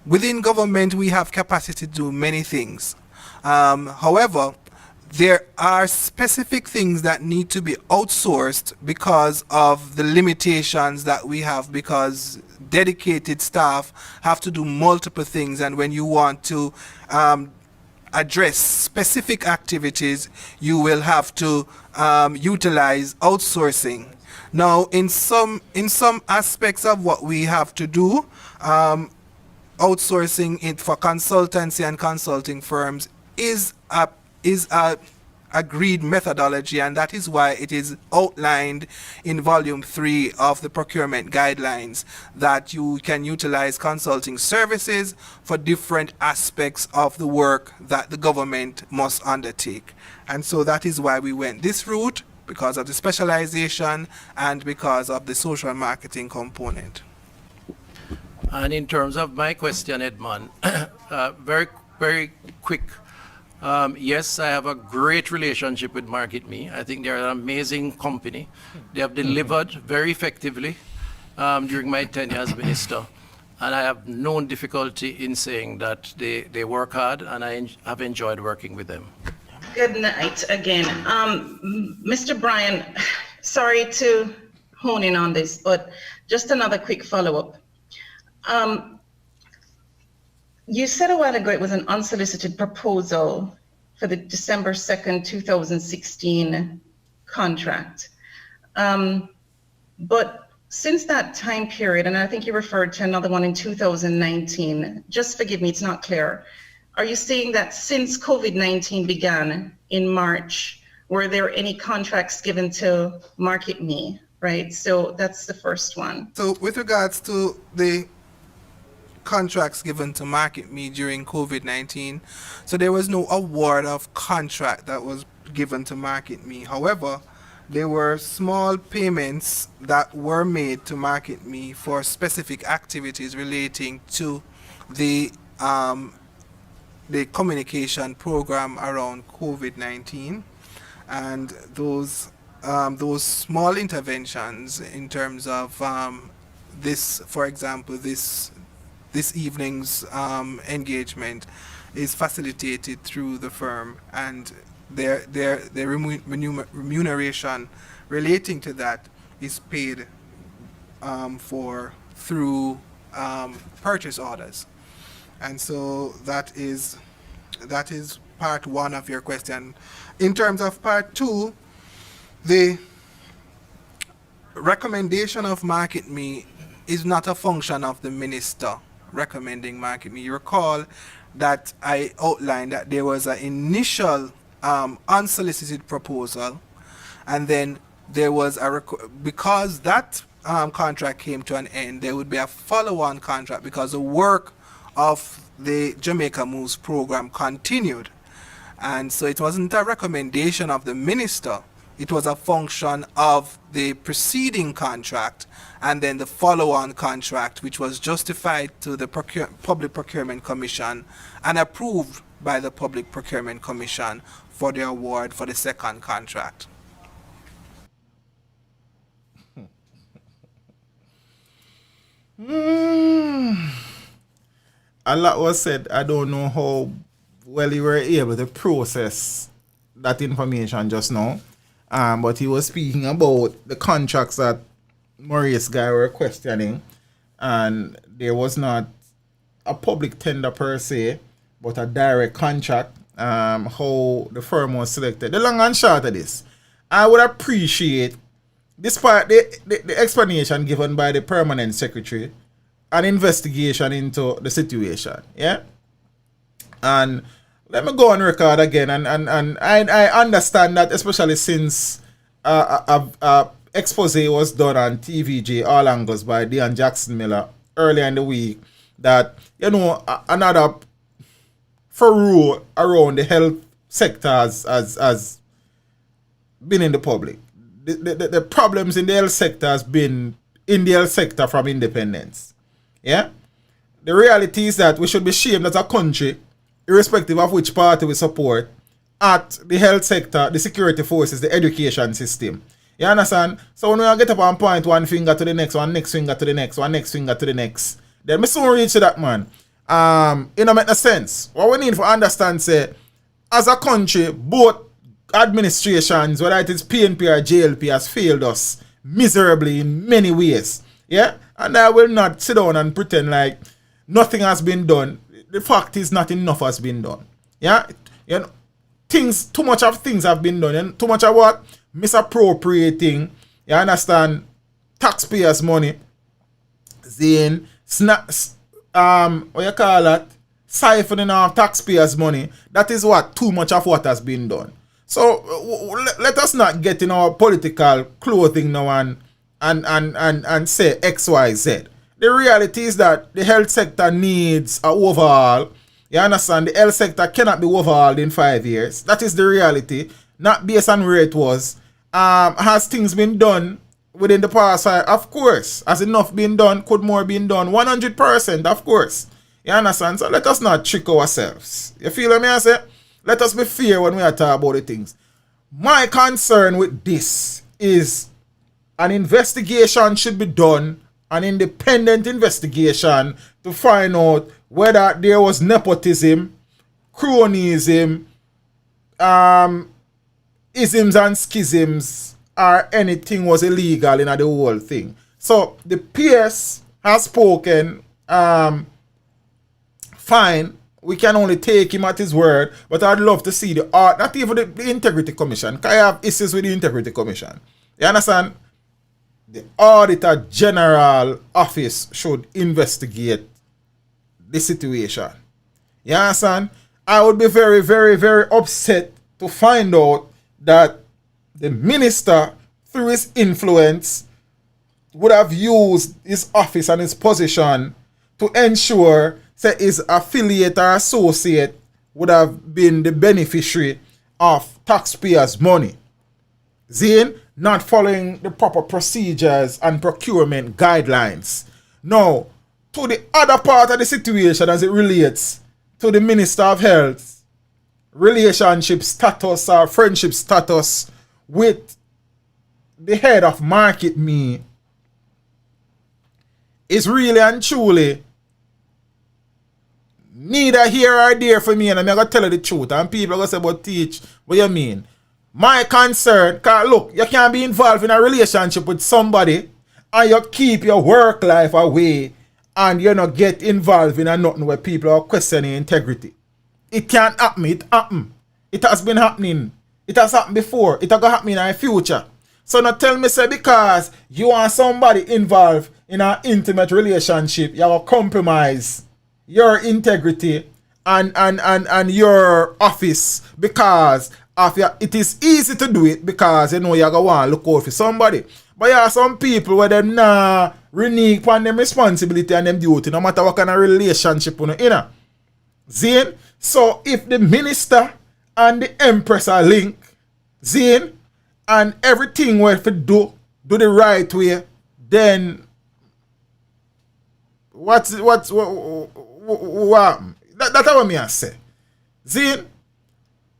within government we have capacity to do many things. However, there are specific things that need to be outsourced because of the limitations that we have, because dedicated staff have to do multiple things, and when you want to address specific activities, you will have to utilize outsourcing. Now, in some aspects of what we have to do, outsourcing it for consultancy and consulting firms is a agreed methodology, and that is why it is outlined in volume 3 of the procurement guidelines, that you can utilize consulting services for different aspects of the work that the government must undertake. And so that is why we went this route, because of the specialization and because of the social marketing component. And in terms of my question, Edmond, very, very quick. Yes, I have a great relationship with MarketMe. I think they're an amazing company. They have delivered very effectively during my tenure as minister. And I have no difficulty in saying that they work hard, and I have enjoyed working with them. Good night again. Mr. Bryan, sorry to hone in on this, but just another quick follow-up. You said a while ago it was an unsolicited proposal for the December 2nd, 2016 contract. But since that time period, and I think you referred to another one in 2019, just forgive me, it's not clear. Are you saying that since COVID-19 began in March, were there any contracts given to MarketMe, right? So that's the first one. So with regards to the contracts given to MarketMe during COVID-19, so there was no award of contract that was given to MarketMe. However, there were small payments that were made to MarketMe for specific activities relating to the communication program around COVID-19, and those small interventions in terms of this, for example, this evening's engagement is facilitated through the firm, and their remuneration relating to that is paid for through purchase orders. And so that is part one of your question. In terms of part two, the recommendation of MarketMe is not a function of the minister recommending MarketMe. You recall that I outlined that there was an initial unsolicited proposal, and then there was because that contract came to an end, there would be a follow-on contract because the work of the Jamaica Moves program continued. And so it wasn't a recommendation of the minister, it was a function of the preceding contract and then the follow-on contract, which was justified to the Public Procurement Commission and approved by the Public Procurement Commission for the award for the second contract. A lot was said. I don't know how well you were able to process that information just now. But he was speaking about the contracts that Maurice Guy were questioning, and there was not a public tender per se, but a direct contract. How the firm was selected. The long and short of this, I would appreciate, despite the explanation given by the permanent secretary, an investigation into the situation. Yeah, and let me go on record again, and I understand that, especially since expose was done on TVJ All Angles by Dean Jackson Miller earlier in the week, that, you know, another furrow around the health sector has been in the public. The problems in the health sector has been in the health sector from independence. Yeah? The reality is that we should be shamed as a country, irrespective of which party we support, at the health sector, the security forces, the education system. You understand? So when we get up and point one finger to the next, one next finger to the next, one next finger to the next, then we soon reach to that, man. It don't make no sense. What we need to understand, say, as a country, both administrations, whether it is PNP or JLP, has failed us miserably in many ways. Yeah? And I will not sit down and pretend like nothing has been done. The fact is, not enough has been done. Yeah? You know, too much of things have been done. And too much of what? Misappropriating, You understand? Taxpayers' money. Then, what you call that? Siphoning off taxpayers' money. That is what too much of what has been done. So let us not get in our political clothing now and say X, Y, Z. The reality is that the health sector needs an overhaul. You understand? The health sector cannot be overhauled in 5 years. That is the reality. Not based on where it was. Has things been done within the past? Of course. Has enough been done? Could more been done? 100%, of course. You understand? So let us not trick ourselves. You feel what I say? Let us be fair when we are talking about the things. My concern with this is an investigation should be done, an independent investigation to find out whether there was nepotism, cronyism, isms and schisms, or anything was illegal in the whole thing. So the PS has spoken. Fine, we can only take him at his word, but I'd love to see the art, not even the Integrity Commission, because I have issues with the Integrity Commission. You understand? The Auditor General Office should investigate the situation. You understand? I would be very, very, very upset to find out that the minister, through his influence, would have used his office and his position to ensure that his affiliate or associate would have been the beneficiary of taxpayers' money. Zane, not following the proper procedures and procurement guidelines. Now, to the other part of the situation as it relates to the Minister of Health, relationship status or friendship status with the head of Market Me is really and truly neither here or there for me, and I'm going to tell you the truth. And people are going to say, but teach, what you mean? My concern, because look, you can't be involved in a relationship with somebody and you keep your work life away and you not get involved in a nothing where people are questioning integrity. It can't happen. It happen. It has been happening. It has happened before. It will happen in the future. So now tell me, say, because you want somebody involved in an intimate relationship, you will compromise your integrity and your office because of your, it is easy to do it because you know you're going to want to look out for somebody. But there are some people where they not renege upon them responsibility and them duty no matter what kind of relationship you know, you know. Zane, so if the minister and the empress are linked, Zane, and everything where if you do the right way, then that's what me I say. Zane,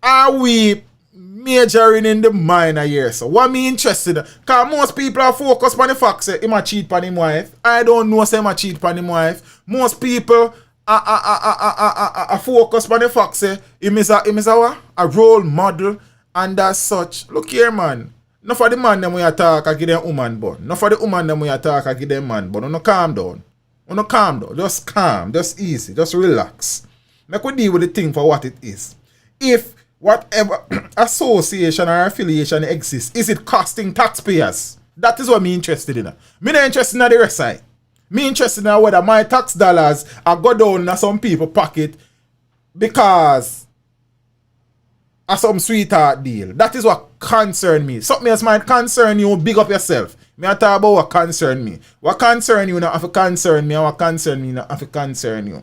are we majoring in the minor here? So what me interested in? Because most people are focused on the fact that he might cheat on his wife. I don't know say he might cheat on his wife. Most people are focused on the fact that he is a role model and as such. Look here, man. Not for the man them we attack I give them woman bun. Not for the woman them we attack I give them man bun. No calm down. No calm down. Just calm. Just easy. Just relax. Make we deal with the thing for what it is. If whatever association or affiliation exists, is it costing taxpayers? That is what me interested in. Me not interested in the rest side. Me interested in whether my tax dollars are go down in some people's pocket because of some sweetheart deal. That is what concern me. Something else might concern you, big up yourself. Me I talk about what concern me. What concern you not have to concern me, and what concern me not have to concern you.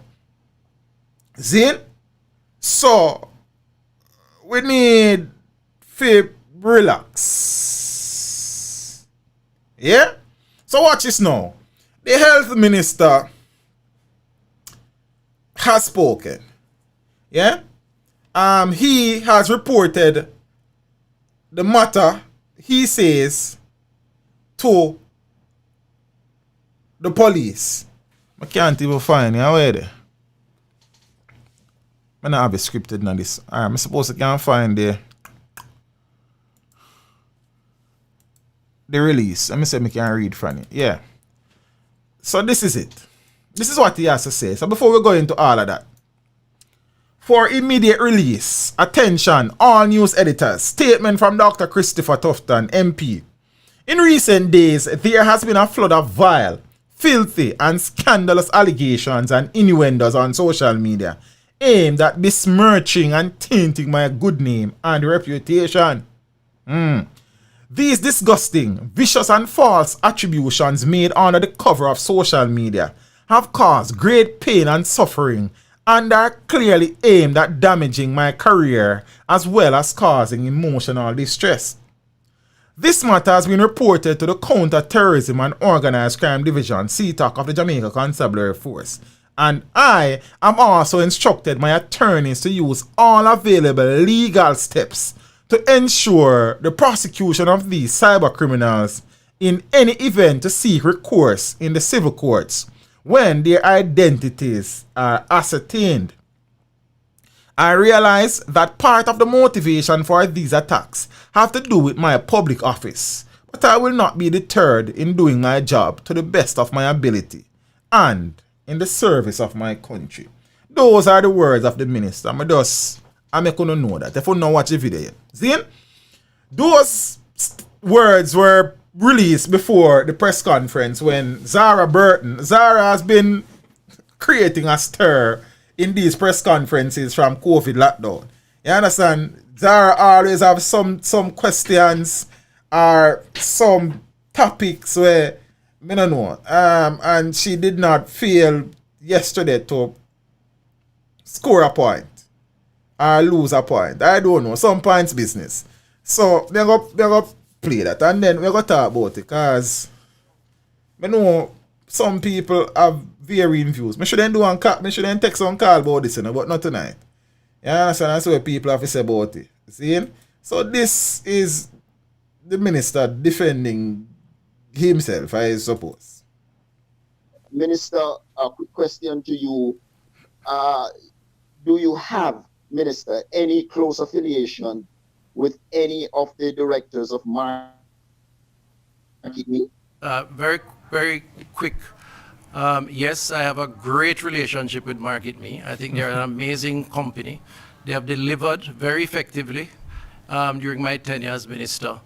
Zin? So we need to relax. Yeah? So watch this now. The health minister has spoken. Yeah? He has reported the matter, he says, to the police. I can't even find it. Where there? I don't have it scripted on this. Alright, I'm supposed to can't find the release. Let me see if I can read from it. Yeah. So this is it. This is what he has to say. So before we go into all of that. For immediate release, attention, all news editors. Statement from Dr. Christopher Tufton, MP. In recent days, there has been a flood of vile, filthy, and scandalous allegations and innuendos on social media aimed at besmirching and tainting my good name and reputation. These disgusting, vicious, and false attributions made under the cover of social media have caused great pain and suffering and are clearly aimed at damaging my career as well as causing emotional distress. This matter has been reported to the Counter-Terrorism and Organized Crime Division, CTOC of the Jamaica Constabulary Force, and I am also instructed my attorneys to use all available legal steps to ensure the prosecution of these cyber criminals in any event to seek recourse in the civil courts when their identities are ascertained. I realize that part of the motivation for these attacks have to do with my public office, but I will not be deterred in doing my job to the best of my ability and in the service of my country. Those are the words of the minister. I make you know that if you don't watch the video yet. See? Those words were released before the press conference when Zara Burton, Zara has been creating a stir in these press conferences from COVID lockdown. You understand? Zara always have some questions or some topics where I don't know. And she did not fail yesterday to score a point or lose a point. I don't know. Some points business. So we're gonna play that and then we're gonna talk about it because I know some people have varying views. I shouldn't text on call about this, but not tonight. You understand? That's what people have to say about it. See? So this is the minister defending himself, I suppose. Minister, a quick question to you. Do you have, Minister, any close affiliation with any of the directors of Market Me? Very, very quick. Yes, I have a great relationship with Market Me. I think they're an amazing company. They have delivered very effectively during my tenure as minister.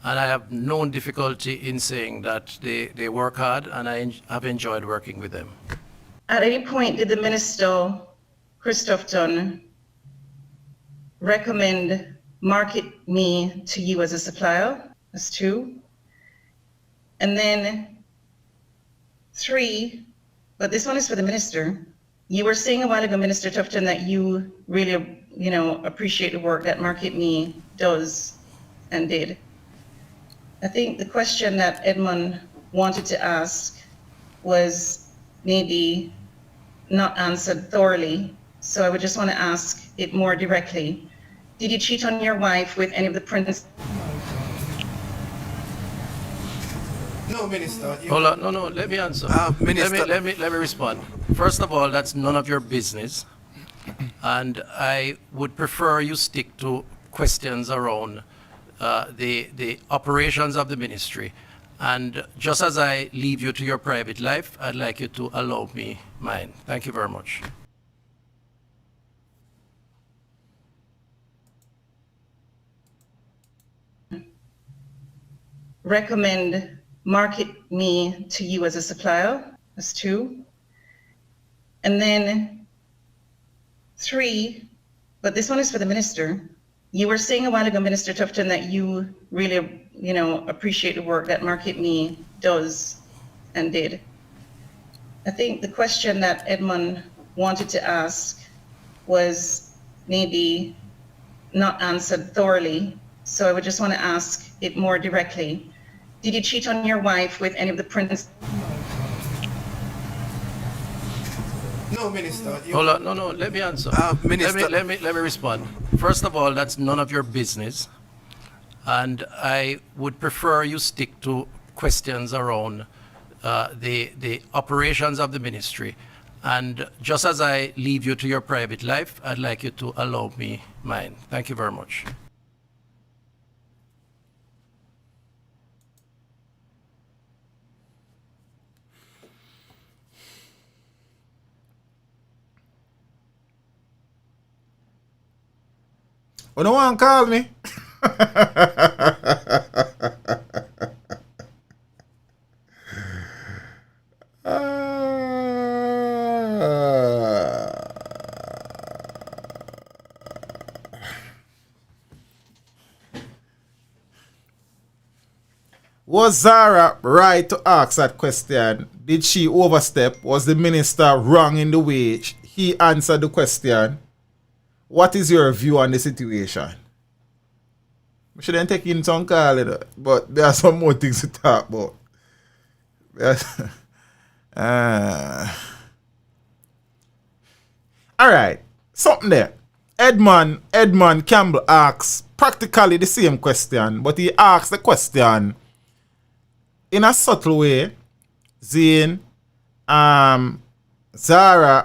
And I have no difficulty in saying that they work hard and I have enjoyed working with them. At any point, did the minister, Tufton, recommend Market Me to you as a supplier? That's 2. And then 3, but this one is for the minister. You were saying a while ago, Minister Tufton, that you really, appreciate the work that Market Me does and did. I think the question that Edmund wanted to ask was maybe not answered thoroughly. So I would just want to ask it more directly. Did you cheat on your wife with any of the princes? No, Minister. Hold on, no, let me answer. Minister. Let me respond. First of all, that's none of your business. And I would prefer you stick to questions around the operations of the ministry. And just as I leave you to your private life, I'd like you to allow me mine. Thank you very much. Recommend Market Me to you as a supplier? That's 2. And then 3, but this one is for the minister. You were saying a while ago, Minister Tufton, that you really, appreciate the work that Market Me does and did. I think the question that Edmund wanted to ask was maybe not answered thoroughly. So I would just want to ask it more directly. Did you cheat on your wife with any of the princes? No, Minister. Hold on, no, let me answer. Minister. Let me respond. First of all, that's none of your business. And I would prefer you stick to questions around the operations of the ministry. And just as I leave you to your private life, I'd like you to allow me mine. Thank you very much. You don't want to call me? Was Zara right to ask that question? Did she overstep? Was the minister wrong in the way he answered the question? What is your view on the situation? We shouldn't take in some call, but there are some more things to talk about. Alright, something there. Edmund Campbell asks practically the same question, but he asks the question in a subtle way. Zane, Zara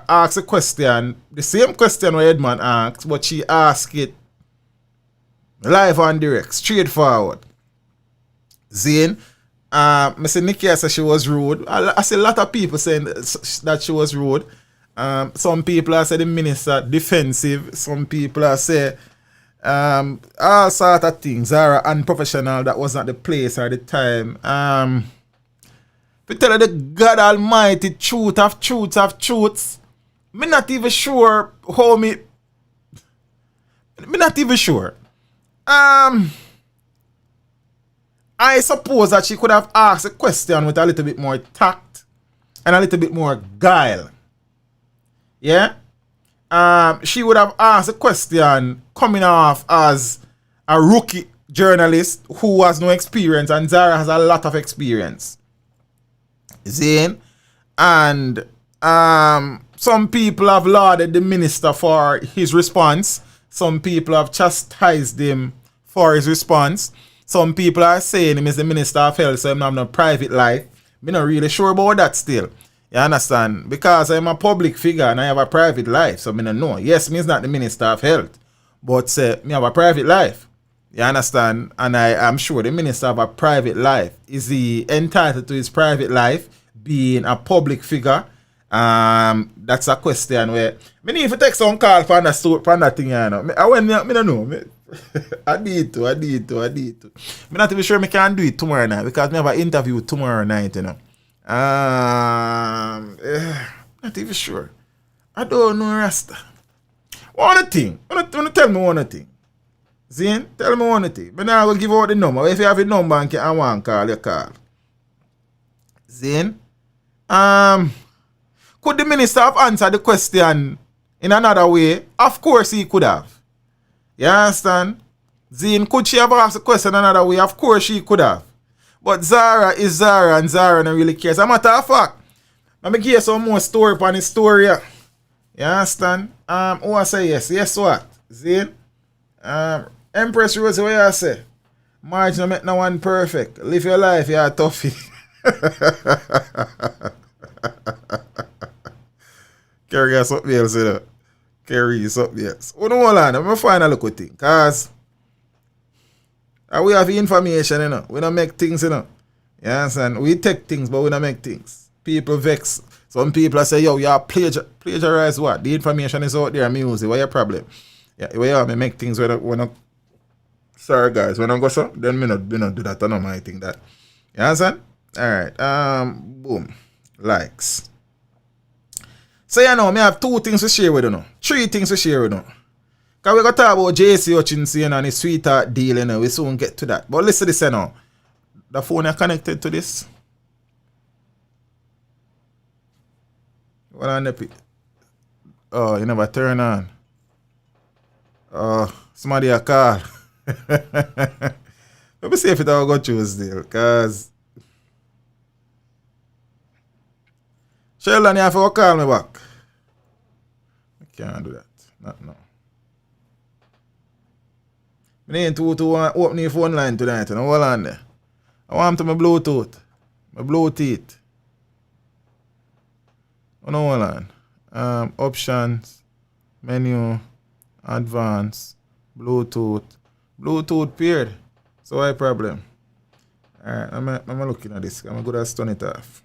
asks a question, the same question where Edmund asks, but she asks it live and direct, straightforward. Zane, Mr. Nikki said she was rude. I see a lot of people saying that she was rude. Some people are saying the minister defensive. Some people are saying all sort of things. Zara unprofessional. That was not the place or the time. To tell her the God Almighty truth of truths. Me not even sure how me not even sure. I suppose that she could have asked a question with a little bit more tact and a little bit more guile. Yeah? She would have asked a question coming off as a rookie journalist who has no experience, and Zara has a lot of experience. Zane? And some people have lauded the minister for his response. Some people have chastised him for his response. Some people are saying him is the minister of health, so him not have no private life. I'm not really sure about that still. You understand? Because I'm a public figure and I have a private life, so I don't know. Yes, me is not the minister of health, but me have a private life. You understand? And I am sure the minister of a private life. Is he entitled to his private life being a public figure? That's a question where me need to take some call for that thing, you know. I don't know. I need to. I'm not even sure I can do it tomorrow night because I have an interview tomorrow night, you know. Not even sure. I don't know, Rasta. One thing. Wanna tell me one thing. Zane, tell me one thing. But now I will give out the number. If you have a number and I want to call, you call. Zane, could the minister have answered the question in another way? Of course he could have. You understand? Zane, could she have asked the question another way? Of course she could have. But Zara is Zara and Zara don't really care. As a matter of fact, let me give you some more story upon his story. You understand? Who I say yes? Yes what? Zane? Empress Rose, what you say? Marriage no make no one perfect. Live your life, you're a toughie. Carry us up here, you know. Carry us up here. Oh no, hold on. I'm going to find a look at thing. Because we have information, you know. We don't make things, you know. You understand? We take things, but we don't make things. People vex. Some people say, yo, you plagiarize what? The information is out there, music. What's your problem? Yeah, we have to make things when I sorry guys, when I go so, then me not do that. I know my thing that. You understand? Alright. Boom. Likes. So you know, me have 2 things to share with you now. 3 things to share with you now. Because we're going to talk about JC Hutchinson and his sweetheart deal, you know. We soon get to that. But listen to this, you know. The phone is connected to this. What on the oh, you never turn on. Oh, somebody a call. Let me see if it will go through still. Because Sheldon, you have to call me back. I can't do that. Not now. I need to open the phone line tonight. You know, hold on there. I want to my Bluetooth. My Bluetooth. Oh, no, hold on. Options, menu, advanced, Bluetooth. Bluetooth paired. So why problem? Alright, I'm looking at this. I'm going to turn it off.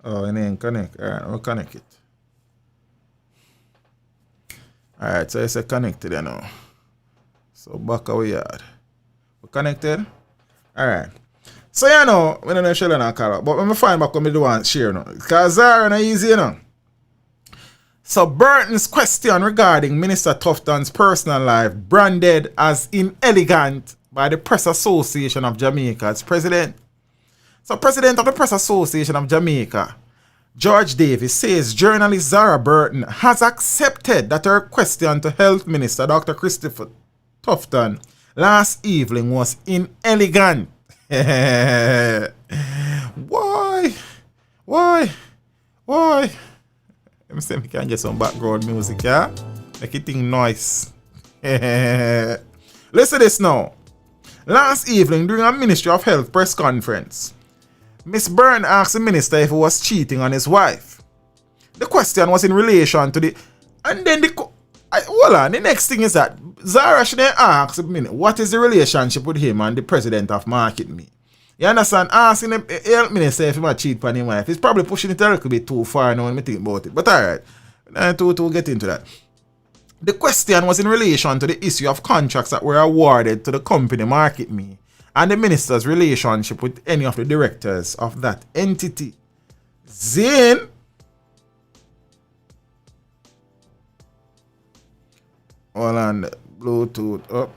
Oh, it ain't connect. Alright, I'll connect it. Alright, so it's connected now. So back away yard. We connected? Alright. So you know, we don't know if Sheldon and call out, but when I find back when I do want share now. Because Zara not easy, you know. So Burton's question regarding Minister Tufton's personal life branded as inelegant by the Press Association of Jamaica's president. So President of the Press Association of Jamaica, George Davis, says journalist Zara Burton has accepted that her question to Health Minister Dr. Christopher Tufton last evening was inelegant. Why? Let me see if we can get some background music, yeah? Make it think nice. Listen to this now. Last evening, during a Ministry of Health press conference, Miss Burton asked the minister if he was cheating on his wife. The question was in relation to the... And then hold on, the next thing is that Zara should then ask the minister, what is the relationship with him and the president of Market Me? You understand? Asking the health minister if he might cheat on his wife. He's probably pushing it a little bit too far now when we think about it. But alright, to get into that. The question was in relation to the issue of contracts that were awarded to the company Market Me and the minister's relationship with any of the directors of that entity. Zane. Hold on, Bluetooth up.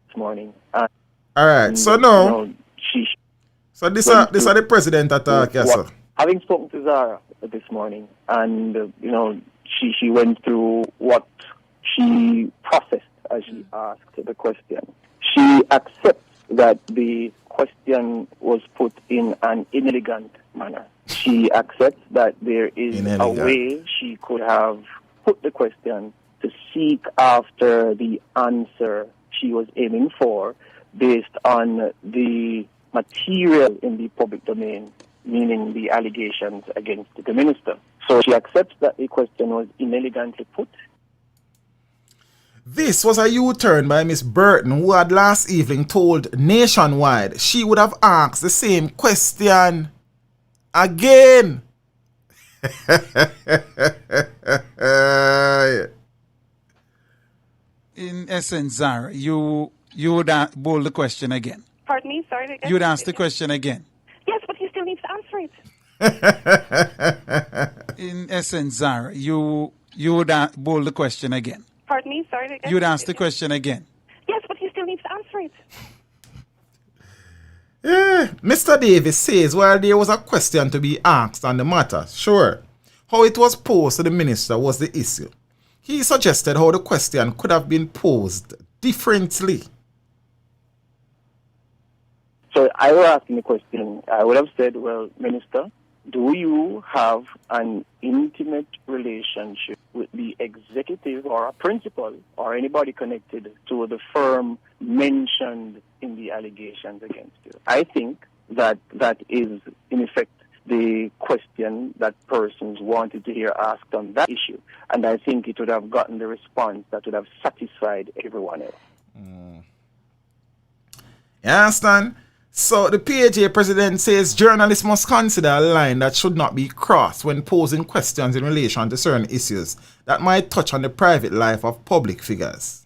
This morning. Alright, so now. So this are the president attack, yes, sir. Having spoken to Zara this morning, and she went through what she processed as she asked the question. She accepts that the question was put in an inelegant manner. She accepts that there is a way she could have put the question to seek after the answer she was aiming for based on the material in the public domain, meaning the allegations against the minister. So she accepts that the question was inelegantly put. This was a U-turn by Miss Burton, who had last evening told Nationwide she would have asked the same question again. In essence, Zara, you would bowl the question again. Pardon me? Sorry. You would ask the question again. Yes, but you still need to answer it. In essence, Zara, you would bowl the question again. Pardon me? Sorry. You would ask the question again. Yes, but you still need to answer it. Yeah. Mr. Davis says while there was a question to be asked on the matter, sure, how it was posed to the minister was the issue. He suggested how the question could have been posed differently. So I was asking the question, I would have said, well, Minister, do you have an intimate relationship with the executive or a principal or anybody connected to the firm mentioned in the allegations against you? I think that is, in effect, the question that persons wanted to hear asked on that issue. And I think it would have gotten the response that would have satisfied everyone else. You understand? So the PAJ president says journalists must consider a line that should not be crossed when posing questions in relation to certain issues that might touch on the private life of public figures.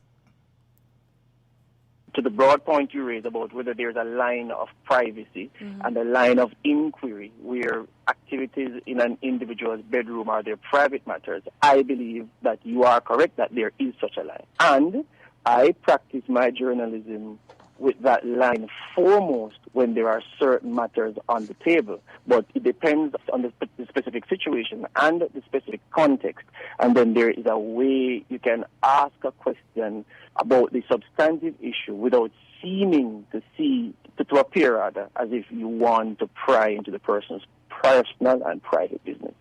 To the broad point you raised about whether there's a line of privacy and a line of inquiry where activities in an individual's bedroom are their private matters, I believe that you are correct that there is such a line. And I practice my journalism with that line foremost when there are certain matters on the table. But it depends on the specific situation and the specific context. And then there is a way you can ask a question about the substantive issue without seeming to appear rather as if you want to pry into the person's personal and private business.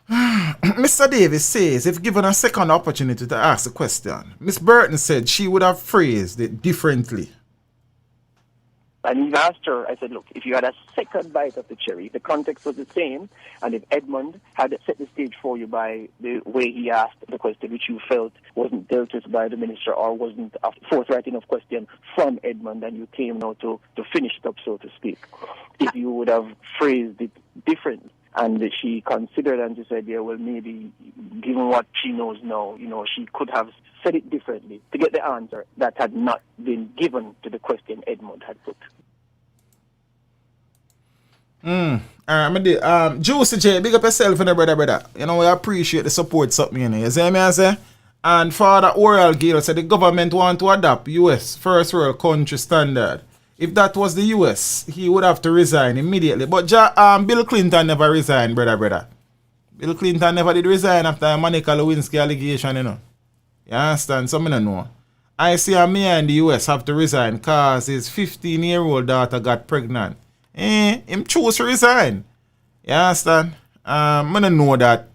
Mr. Davis says if given a second opportunity to ask the question, Miss Burton said she would have phrased it differently. And even asked her, I said, look, if you had a second bite of the cherry, the context was the same, and if Edmund had set the stage for you by the way he asked the question, which you felt wasn't dealt with by the minister or wasn't a forthright enough question from Edmund, and you came now to finish it up, so to speak, if you would have phrased it differently. And she considered and she said, yeah, well, maybe given what she knows now, she could have said it differently to get the answer that had not been given to the question Edmund had put. Juicy J, big up yourself and brother. You know, we appreciate the support something, you know. You see me I say? And Father Oral Gill said the government want to adopt US first world country standard. If that was the US, he would have to resign immediately. But Bill Clinton never resigned, brother. Bill Clinton never did resign after Monica Lewinsky allegation, you know. You understand? Some don't know. I see a man in the US have to resign because his 15-year-old daughter got pregnant. Him choose to resign. You understand? I don't know that.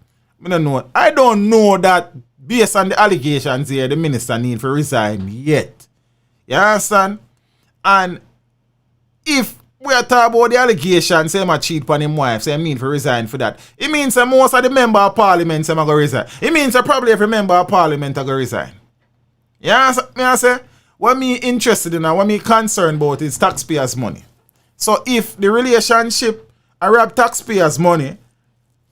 I don't know that based on the allegations here, the minister need to resign yet. You understand? And if we are talking about the allegations, say I cheat on him wife, say I mean to resign for that. It means that most of the member of parliament say I go resign. It means that probably every member of parliament I go resign. You understand? I say, what me interested in and what me concerned about is taxpayers' money. So if the relationship I rob taxpayers' money,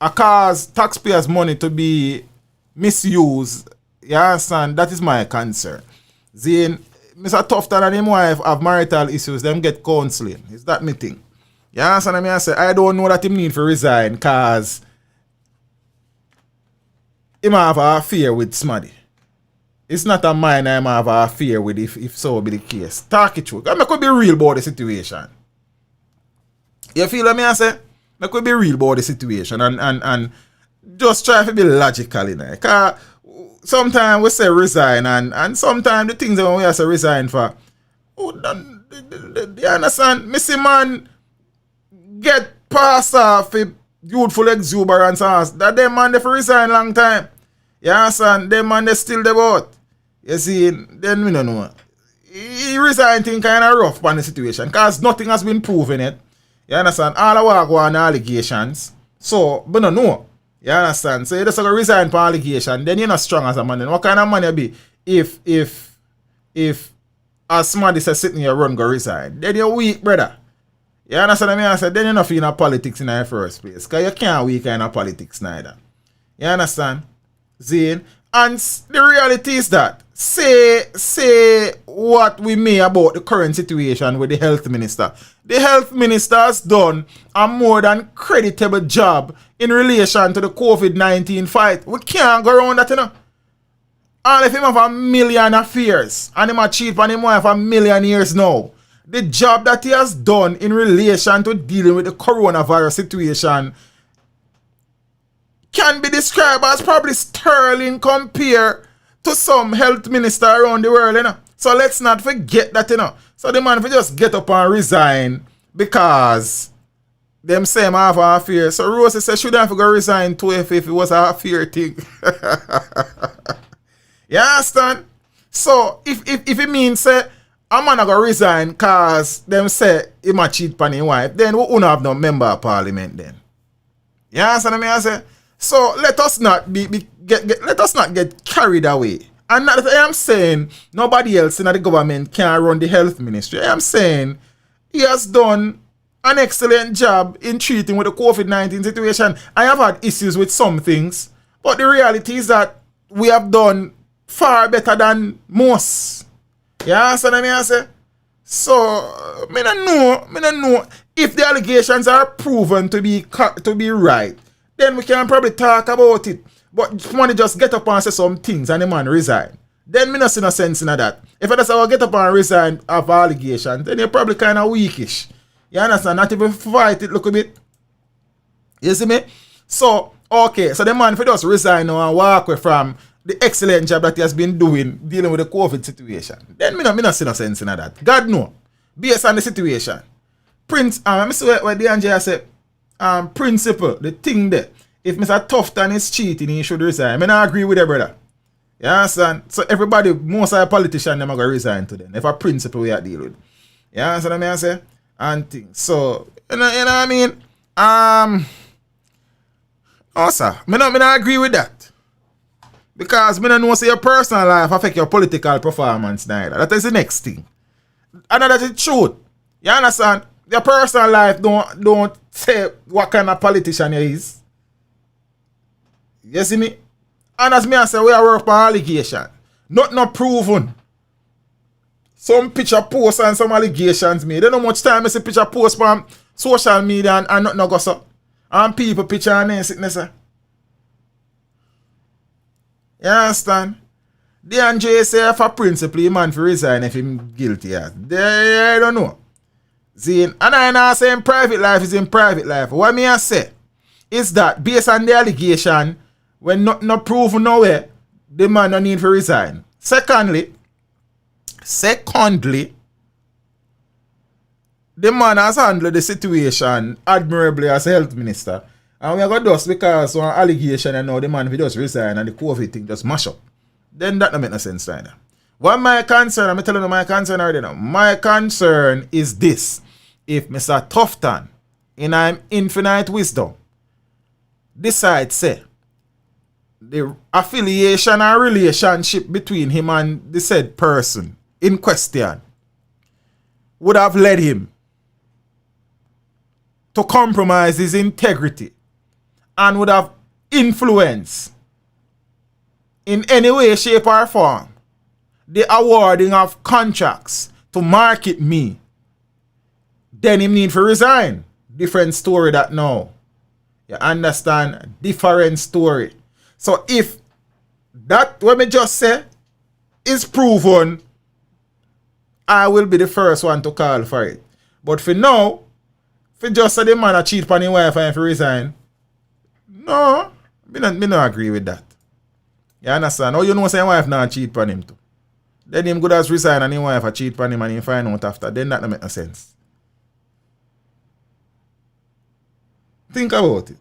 I cause taxpayers' money to be misused, you understand? That is my concern. Then, Mr. Tufton and his wife have marital issues, them get counseling. Is that me thing? You understand what I say? I don't know that him need to resign because him have an affair with somebody. It's not a mine I have an affair with if so be the case. Talk it through. I could be real about the situation. You feel what I say? I could be real about the situation and just try to be logical in it. Because sometimes we say resign and sometimes the things that we say resign for, you understand? Missy man get past off a youthful exuberance that them man they for resign long time. You understand? Them man they still the boat. You see, then we don't know. He resigned thing kind of rough on the situation because nothing has been proven yet. You understand? All our go on allegations. So, we don't know. You understand? So you just go resign for allegation, then you're not strong as a man. Then what kind of man you be if as somebody says sitting here run go resign? Then you're weak, brother. You understand what I said? Then you're not feeling politics in the first place. Because you can't weak in politics neither. You understand? Zane? And the reality is that say what we may about the current situation with the health minister. The health minister has done a more than creditable job in relation to the COVID-19 fight. We can't go around that, you know. All of him have a million affairs and him a cheat on him wife a million years now. The job that he has done in relation to dealing with the coronavirus situation can be described as probably sterling compared to some health minister around the world, you know. So let's not forget that, you know. So the man will just get up and resign because them say him have an affair. So Rosie said, should I go resign too if it was an affair thing? You understand? So if it means say a man go resign because them say he might cheat on his wife, then we won't have no member of parliament then. You understand what I say? So let us not let us not get carried away. And not that I am saying nobody else in the government can run the health ministry. I am saying he has done an excellent job in treating with the COVID-19 situation. I have had issues with some things, but the reality is that we have done far better than most. You understand what I say? So, I don't know if the allegations are proven to be right. Then we can probably talk about it. But somebody just get up and say some things and the man resign. Then me not see no sense in that. If I just get up and resign of allegations, then you're probably kind of weakish. You understand? Not even fight it look a bit. You see me? So, okay. So the man if he just resign now and walk away from the excellent job that he has been doing dealing with the COVID situation. Then me not see no sense in that. God no. Based on the situation. Prince, I see what the Angela said. Principle, the thing there. If Mr. Tufton is cheating, he should resign. I not agree with that, brother. You understand? So everybody, most of the politicians, them are going to resign to them. If a principle we are deal with. You understand what I say? And things. So, you know what I mean? No, sir. I not agree with that. Because I don't know say your personal life affect your political performance neither. That is the next thing. And that is the truth. You understand? Your personal life don't say what kind of politician you is. You see me? And as me I say, we are work on allegation. Not proven. Some picture posts and some allegations made. They don't know much time I see picture posts from social media and nothing go so. And people picture and name sickness. You understand? DNJ say for principle, man for resign if him guilty. I don't know. See, and I not say in private life is in private life. What me I say is that based on the allegation, when not proven nowhere, the man no need for resign. Secondly, the man has handled the situation admirably as health minister. And we are going to dust because one allegation and now the man will just resign and the COVID thing just mash up. Then that don't make no sense either. What my concern, I'm telling you my concern already now. My concern is this. If Mr. Tufton, in infinite wisdom, decides say the affiliation and relationship between him and the said person in question would have led him to compromise his integrity and would have influence in any way, shape or form the awarding of contracts to market me, then him need to resign. Different story that now. You understand? Different story. So if that what me just say is proven, I will be the first one to call for it. But for now, if just say the man a cheat on his wife and if he resign, no, me not agree with that. You understand? How you know say his wife not cheat on him too? Then him good as resign and his wife a cheat on him and he find out after. Then that don't make no sense. Think about it.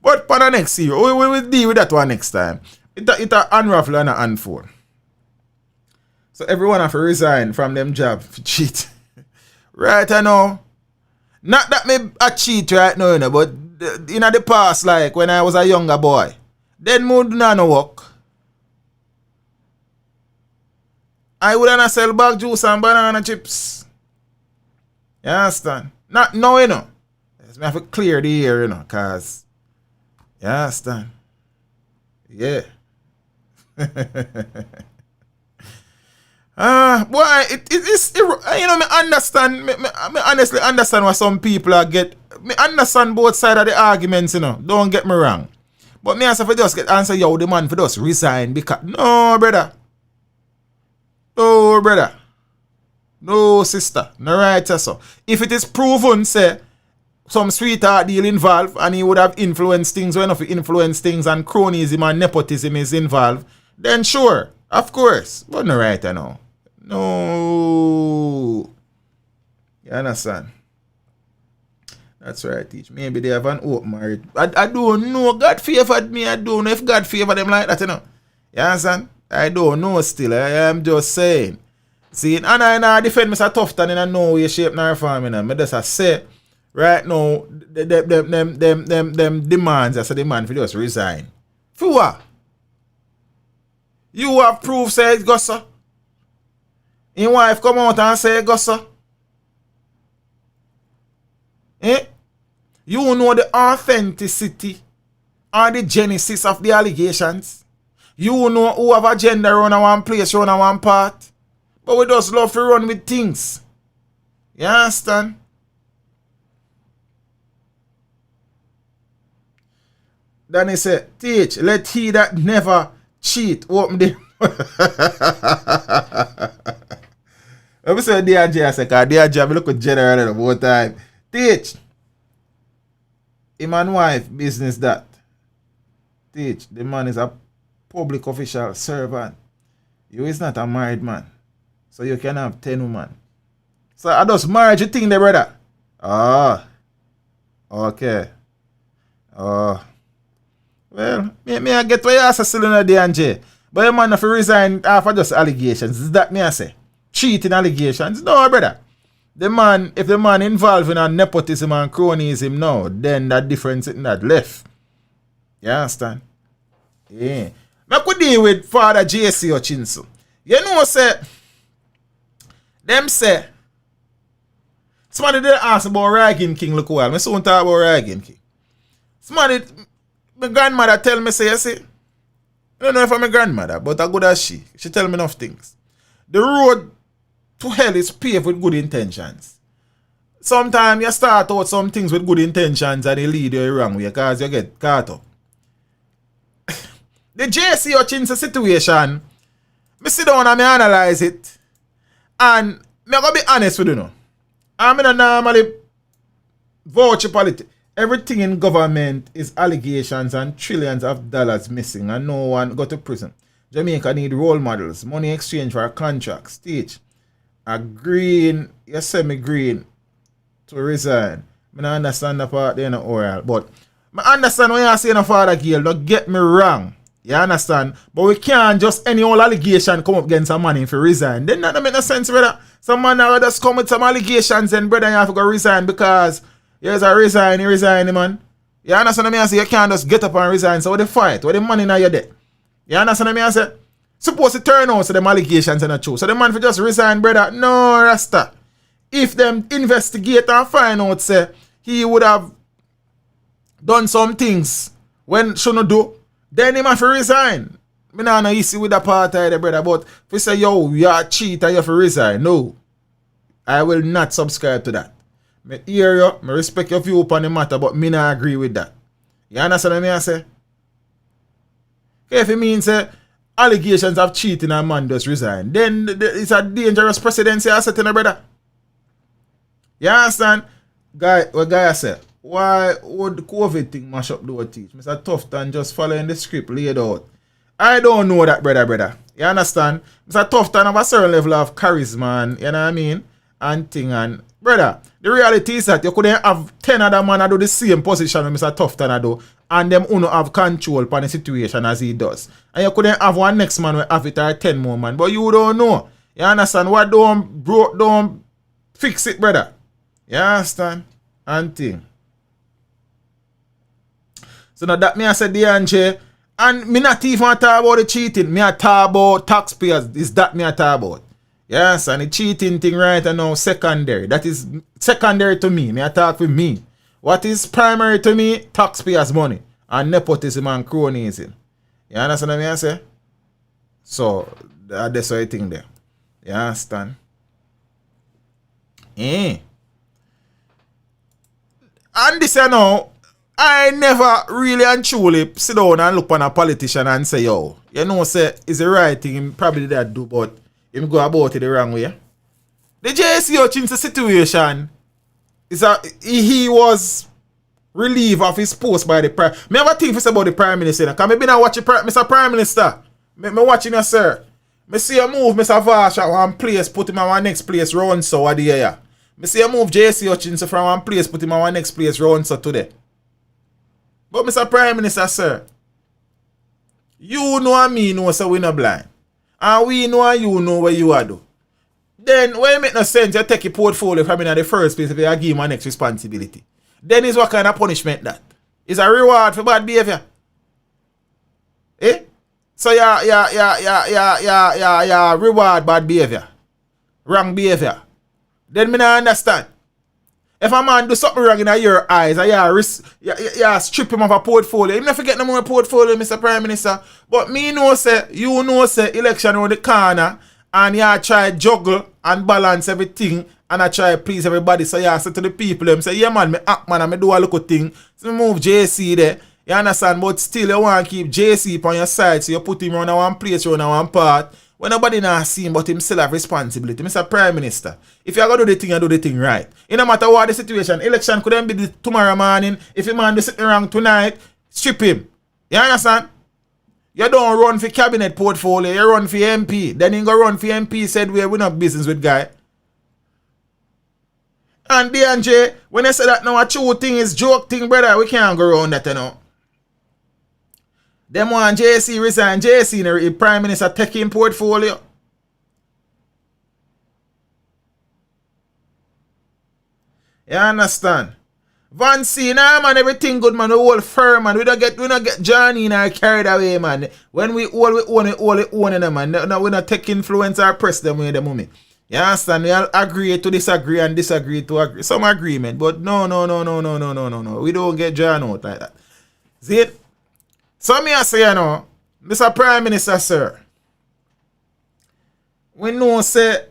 But for the next year, we will deal with that one next time. It unravel and unfold. So everyone have to resign from them job for cheat. Right I know. Not that me a cheat right now, you know, but in the past, like when I was a younger boy, then mood no work. I wouldn't sell bag juice and banana chips. You understand? Not now, you know. I have to clear the air, you know, cause you understand? Yeah. Boy, it is, you know, me understand, me honestly understand what some people are get. Me understand both sides of the arguments, you know. Don't get me wrong. But me as if I just get answer, yo, the man for just resign because, no, brother. No, brother. No, sister. No, right, so. If it is proven, say, some sweetheart deal involved and he would have influenced things, when if he influence things and cronyism and nepotism is involved, then sure, of course. But no, right, I know. No. You understand? That's right, teach. Maybe they have an open marriage. I don't know. God favored me. I don't know if God favored them like that, you know. You understand? I don't know still. I am just saying. See, and I defend Mr. Tufton in no way, shape, nor form, you know. I just say, right now, them demands, I say demand for just resign. For what? You have proof say it go so. Your wife come out and say it go so. Eh? You know the authenticity and the genesis of the allegations. You know who have agenda run a one place, run a one part. But we just love to run with things. You understand? Then he said, teach, let he that never cheat open the... Let me say DRJ, I say, because DRJ, I look at general all the time. Teach. Him and wife business that. Teach. The man is a public official servant. You is not a married man. So you can have 10 women. So I just marriage you thing there, brother. Ah. Okay. Oh. Well, me I get why you ask a cylinder DNJ. But your man have to resign after just allegations. Is that me I say? Cheating allegations? No, brother. The man, if the man involved in a nepotism and cronyism now, then that difference in that left. You understand? Yeah. I could deal with Father J.C. Hutchinson. You know say, them say, somebody did ask about Rygin King look while. I soon talk about Rygin King. Somebody, my grandmother tell me, say, you see, I don't know if I'm a grandmother, but as good as she tell me enough things. The road to hell is paved with good intentions. sometimes you start out some things with good intentions and they lead you wrong way because you get caught up. The JC Hutchinson situation, me sit down and me analyze it. And me gonna be honest with you now. I'm not normally vouch politics. Everything in government is allegations and trillions of dollars missing and no one go to prison. Jamaica need role models, money exchange for contracts, stage. Agreeing, you semi-green to resign. I don't understand the part there, no oral. But I understand when you say no Father Gale, don't get me wrong. You understand? But we can't just any old allegation come up against a man if he resign. Then that don't make no sense, brother. Some man now just come with some allegations and brother you have to go resign because here's a resign, man. You understand what I say? You can't just get up and resign. So what the fight? What the money now you there? You understand what I say? Suppose to turn out so them allegations are not true. So the man for just resign, brother. No, Rasta. If them investigate and find out, say, he would have done some things when shouldn't do, then he have to resign. Me nah no easy with that part of the brother, but if you say, yo, you are a cheater, you have to resign. No. I will not subscribe to that. Me hear you, me respect your view upon the matter, but me not agree with that. You understand what I say? If it means allegations of cheating and man just resign, then it's a dangerous presidency I set in a brother. You understand? What guy said, why would the COVID thing mash up the teach? Mr. Tufton just following the script laid out. I don't know that, brother. You understand? Mr. Tufton have a certain level of charisma and, you know what I mean? And thing and, brother, the reality is that you couldn't have 10 other men do the same position with Mr. Tufton do, and them uno have control upon the situation as he does. And you couldn't have one next man with have it or 10 more man. But you don't know. You understand? What don't fix it, brother. You understand? And thing. So now that me I said DNJ, and me not even talk about the cheating. Me I talk about taxpayers. Is that me I talk about? Yes, and the cheating thing right now secondary. That is secondary to me. Me I talk with me. What is primary to me? Taxpayers' money and nepotism and cronyism. You understand what I say? So that's what I think there. You understand? And this you know, I never really and truly sit down and look on a politician and say, yo, you know, say it's the right thing, him probably that do, but him go about it the wrong way. The JC Hutchinson situation is he was relieved of his post by the prime. Me have a thing about the Prime Minister. Because me been a watch Mr. Prime Minister. Me watching you, sir. Me see a move Mr. Vash at one place, put him at one next place round so what the year. Me see a move JC Hutchinson from one place, put him at one next place round so today. But Mr. Prime Minister, sir, you know and me know so we not blind. And we know and you know what you are do. Then when it make no sense, you take your portfolio from in the first place if you give him a next responsibility. Then is what kind of punishment that? Is a reward for bad behavior. Eh? So reward bad behavior. Wrong behavior. Then me not understand. If a man do something wrong in your eyes, you strip him of a portfolio. You never forget no more portfolio, Mr. Prime Minister. But me know say, you know say, election around the corner, and you try juggle and balance everything, and I try please everybody. So you say to the people, them say, yeah man, me act man, and me do a little thing. So me move JC there. You understand? But still you want to keep JC on your side, so you put him on one place, on one part. When nobody not see him, but him still have responsibility. Mr. Prime Minister, if you going to do the thing, you do the thing right. It no matter what the situation, election could then be tomorrow morning. If a man do something wrong tonight, strip him. You understand? You don't run for cabinet portfolio, you run for MP. Then you go run for MP, said we not business with guy. And DNJ, when they say that now a true thing is joke thing, brother, we can't go around that, you know. Them want JC resign. JC the Prime Minister taking portfolio. You understand? Van C, nah man, everything good man, the whole firm man. We don't get Johnny in our carried away, man. When we own it, man. No, we not take influence or press them with the moment. You understand? We all agree to disagree and disagree to agree. Some agreement, but no. We don't get John out like that. See it? So me I say, you know, Mr. Prime Minister, sir, we know say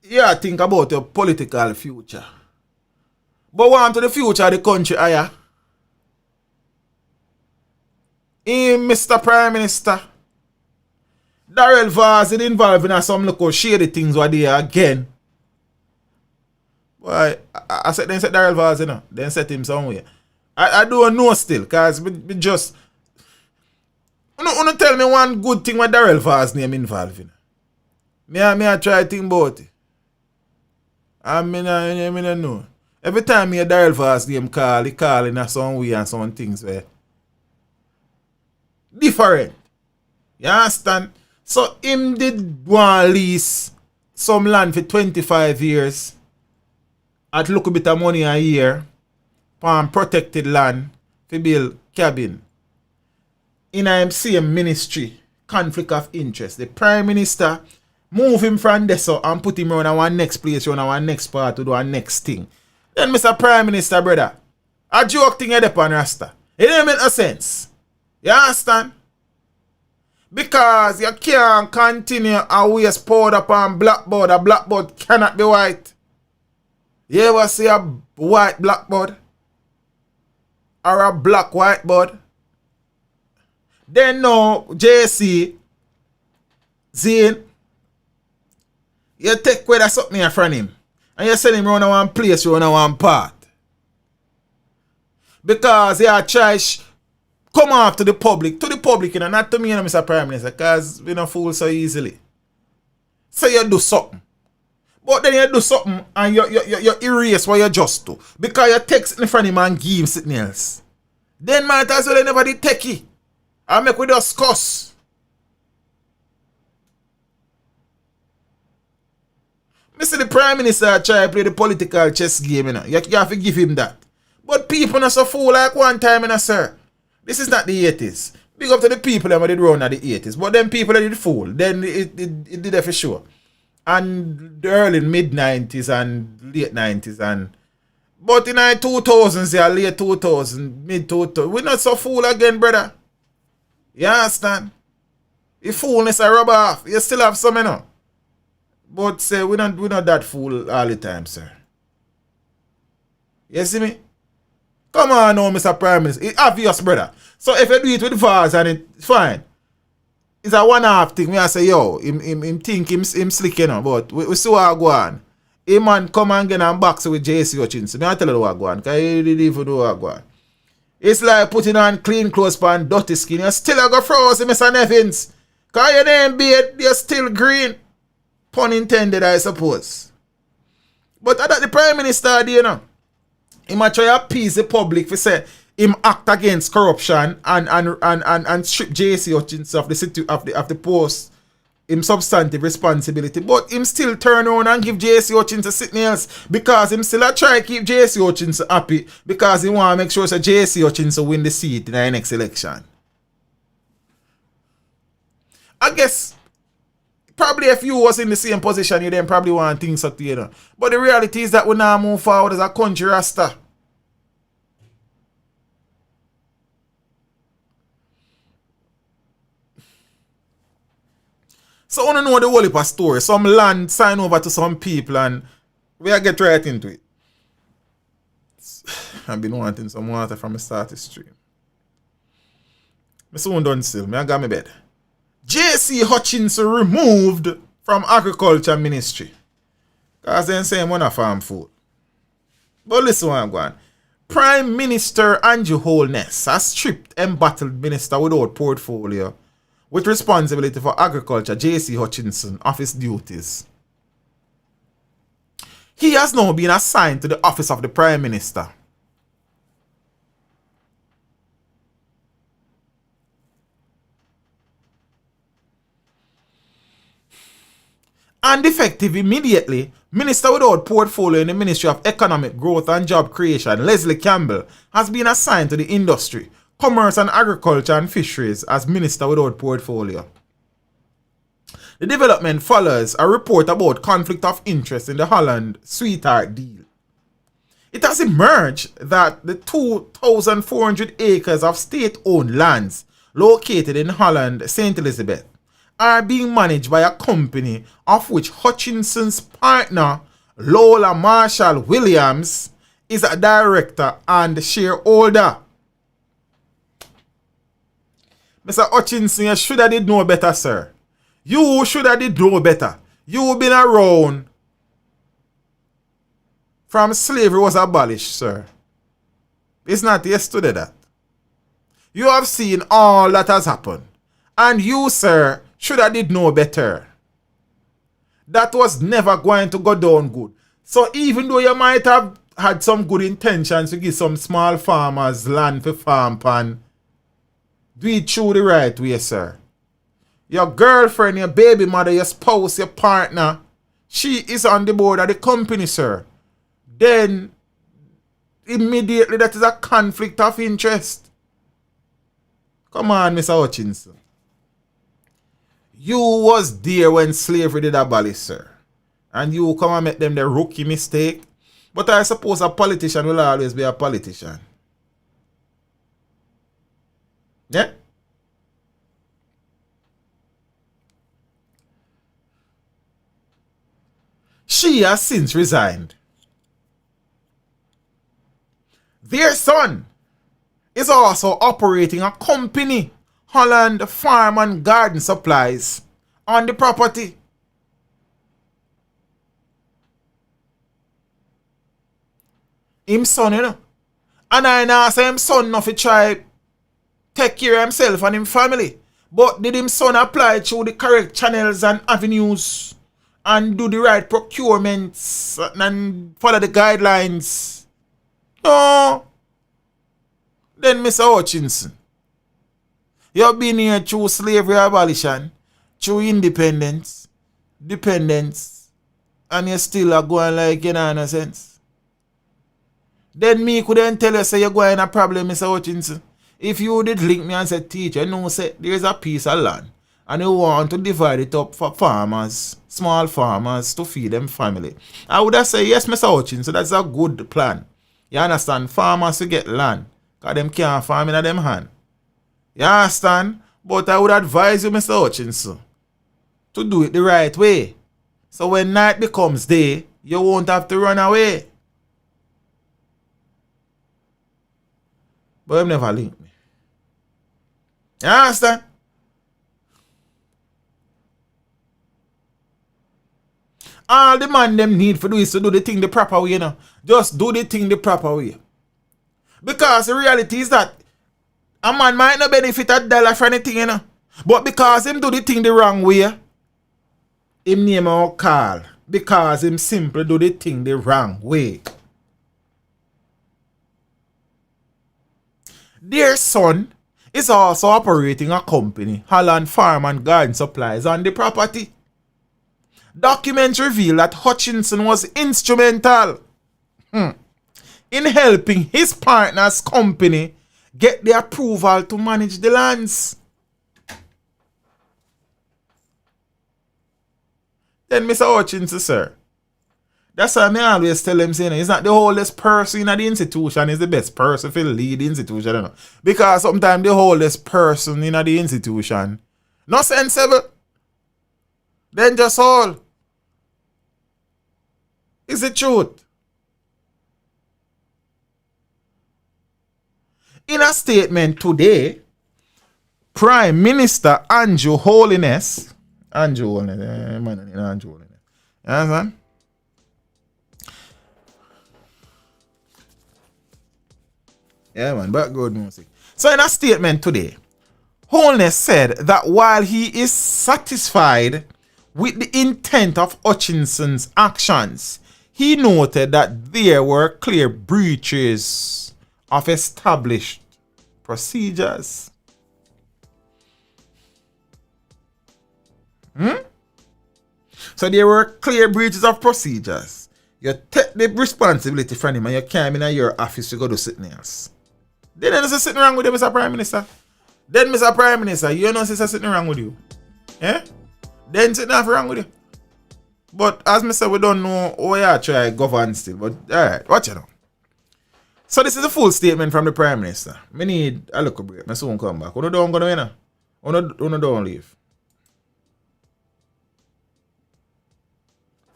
Yeah, think about your political future. But want to the future of the country, aya. Mr. Prime Minister. Darrell Vaz is involved in some local shady things what they are again. Boy, I said then set Darrell Vaz, you know. Then set him somewhere. I don't know still, cause we just you tell me one good thing with Darrell Vaz name involved in. Me I try to think about it. I mean know. Every time me a Darrell Vaz name he call in some way and some things where different. You understand? So him did one lease some land for 25 years at look a bit of money a year for protected land to build cabin. In a same ministry, conflict of interest. The Prime Minister move him from there and put him around our next place, around our next part to do our next thing. Then Mr. Prime Minister, brother, a joke thing head on Rasta. It don't make no sense. You understand? Because you can't continue and waste powder upon blackboard. A blackboard cannot be white. You ever see a white blackboard? Or a black whiteboard? Then no, JC, Zane, you take away that something here from him. And you send him around one place, around one part. Because he try come off to the public, you know, not to me, you know, Mr. Prime Minister, because we don't fool so easily. So you do something. But then you do something and you erase what you just do. Because you text in front of him and give him something else. Then might as well never did take it. I make with us cuss. Mr. the Prime Minister try to play the political chess game, you know. You have to give him that. But people not so fool like one time, you know, sir. This is not the 80s. Big up to the people that did run at the 80s. But then people that did fool. Then it did that for sure. And the early mid-90s and late 90s. But in the 2000s, yeah, late 2000s, mid-2000s, we're not so fool again, brother. You understand? The foolness I rub off. You still have some, you know. But say we're not that fool all the time, sir. You see me? Come on now, Mr. Prime Minister. It's obvious, brother. So if you do it with Vaz and it's fine. It's a one-half thing. Me I say, yo, him think him slick, you know, but we see what go on. Him man come and get and box with JC Hutchinson. Me I tell you what go on, because he didn't even do what go on. It's like putting on clean clothes and dirty skin. You still go frozen, Mr. Nevins. Because your name beard, you're still green. Pun intended, I suppose. But that the Prime Minister, you know, he might try to appease the public for say him act against corruption and strip JC Hutchinson of the post him substantive responsibility. But him still turn around and give JC Hutchinson something else because him still try to keep JC Hutchinson happy because he want to make sure that JC Hutchinson win the seat in the next election. I guess probably if you was in the same position, you then probably want things up to you know. But the reality is that we now move forward as a country rasta. So I want to know the whole heap of story. Some land sign over to some people and we get right into it. I've been wanting some water from the start of the stream. I soon done still. I got my bed. JC Hutchinson removed from Agriculture Ministry. Because they say I'm on a farm food. But listen what I'm going. Prime Minister Andrew Holness has stripped embattled minister without portfolio with responsibility for agriculture, JC Hutchinson, of his duties. He has now been assigned to the office of the Prime Minister. And effective immediately, Minister without portfolio in the Ministry of Economic Growth and Job Creation, Leslie Campbell, has been assigned to the Industry, Commerce and Agriculture and Fisheries as Minister without portfolio. The development follows a report about conflict of interest in the Holland Sweetheart deal. It has emerged that the 2,400 acres of state-owned lands located in Holland, St. Elizabeth, are being managed by a company of which Hutchinson's partner, Lola Marshall Williams, is a director and shareholder. Mr. Hutchinson, you should have did know better, sir. You should have did know better. You've been around from slavery was abolished, sir. It's not yesterday that. You have seen all that has happened. And you, sir, should have did know better. That was never going to go down good. So even though you might have had some good intentions to give some small farmers land for farm pan, do it through the right way, sir. Your girlfriend, your baby mother, your spouse, your partner, she is on the board of the company, sir. Then immediately that is a conflict of interest. Come on, Mr. Hutchinson. You was there when slavery did abolish, sir. And you come and make them the rookie mistake. But I suppose a politician will always be a politician. Yeah? She has since resigned. Their son is also operating a company, Holland Farm and Garden Supplies, on the property. Him son, you know. And I now say him son not to try take care of himself and him family. But did him son apply through the correct channels and avenues and do the right procurements and follow the guidelines? No. Then Mr. Hutchinson, you've been here through slavery abolition, through independence, dependence, and you still are going like you know no sense. Then me couldn't tell you say you're going a problem, Mr. Hutchinson. If you did link me and say, teacher, you know, say there's a piece of land and you want to divide it up for farmers, small farmers, to feed them family. I would have said, yes, Mr. Hutchinson, that's a good plan. You understand? Farmers to get land, because them can't farm in them hand. You understand? But I would advise you, Mr. Hutchinson, to do it the right way. So when night becomes day, you won't have to run away. But him never linked me. You understand? All the man them need for do is to do the thing the proper way, you know. Just do the thing the proper way. Because the reality is that a man might not benefit $1 for anything, you know. But because him do the thing the wrong way, him name or call. Because him simply do the thing the wrong way. Their son is also operating a company, Holland Farm and Garden Supplies, on the property. Documents reveal that Hutchinson was instrumental in helping his partner's company get the approval to manage the lands. Then Mr. Hutchinson, sir, that's why I always tell them, saying, he's not the oldest person in the institution, is the best person to lead the institution. You know? Because sometimes the oldest person in the institution, not sensible, then just all. Is the truth. In a statement today, Prime Minister Andrew Holiness, you understand? Yeah, man, background music. So in a statement today, Holness said that while he is satisfied with the intent of Hutchinson's actions, he noted that there were clear breaches of established procedures. So there were clear breaches of procedures. You take the responsibility from him and you came in your office to go do something else. Then there's something wrong with you, Mr. Prime Minister. Then, Mr. Prime Minister, you know there's something wrong with you. Eh? Then something wrong with you. But as I said, we don't know how you try to govern still. But alright, watch it now. So this is a full statement from the Prime Minister. I need a little break. I soon come back. Uno don't go now. Uno don't leave.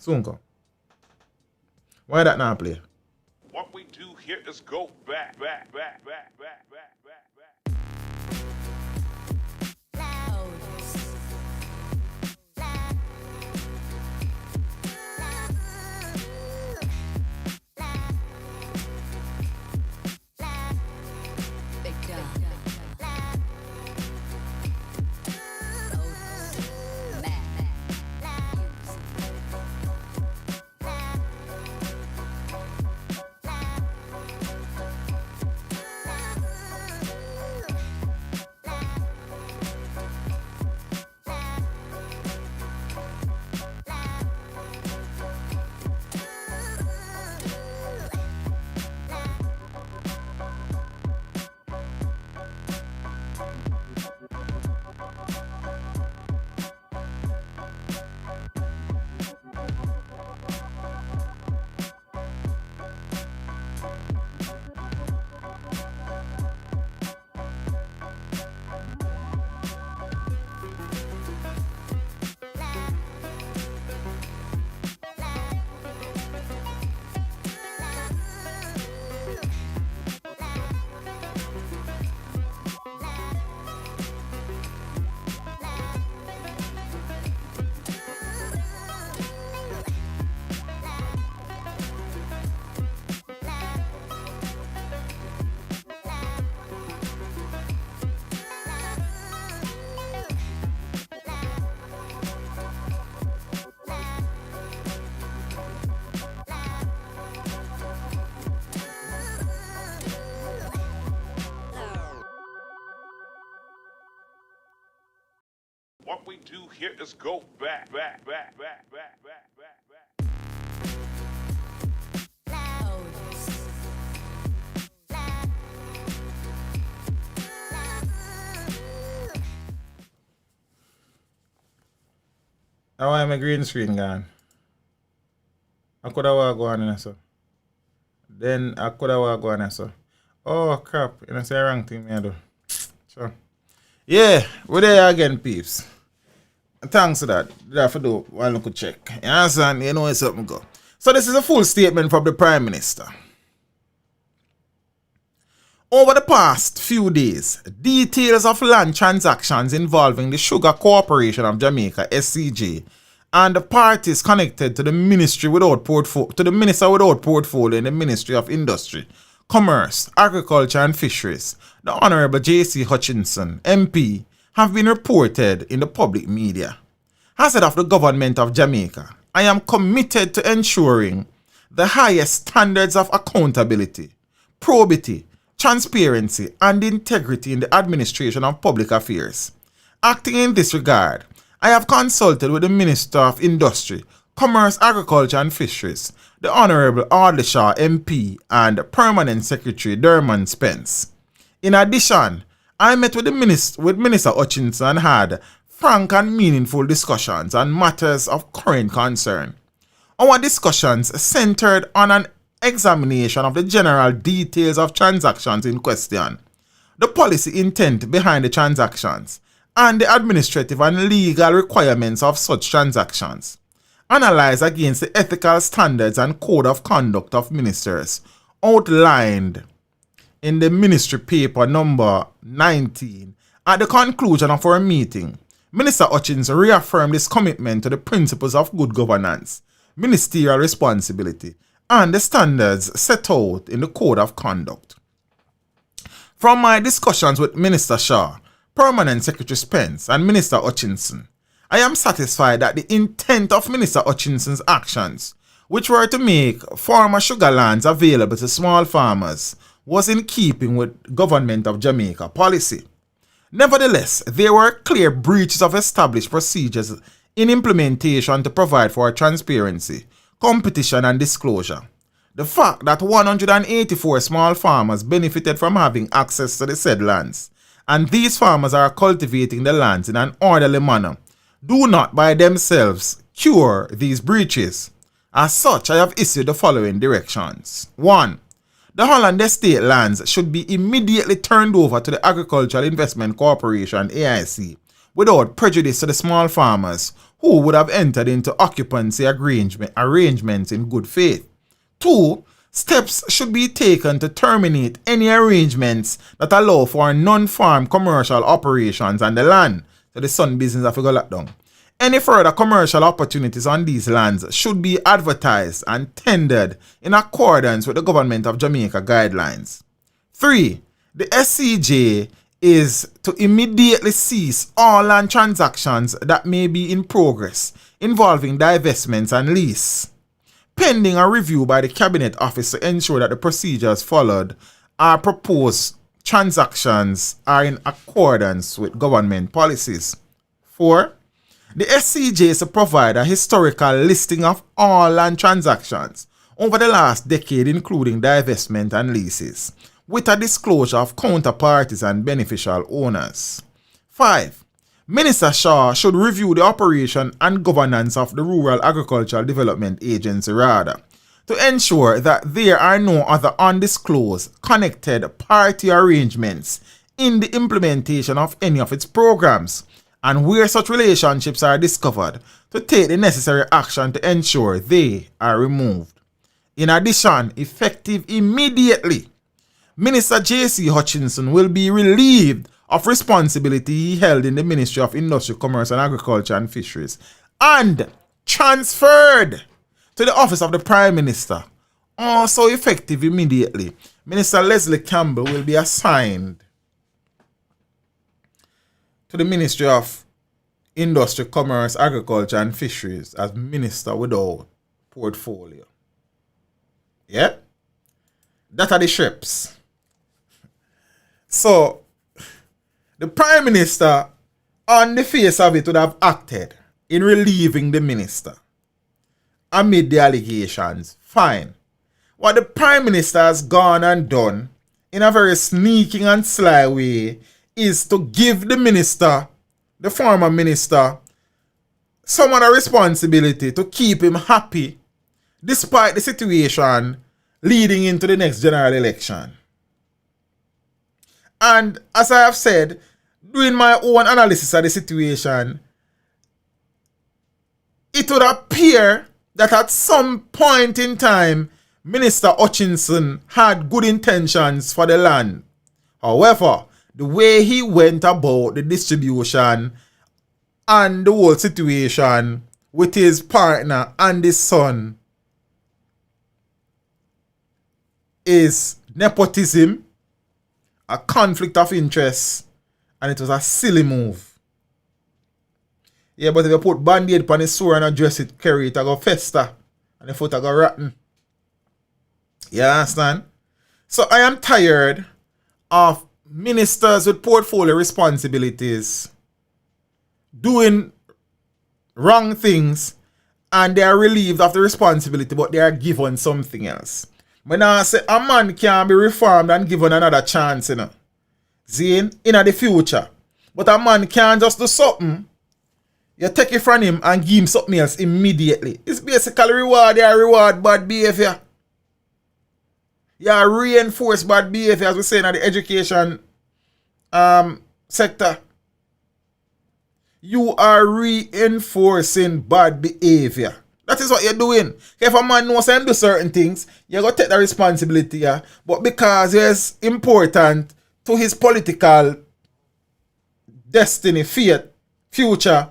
Soon come. Why that not play? What we do here is go back. What we do here is go back. Now why my green screen gone? I could have go on in so. Then I could have go on so. Oh crap, you know say the wrong thing me I do. Sure. Yeah, we're there again, peeps. Thanks to that. You have to do one look check. You understand? You know where something go. So this is a full statement from the Prime Minister. Over the past few days, details of land transactions involving the Sugar Corporation of Jamaica, SCJ, and the parties connected to the Minister without portfolio in the Ministry of Industry, Commerce, Agriculture and Fisheries, the Honourable J.C. Hutchinson, MP, have been reported in the public media. As head of the government of Jamaica, I am committed to ensuring the highest standards of accountability, probity, transparency, and integrity in the administration of public affairs. Acting in this regard, I have consulted with the Minister of Industry, Commerce, Agriculture and Fisheries, the Honourable Ardlishaw MP, and Permanent Secretary Dermond Spence. In addition, I met with Minister Hutchinson and had frank and meaningful discussions on matters of current concern. Our discussions centered on an examination of the general details of transactions in question, the policy intent behind the transactions, and the administrative and legal requirements of such transactions, analyzed against the ethical standards and code of conduct of ministers outlined in the ministry paper number 19. At the conclusion of our meeting, Minister Hutchinson reaffirmed his commitment to the principles of good governance, ministerial responsibility, and the standards set out in the Code of Conduct. From my discussions with Minister Shaw, Permanent Secretary Spence, and Minister Hutchinson, I am satisfied that the intent of Minister Hutchinson's actions, which were to make former sugar lands available to small farmers, was in keeping with Government of Jamaica policy. Nevertheless, there were clear breaches of established procedures in implementation to provide for transparency, competition and disclosure. The fact that 184 small farmers benefited from having access to the said lands, and these farmers are cultivating the lands in an orderly manner, do not by themselves cure these breaches. As such, I have issued the following directions. 1. The Holland Estate lands should be immediately turned over to the Agricultural Investment Corporation, AIC, without prejudice to the small farmers who would have entered into occupancy arrangements in good faith. 2. Steps should be taken to terminate any arrangements that allow for non-farm commercial operations on the land. So the sun business have to go locked down. Any further commercial opportunities on these lands should be advertised and tendered in accordance with the Government of Jamaica guidelines. 3. The SCJ is to immediately cease all land transactions that may be in progress involving divestments and lease, pending a review by the Cabinet Office to ensure that the procedures followed are proposed transactions are in accordance with government policies. 4. The SCJ is to provide a historical listing of all land transactions over the last decade, including divestment and leases, with a disclosure of counterparties and beneficial owners. 5. Minister Shaw should review the operation and governance of the Rural Agricultural Development Agency RADA to ensure that there are no other undisclosed connected party arrangements in the implementation of any of its programs, and where such relationships are discovered, to take the necessary action to ensure they are removed. In addition, effective immediately, Minister J.C. Hutchinson will be relieved of responsibility he held in the Ministry of Industry, Commerce and Agriculture and Fisheries and transferred to the Office of the Prime Minister. Also effective immediately, Minister Leslie Campbell will be assigned to the Ministry of Industry, Commerce, Agriculture and Fisheries as Minister without portfolio. Yeah? That are the ships. So, the Prime Minister, on the face of it, would have acted in relieving the Minister amid the allegations. Fine. What the Prime Minister has gone and done in a very sneaking and sly way is to give the Minister, the former Minister, some other responsibility to keep him happy despite the situation leading into the next general election. And as I have said, doing my own analysis of the situation, it would appear that at some point in time, Minister Hutchinson had good intentions for the land. However, the way he went about the distribution and the whole situation with his partner and his son is nepotism, a conflict of interest, and it was a silly move. Yeah, but if you put band-aid on the sore and address it, carry it, I go fester, and the foot I go rotten. You understand? So I am tired of ministers with portfolio responsibilities doing wrong things, and they are relieved of the responsibility, but they are given something else. When I say a man can be reformed and given another chance, you know, in the future. But a man can't just do something, you take it from him and give him something else immediately. It's basically reward bad behavior. You reinforce bad behavior, as we say in the education sector. You are reinforcing bad behavior. That is what you're doing. If a man knows him do certain things, you got to take the responsibility. Yeah? But because it's important to his political destiny, fate, future,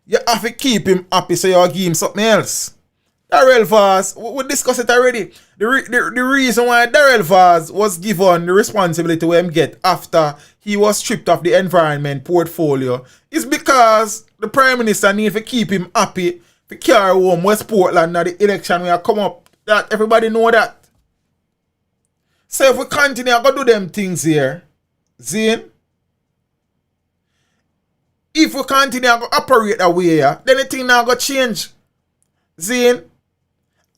you have to keep him happy, so you give him something else. Darrell Vaz, we discussed it already. The reason why Darrell Vaz was given the responsibility to him get after he was stripped of the environment portfolio is because the Prime Minister need to keep him happy to carry home West Portland now the election will come up. That everybody know that. So if we continue to do them things here, Zane, if we continue to operate that way, then the thing now go change. Zane,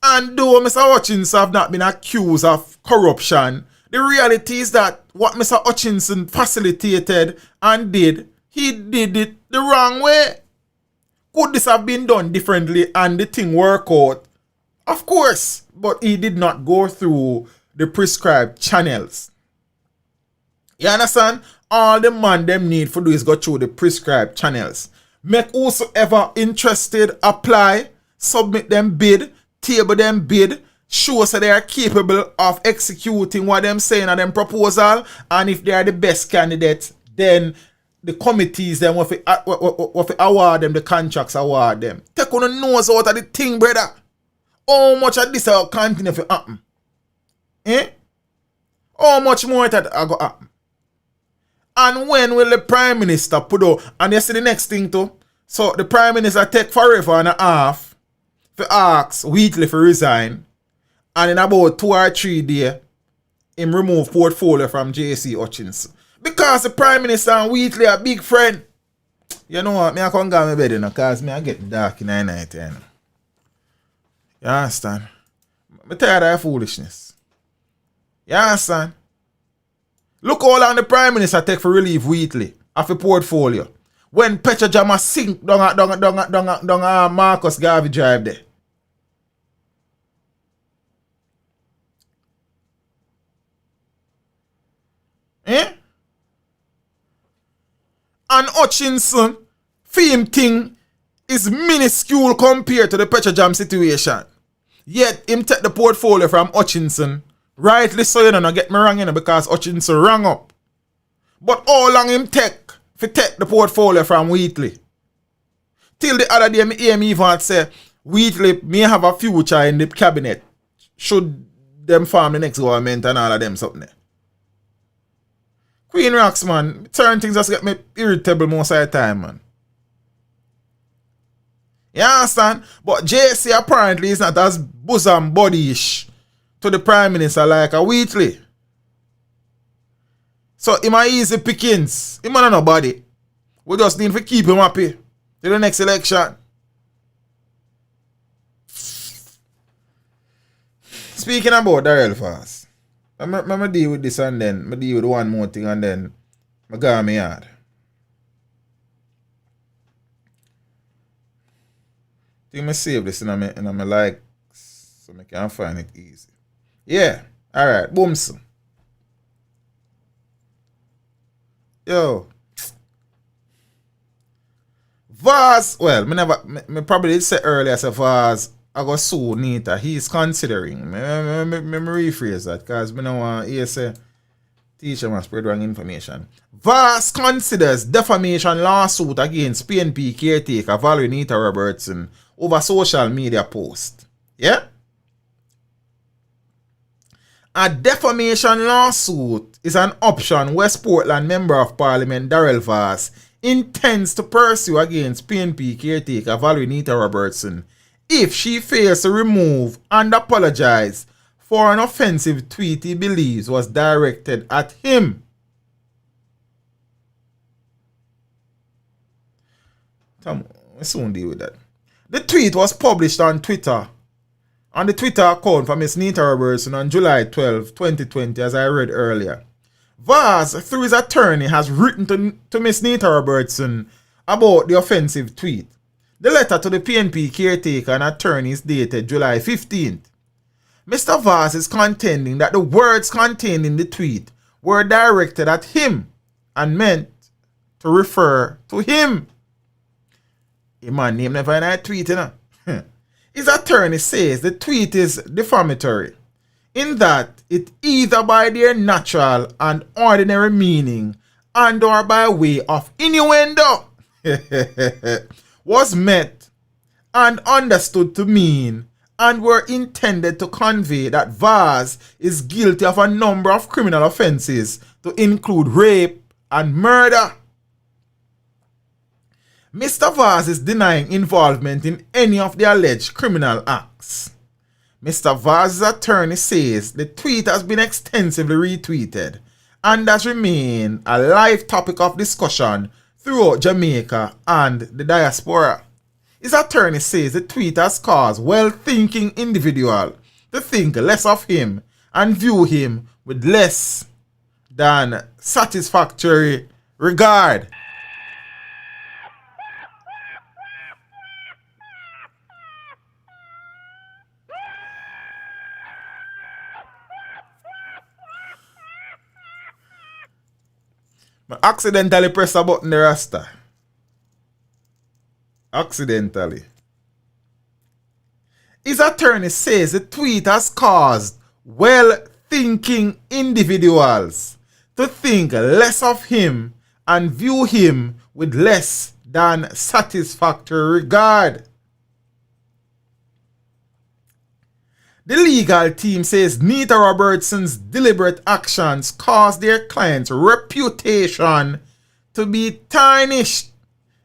and though Mr. Hutchinson have not been accused of corruption, the reality is that what Mr. Hutchinson facilitated and did, he did it the wrong way. Could this have been done differently and the thing work out? Of course, but he did not go through the prescribed channels. You understand? All the man them need for do is go through the prescribed channels. Make whosoever interested apply, submit them bid, table them bid, show so they are capable of executing what them saying and them proposal, and if they are the best candidate, then the committees them what award them, the contracts award them. Take on the nose out of the thing, brother. How much of this will continue to happen? How much more that I go happen? And when will the Prime Minister put out? And you see the next thing too. So the Prime Minister take forever and a half to ask Wheatley to resign. And in about 2 or 3 days, him remove portfolio from JC Hutchinson. Because the Prime Minister and Wheatley are big friend. You know what? I can't go to bed, because I get dark in the night. You understand? I'm tired of foolishness. You understand? Look how long the Prime Minister take for relieve Wheatley of a portfolio. When Petrojam sink down Marcus Garvey Drive there. And Hutchinson, fame thing is minuscule compared to the Petrojam situation. Yet, him take the portfolio from Hutchinson. Rightly so, you know, get me wrong, you know, because Hutchinson rang up. But how long him take to take the portfolio from Wheatley? Till the other day, me hear me even say, Wheatley may have a future in the cabinet. Should them form the next government and all of them something. Queen Rocks, man, certain things just get me irritable most of the time, man. You understand? But JC apparently is not as bosom body-ish to the Prime Minister like a Wheatley. So him a easy pickings. Him not nobody. We just need to keep him happy till the next election. Speaking about Darrell Fast, I'm going to deal with this and then I deal with one more thing and then I go on my yard. I think I save this in my likes so I can find it easy. Yeah, alright, boomson. Yo. Vybz, well, me probably did say earlier, I said Vybz, I got sue Nita. He's considering. Me rephrase that, because me don't want to say teacher must spread wrong information. Vybz considers defamation lawsuit against PNP caretaker Valerie Nita Robertson over social media post. Yeah? A defamation lawsuit is an option West Portland Member of Parliament Darrell Vybz intends to pursue against PNP caretaker Valerie Nita Robertson if she fails to remove and apologize for an offensive tweet he believes was directed at him. We'll soon deal with that. The tweet was published on Twitter, on the Twitter account for Miss Nita Robertson on July 12, 2020, as I read earlier. Vybz, through his attorney, has written to Miss Nita Robertson about the offensive tweet. The letter to the PNP caretaker and attorney is dated July 15th. Mr. Vybz is contending that the words contained in the tweet were directed at him and meant to refer to him. A man named never in a tweet, you know. His attorney says the tweet is defamatory in that it either by their natural and ordinary meaning and or by way of innuendo was meant and understood to mean and were intended to convey that Vybz is guilty of a number of criminal offenses to include rape and murder. Mr. Vybz is denying involvement in any of the alleged criminal acts. Mr. Vyz's attorney says the tweet has been extensively retweeted and has remained a live topic of discussion throughout Jamaica and the diaspora. His attorney says the tweet has caused well-thinking individuals to think less of him and view him with less than satisfactory regard. I accidentally press a button there, Rasta. Accidentally. His attorney says the tweet has caused well-thinking individuals to think less of him and view him with less than satisfactory regard. The legal team says Nita Robertson's deliberate actions caused their client's reputation to be tarnished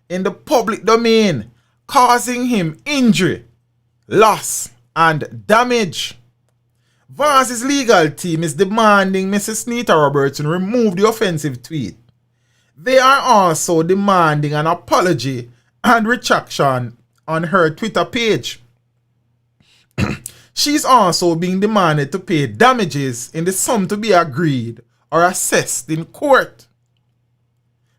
in the public domain, causing him injury, loss, and damage. Vyz's legal team is demanding Mrs. Nita Robertson remove the offensive tweet. They are also demanding an apology and retraction on her Twitter page. She's also being demanded to pay damages in the sum to be agreed or assessed in court.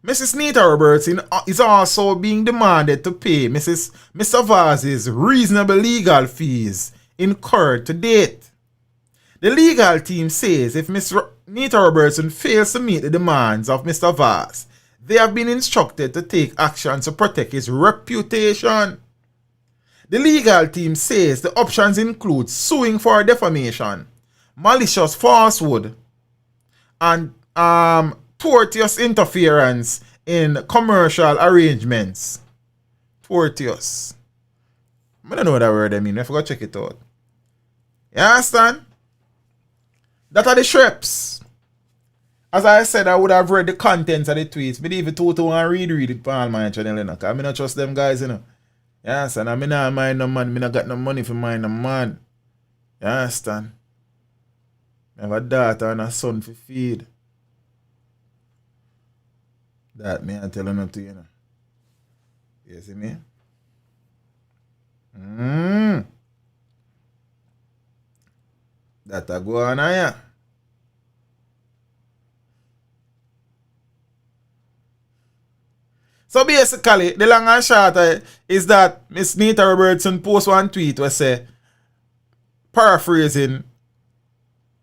Mrs. Nita Robertson is also being demanded to pay Mr. Vyz's reasonable legal fees incurred to date. The legal team says if Ms. Nita Robertson fails to meet the demands of Mr. Vyz, they have been instructed to take action to protect his reputation. The legal team says the options include suing for defamation, malicious falsehood, and tortious interference in commercial arrangements. Tortious. I don't know what that word I mean. I forgot to check it out. You understand? That are the shreps. As I said, I would have read the contents of the tweets. But if you and read it on my channel, you know, because I don't trust them guys, you know. You understand? I don't mind no man. I don't got no money for mind no man. You understand? I have a daughter and a son for feed. That me I tell you to you know. You see me? That a go on here. So basically, the long and short is that Miss Nita Robertson post one tweet where say, paraphrasing,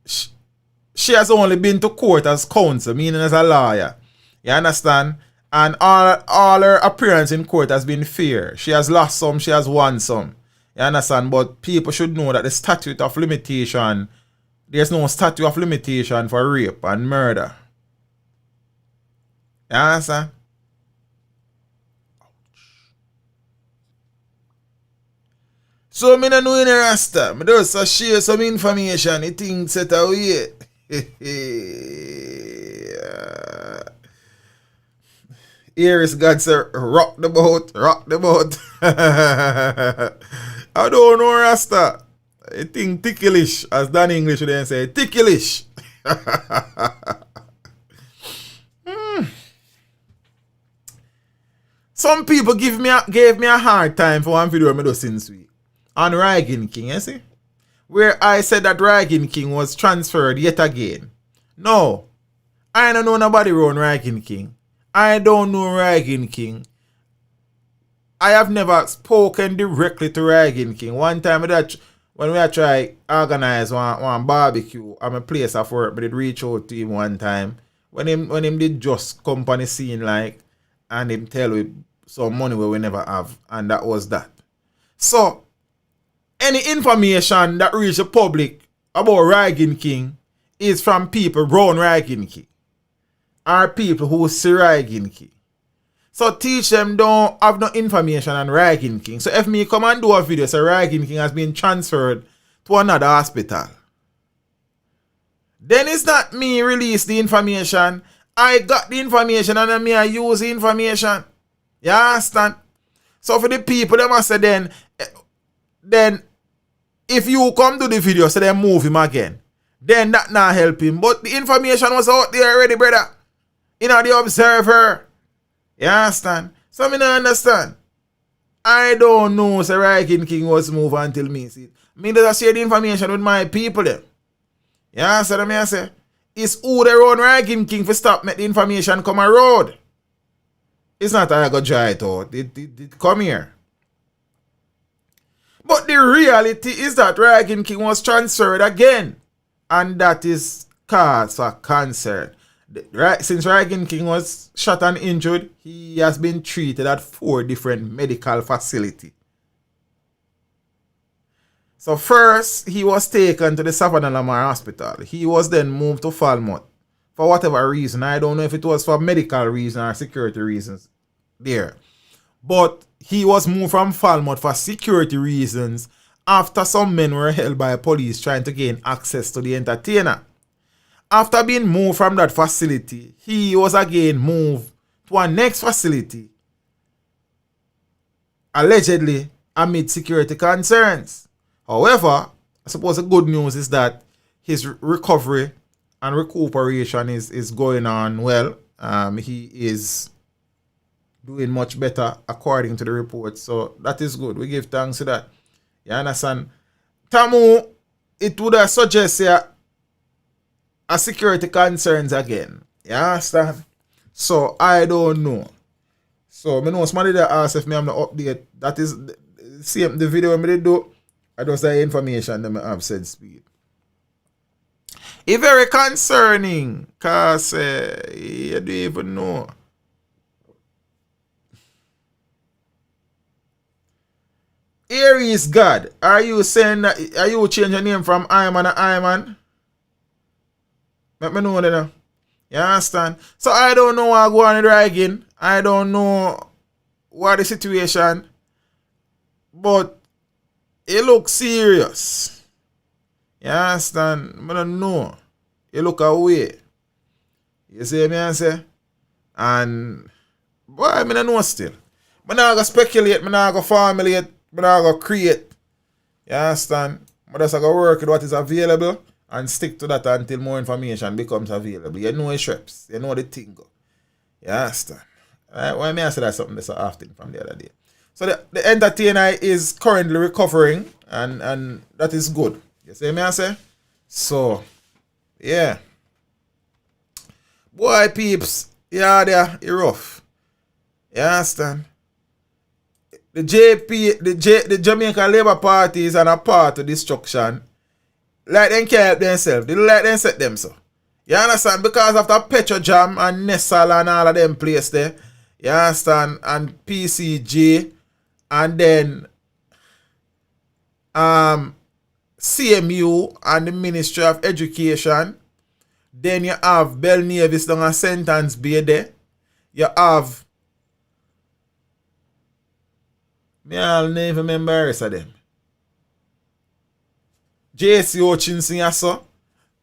she has only been to court as counsel, meaning as a lawyer. You understand? And all her appearance in court has been fair. She has lost some, she has won some. You understand? But people should know that the statute of limitation, there's no statute of limitation for rape and murder. You understand? So me no know any rasta. Me just share some information. It things set away. Here is God sir, rock the boat, rock the boat. I don't know rasta. I think ticklish, as Dan English would then say, ticklish. Some people gave me a hard time for one video I do since week. On Rygin King, you see? Where I said that Rygin King was transferred yet again. No. I don't know nobody around Rygin King. I don't know Rygin King. I have never spoken directly to Rygin King. One time when we try organize one barbecue at my place of work, but it reach out to him one time. When him did just company scene like, and him tell we some money we never have, and that was that. So any information that reach the public about Rygin King is from people around Rygin King. Or people who see Rygin King. So teach them don't have no information on Rygin King. So if me come and do a video say Rygin King has been transferred to another hospital, then it's not me release the information. I got the information and then I use the information. You understand? So for the people, they must say then if you come to the video, so they move him again, then that not help him. But the information was out there already, brother. You know, the observer. You understand? So I don't understand. I don't know say Rygin King was moved until me see it. Me just share the information with my people then. You understand what I say? It's who they run Rygin King for stop make the information come a road. It's not I go dry it out. It come here. But the reality is that Rygin King was transferred again. And that is cause for concern. Right, since Rygin King was shot and injured, he has been treated at 4 different medical facilities. So first, he was taken to the Savannah Lamar Hospital. He was then moved to Falmouth for whatever reason. I don't know if it was for medical reasons or security reasons there. But he was moved from Falmouth for security reasons after some men were held by police trying to gain access to the entertainer. After being moved from that facility, he was again moved to a next facility, allegedly amid security concerns. However, I suppose the good news is that his recovery and recuperation is going on well. He is doing much better according to the report. So that is good. We give thanks to that. You understand? Tamu, it would have suggest a security concerns again. You understand? So I don't know. So I know somebody that asked if me I'm the update. That is the video I do. I just the information that I have said speed. It's very concerning because you don't even know. Aries God, are you saying that, are you changing your name from Iman to Iman? Let me know that. You understand? So I don't know what go on with Rygin. I don't know what the situation. But it looks serious. You understand? I don't know. It look away. You see me I say? And boy, I don't know still. I'm not going to speculate, I'm not going to formulate, I'm not going to create. You understand? I'm just going to work with what is available and stick to that until more information becomes available. You know the shreps. You know the thing. You understand? Right? Why may I say that something that's so often from the other day? So the entertainer is currently recovering and that is good. You see me I say? So, yeah. Boy, peeps. Yeah, you're rough. You understand? The the Jamaica Labour Party is on a path to destruction. Like them can't help themselves. They like them set them so. You understand? Because after Petrojam and Nessal and all of them place there, you understand? And PCG and then CMU and the Ministry of Education. Then you have Bell Nevis down a Sentence Bay there. You have I'll never remember the rest of them. JC Hutchinson, yes, sir.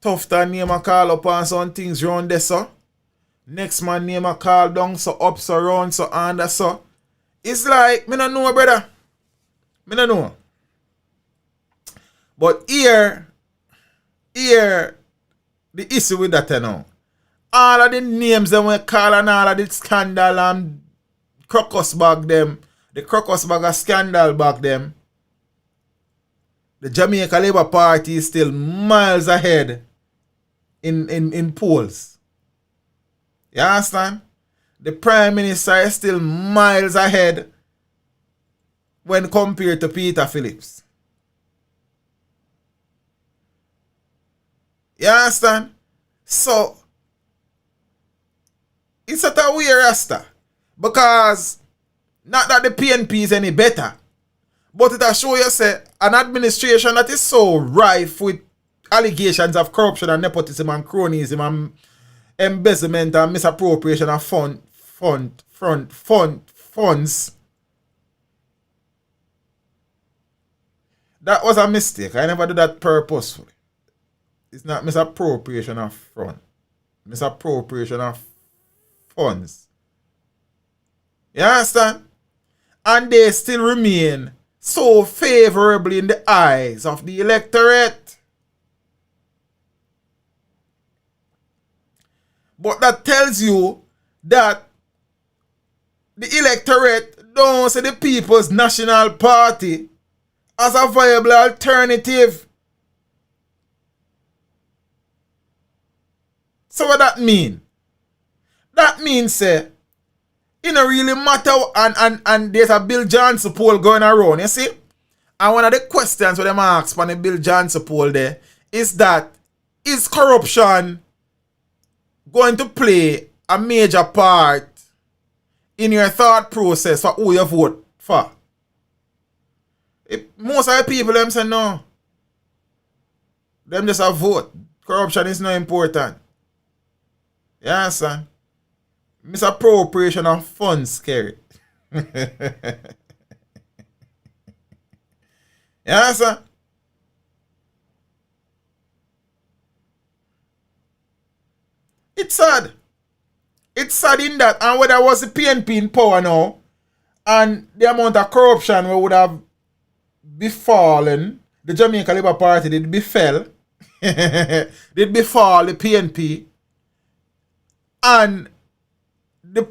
Tufton name a call up on some things round there, sir. Next man name a call down, so up, so round, so under, so. It's like, me no know, brother. Me no know. But here, the issue with that now. All of the names that we call and all of the scandal and crocus bag them. The crocus bag of scandal back them. The Jamaica Labour Party is still miles ahead in polls. You understand? The Prime Minister is still miles ahead when compared to Peter Phillips. You understand? So, it's such a weird rasta. Because not that the PNP is any better, but it will show you say an administration that is so rife with allegations of corruption and nepotism and cronyism and embezzlement and misappropriation of funds. That was a mistake. I never did that purposefully. It's not misappropriation of funds. Misappropriation of funds. You understand? And they still remain so favorably in the eyes of the electorate. But that tells you that the electorate don't see the People's National Party as a viable alternative. So what that mean? That means say, it don't really matter and there's a Bill Johnson poll going around, you see? And one of the questions that them ask on the Bill Johnson poll there is that, is corruption going to play a major part in your thought process for who you vote for. Most of the people them say no. Them just a vote. Corruption is not important. You understand? Misappropriation of funds scary. You understand? It's sad. It's sad in that, and whether was the PNP in power now, and the amount of corruption we would have befallen the Jamaica Labour Party did befall the PNP, and the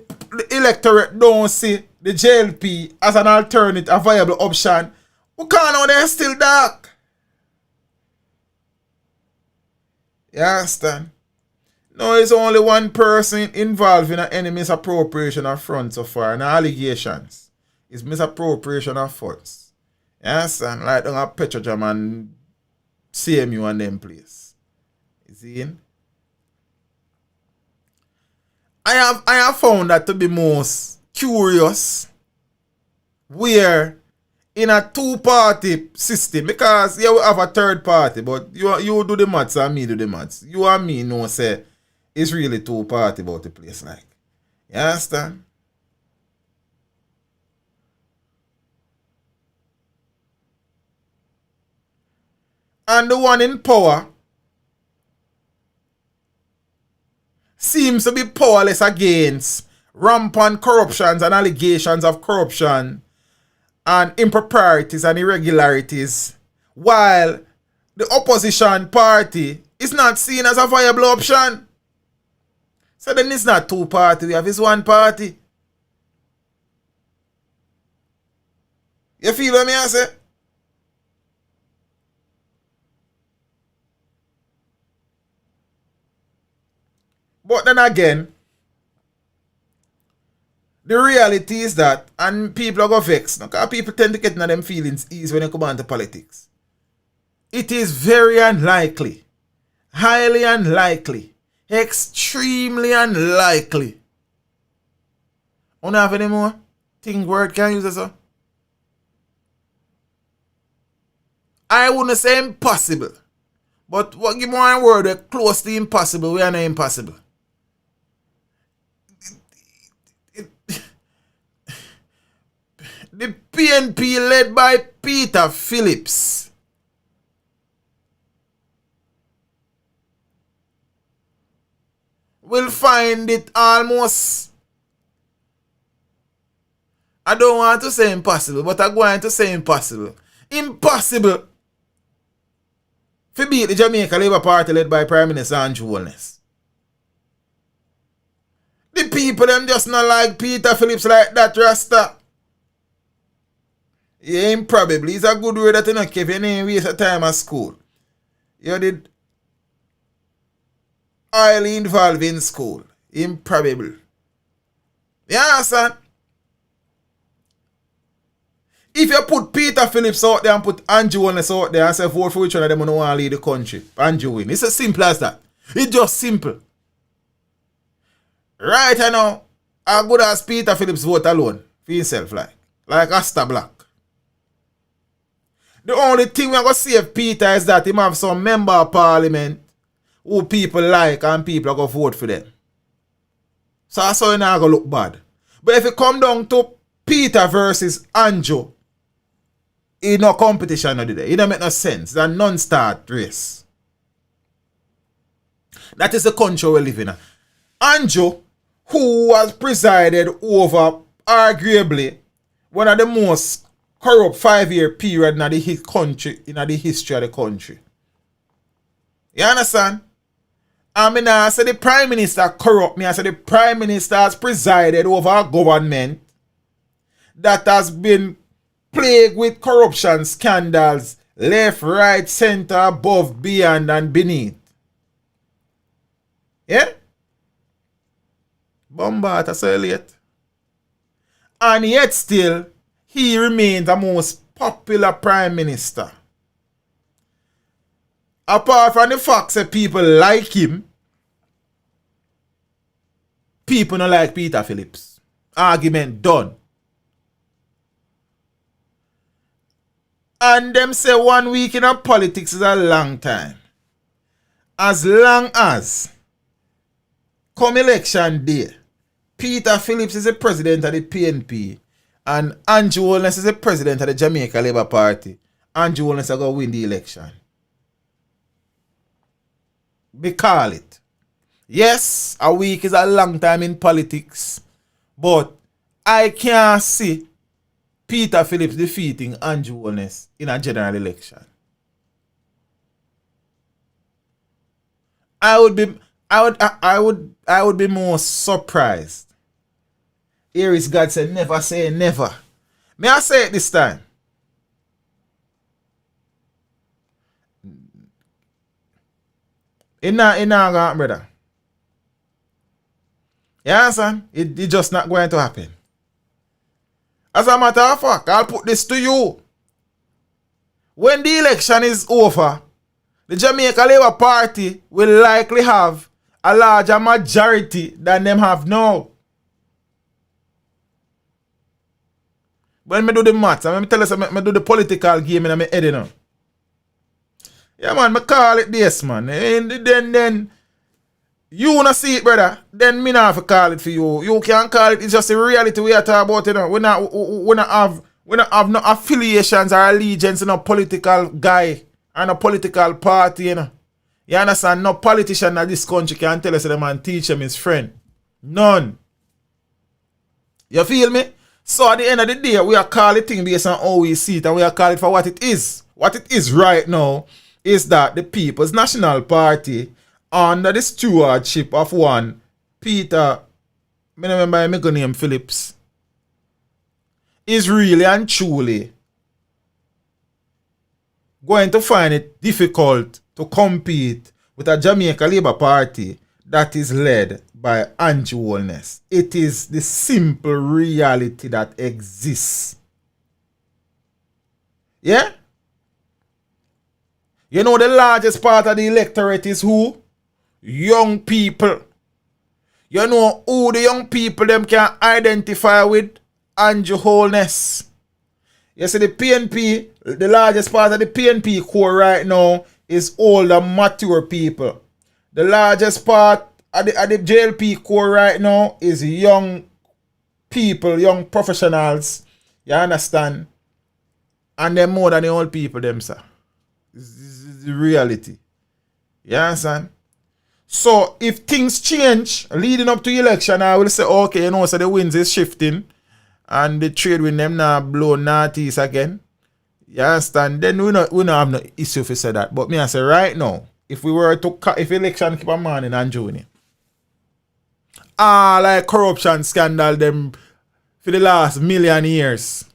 electorate don't see the JLP as an alternate, a viable option. We can't know they're still dark. You understand? No, it's only one person involved in any misappropriation of funds so far, and allegations. It's misappropriation of funds. You understand? Like down at Petrojam and CMU and them place. You see? I have found that to be most curious where in a two-party system, because you will have a third party, but you do the maths and me do the maths. You and me know say it's really two-party about the place like. You understand? And the one in power seems to be powerless against rampant corruptions and allegations of corruption and improprieties and irregularities, while the opposition party is not seen as a viable option. So then it's not two party, we have this one party. You feel what I say? But then again, the reality is that, and people are going to vex, because people tend to get into them feelings easy when they come on to politics. It is very unlikely, highly unlikely, extremely unlikely. I don't have any more thing word can use this. I wouldn't say impossible, but what give me one word close to impossible, we are not impossible. The PNP led by Peter Phillips will find it almost, I don't want to say impossible, but I'm going to say impossible. Impossible to beat the Jamaica Labour Party led by Prime Minister Andrew Holness. The people them just not like Peter Phillips like that, Rasta. Yeah, improbably. It's a good word that you don't keep your name waste of time at school. You did highly involved in school. Improbable. You understand? If you put Peter Phillips out there and put Andrew Holness out there and say vote for which one of them who don't want to lead the country, Andrew win. It's as simple as that. It's just simple. Right now, how good as Peter Phillips vote alone for himself like Asta Black. The only thing we're going to save Peter is that he have some member of parliament who people like and people are going to vote for them. So that's how it's not going to look bad. But if it come down to Peter versus Andrew, it's no competition today. It don't make no sense. It's a non-start race. That is the country we live in. Andrew, who has presided over arguably one of the most corrupt 5-year period in the country, in the history of the country. You understand? I mean, I say the Prime Minister corrupt me. I say the Prime Minister has presided over a government that has been plagued with corruption scandals left, right, center, above, beyond, and beneath. Yeah? Bombard, I say late. And yet still, he remains the most popular Prime Minister. Apart from the fact that people like him, People don't like Peter Phillips. Argument done. And them say 1 week in a politics is a long time. As long as come election day, Peter Phillips is the president of the PNP and Andrew Holness is the president of the Jamaica Labour Party, Andrew Holness are going to win the election. We call it. Yes, a week is a long time in politics, but I can't see Peter Phillips defeating Andrew Holness in a general election. I would be more surprised. Here is God said, never say never. May I say it this time? It not going, brother. You understand? It just not going to happen. As a matter of fact, I'll put this to you. When the election is over, the Jamaica Labour Party will likely have a larger majority than them have now. When I do the maths, I tell you, I do the political game in my head, you know. Yeah, man, I call it this, man. And then you wanna see it, brother. Then me not have to call it for you. You can call it. It's just a reality we are talking about, you know. We not have no affiliations or allegiance in a political guy and a political party, you know. You understand? No politician in this country can tell us that the man teach him his friend. None. You feel me? So at the end of the day, we are calling it thing based on how we see it, and we are calling it for what it is. What it is right now is that the People's National Party, under the stewardship of one Peter, I remember my name Phillips, is really and truly going to find it difficult to compete with a Jamaica Labour Party that is led by Andrew Holness. It is the simple reality that exists. Yeah? You know the largest part of the electorate is who? Young people. You know who the young people them can identify with? Andrew Holness. You see the PNP, the largest part of the PNP core right now is older, mature people. The largest part of the JLP core right now is young people, young professionals. You understand? And they're more than the old people them, sir. This is the reality. You understand? So if things change leading up to the election, I will say, okay, you know, so the winds is shifting and the trade wind them now blow northeast again. You understand? Then we not have no issue if we say that. But me I say right now, if we were to if election keep on morning and June, like corruption scandal them for the last million years.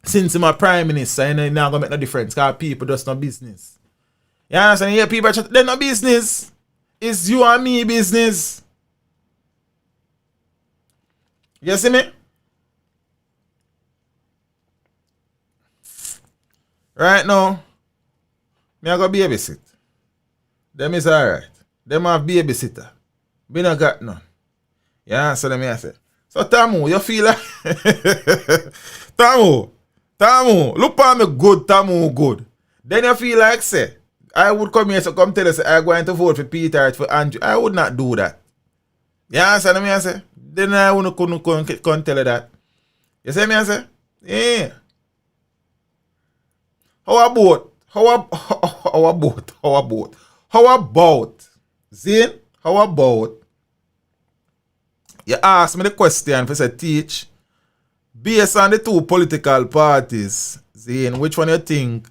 Since I'm a prime minister, you know, it's not gonna make no difference because people just no business. You understand? Yeah, people they're no business. It's you and me business. You see me? Right now, me I go babysit. Them is alright. Them have babysitter. We not got none. Yeah, so them I say. So Tamu, you feel like Tamu, look at me good, Tamu good. Then you feel like say, I would come here to come tell us I'm going to vote for Peter or for Andrew. I would not do that. You understand me I say? Then I wouldn't come tell you that. You see me I say? Yeah. How about Zane? How about you ask me the question for say teach based on the two political parties, Zane, which one you think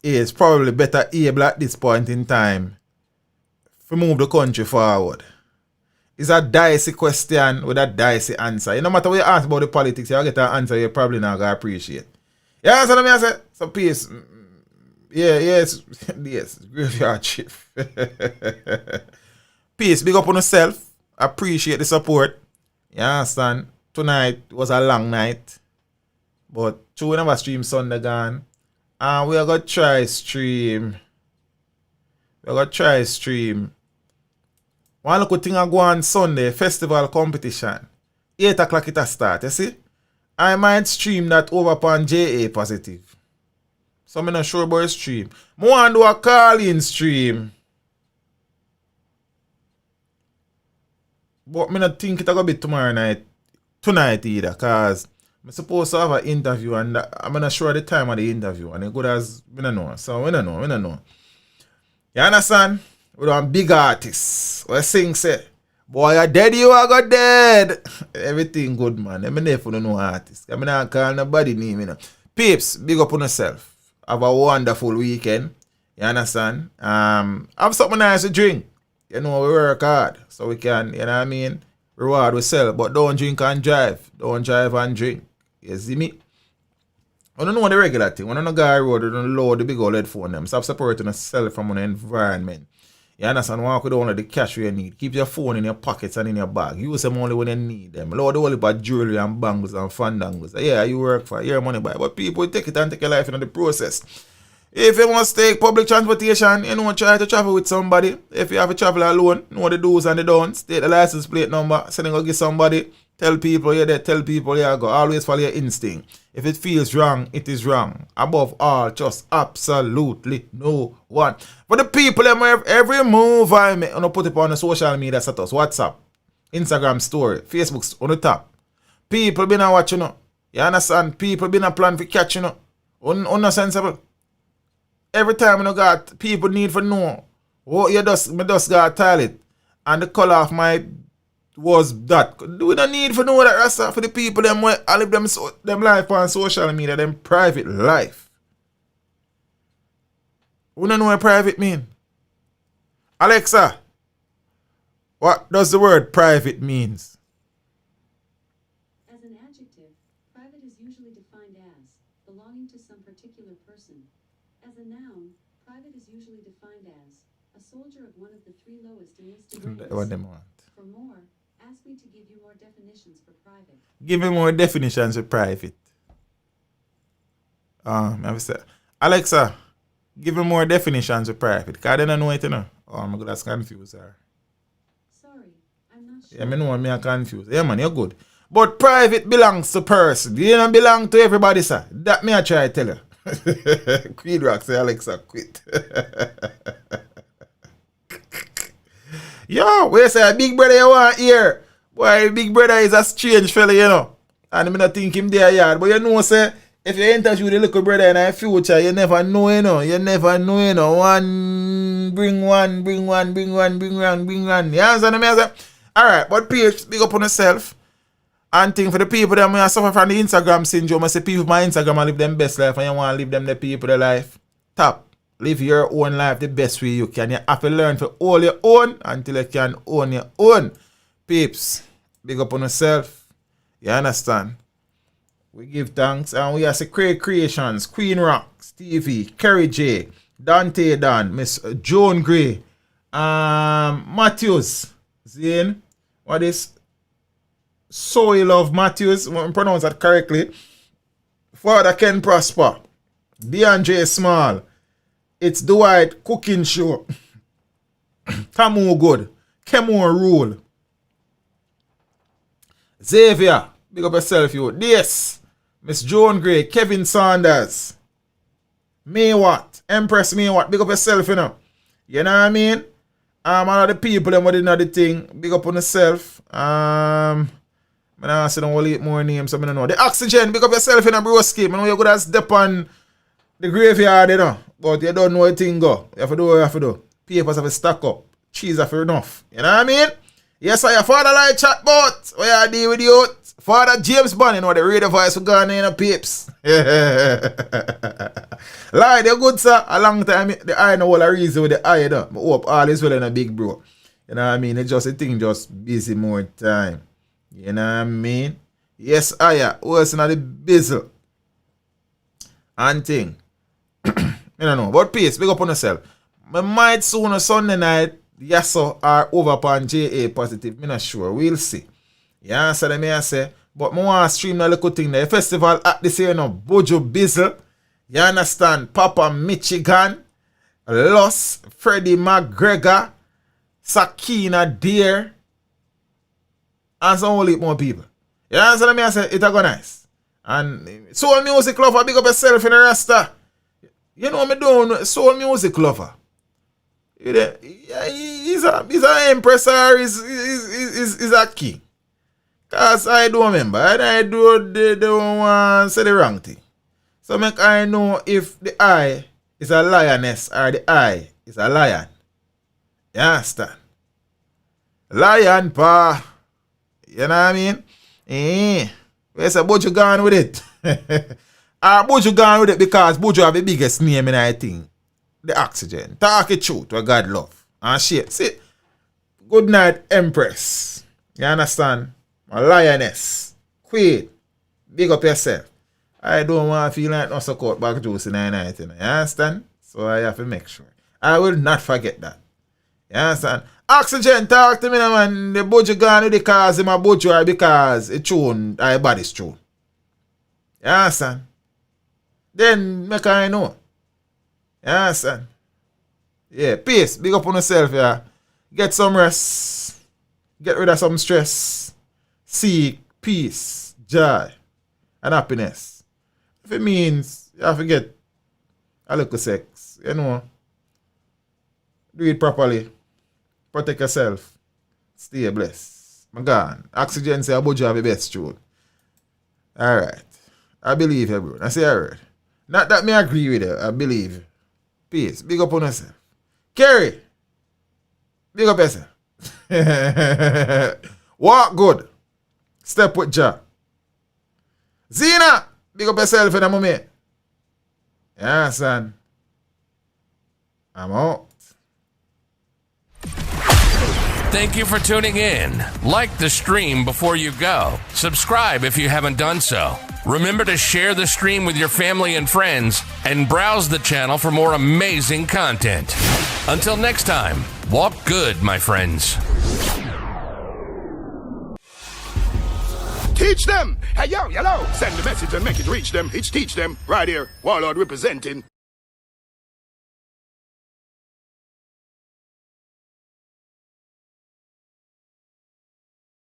is probably better able at this point in time to move the country forward? It's a dicey question with a dicey answer. No matter what you ask about the politics, you get an answer you probably not gonna appreciate. You understand what I say? So peace. Yes, graveyard shift. Peace, big up on yourself. Appreciate the support. You understand? Tonight was a long night. But we never stream Sunday gone. And we are going to try stream. One look thing I go on Sunday, festival competition. 8 o'clock it a start, you see? I might stream that over upon JA Positive. So I'm not sure about stream. I want to do a call-in stream. But I don't think it's going to be tonight either, because I'm supposed to have an interview and I'm not sure the time of the interview. And it good as, I don't know. So, I don't know. You understand? We don't big artists. We sing, say, boy, you dead, you are got dead. Everything good, man. I'm never know artists. I'm not call nobody name, you know. Peeps, big up on yourself. Have a wonderful weekend. You understand? Have something nice to drink. You know, we work hard. So we can, you know what I mean? Reward we sell. But don't drink and drive. Don't drive and drink. You see me? I don't know the regular thing. When I don't go road, I don't load the big old headphone them. Stop separating yourself from an environment. You understand? Walk with only the cash you need. Keep your phone in your pockets and in your bag. Use them only when you need them. Load the whole heap of jewelry and bangles and fandangles. Yeah, you work for your money buy. But people take it and take your life in the process. If you must take public transportation, you know, try to travel with somebody. If you have to travel alone, know the do's and the don'ts. Take the license plate number. Send it go get somebody. Tell people you're there. Tell people you go. Always follow your instinct. If it feels wrong, it is wrong. Above all, just absolutely no one. For the people, every move I make, I'm going to put it on the social media status. WhatsApp, Instagram story, Facebook on the top. People been watching, you know. You understand? People been a plan for catching, you know. Unsensible. Every time I got people need to know what you just got toilet and the color of my was that. We don't need to know that Rasta for the people them where I live them life on social media, them private life. We don't know what private mean. Alexa, what does the word private means? As an adjective, private is usually defined as belonging to some particular person. As a noun, private is usually defined as a soldier of one of the 3 lowest enlisted ranks. What them want? For more, ask me to give you more definitions for private. Give me more definitions of private. Alexa, give me more definitions of private. Because I don't know it, you know. Oh my God, that's confused her. Sorry, I'm not sure. Yeah, I know I'm confused. Yeah, man, you're good. But private belongs to person. You don't belong to everybody, sir. That me I try to tell you. Queen Rock say Alexa quit. Yo, we say a big brother you want here. Boy, big brother is a strange fella, you know. And I don't think him there yard. But you know, say, if you interview the little brother in the future, you never know, you know. You never know, you know. Bring one. You understand me? Alright, but Page, big up on yourself. And thing for the people that may suffer from the Instagram syndrome. I say people my Instagram and live them best life and you want to live them the people the life. Top. Live your own life the best way you can. You have to learn to own your own until you can own your own. Peeps, big up on yourself. You understand? We give thanks and we have to create creations. Queen Rock, Stevie, Kerry J, Dante Dan, Miss Joan Gray, Matthews, Zane, what is Soil of Matthews, I pronounce that correctly. Father Ken Prosper, DeAndre Small, It's Dwight Cooking Show, Tamu Good, Kemo Rule, Xavier, big up yourself, you. This, Miss Joan Gray, Kevin Saunders, Maywat, Empress Maywat, big up yourself, you know. You know what I mean? All of the people that didn't know the thing, big up on yourself. I don't see no more names, so I don't know. The Oxygen, big up yourself in a broski. I know you're good as step on the graveyard, you know. But you don't know a thing go. You have to do what you have to do. Papers have to stack up. Cheese have to enough. You know what I mean? Yes, I your father like chatbot. What you deal with you? Father James Bond, you know, the radio voice for Ghana in the peeps. Lie, they're good, sir. A long time, the eye know all the reason with the eye, you know. I hope all is well in a big bro. You know what I mean? It's just a thing, just busy more time. You know what I mean? Yes, I was in the bizzle. And thing. I don't know. But peace, big up on yourself. I might soon on Sunday night, yes, so are over upon JA Positive. I'm not sure. We'll see. Yeah, so let me say. But I want to stream a little thing. The festival at this year, no Bojo Bizzle. You understand? Papa Michigan. Loss. Freddie McGregor. Sakina there, and some whole heap more people. You understand me? I say, it a go nice. And soul music lover, big up yourself in the rasta. You know what me doing? Soul music lover. He's an empress or he's a king. Cause I don't remember. I do the one say the wrong thing. So make I know if the I is a lioness or the I is a lion. You understand? Lion pa. You know what I mean? Where's a Bojo gone with it? Bojo gone with it because Bojo have the biggest name in I think. The oxygen. Talk it truth what God love. And shit. See? Good night, Empress. You understand? A lioness. Queen. Big up yourself. I don't want to feel like no support back juice in the night. You understand? So I have to make sure. I will not forget that. You understand? Oxygen, talk to me now, man. The Bojo gone with the cause him a Bojo or because it tune, I body's true. You understand? Then make I know. You understand? Yeah, peace. Big up on yourself, yeah. Get some rest. Get rid of some stress. Seek peace, joy, and happiness. If it means you have to get a little sex, you know, do it properly. Protect yourself. Stay blessed. My God. Oxygen say about you have the best tune. Alright. I believe you, bro. I say I heard. Not that me agree with you. I believe you. Peace. Big up on yourself. Kerry. Big up yourself. Walk good. Step with Jah. Zena. Big up yourself in a moment. Yeah, son. I'm out. Thank you for tuning in. Like the stream before you go. Subscribe if you haven't done so. Remember to share the stream with your family and friends and browse the channel for more amazing content. Until next time, walk good, my friends. Teach them. Hey, yo, hello. Send the message and make it reach them. It's teach them right here. Warlord representing.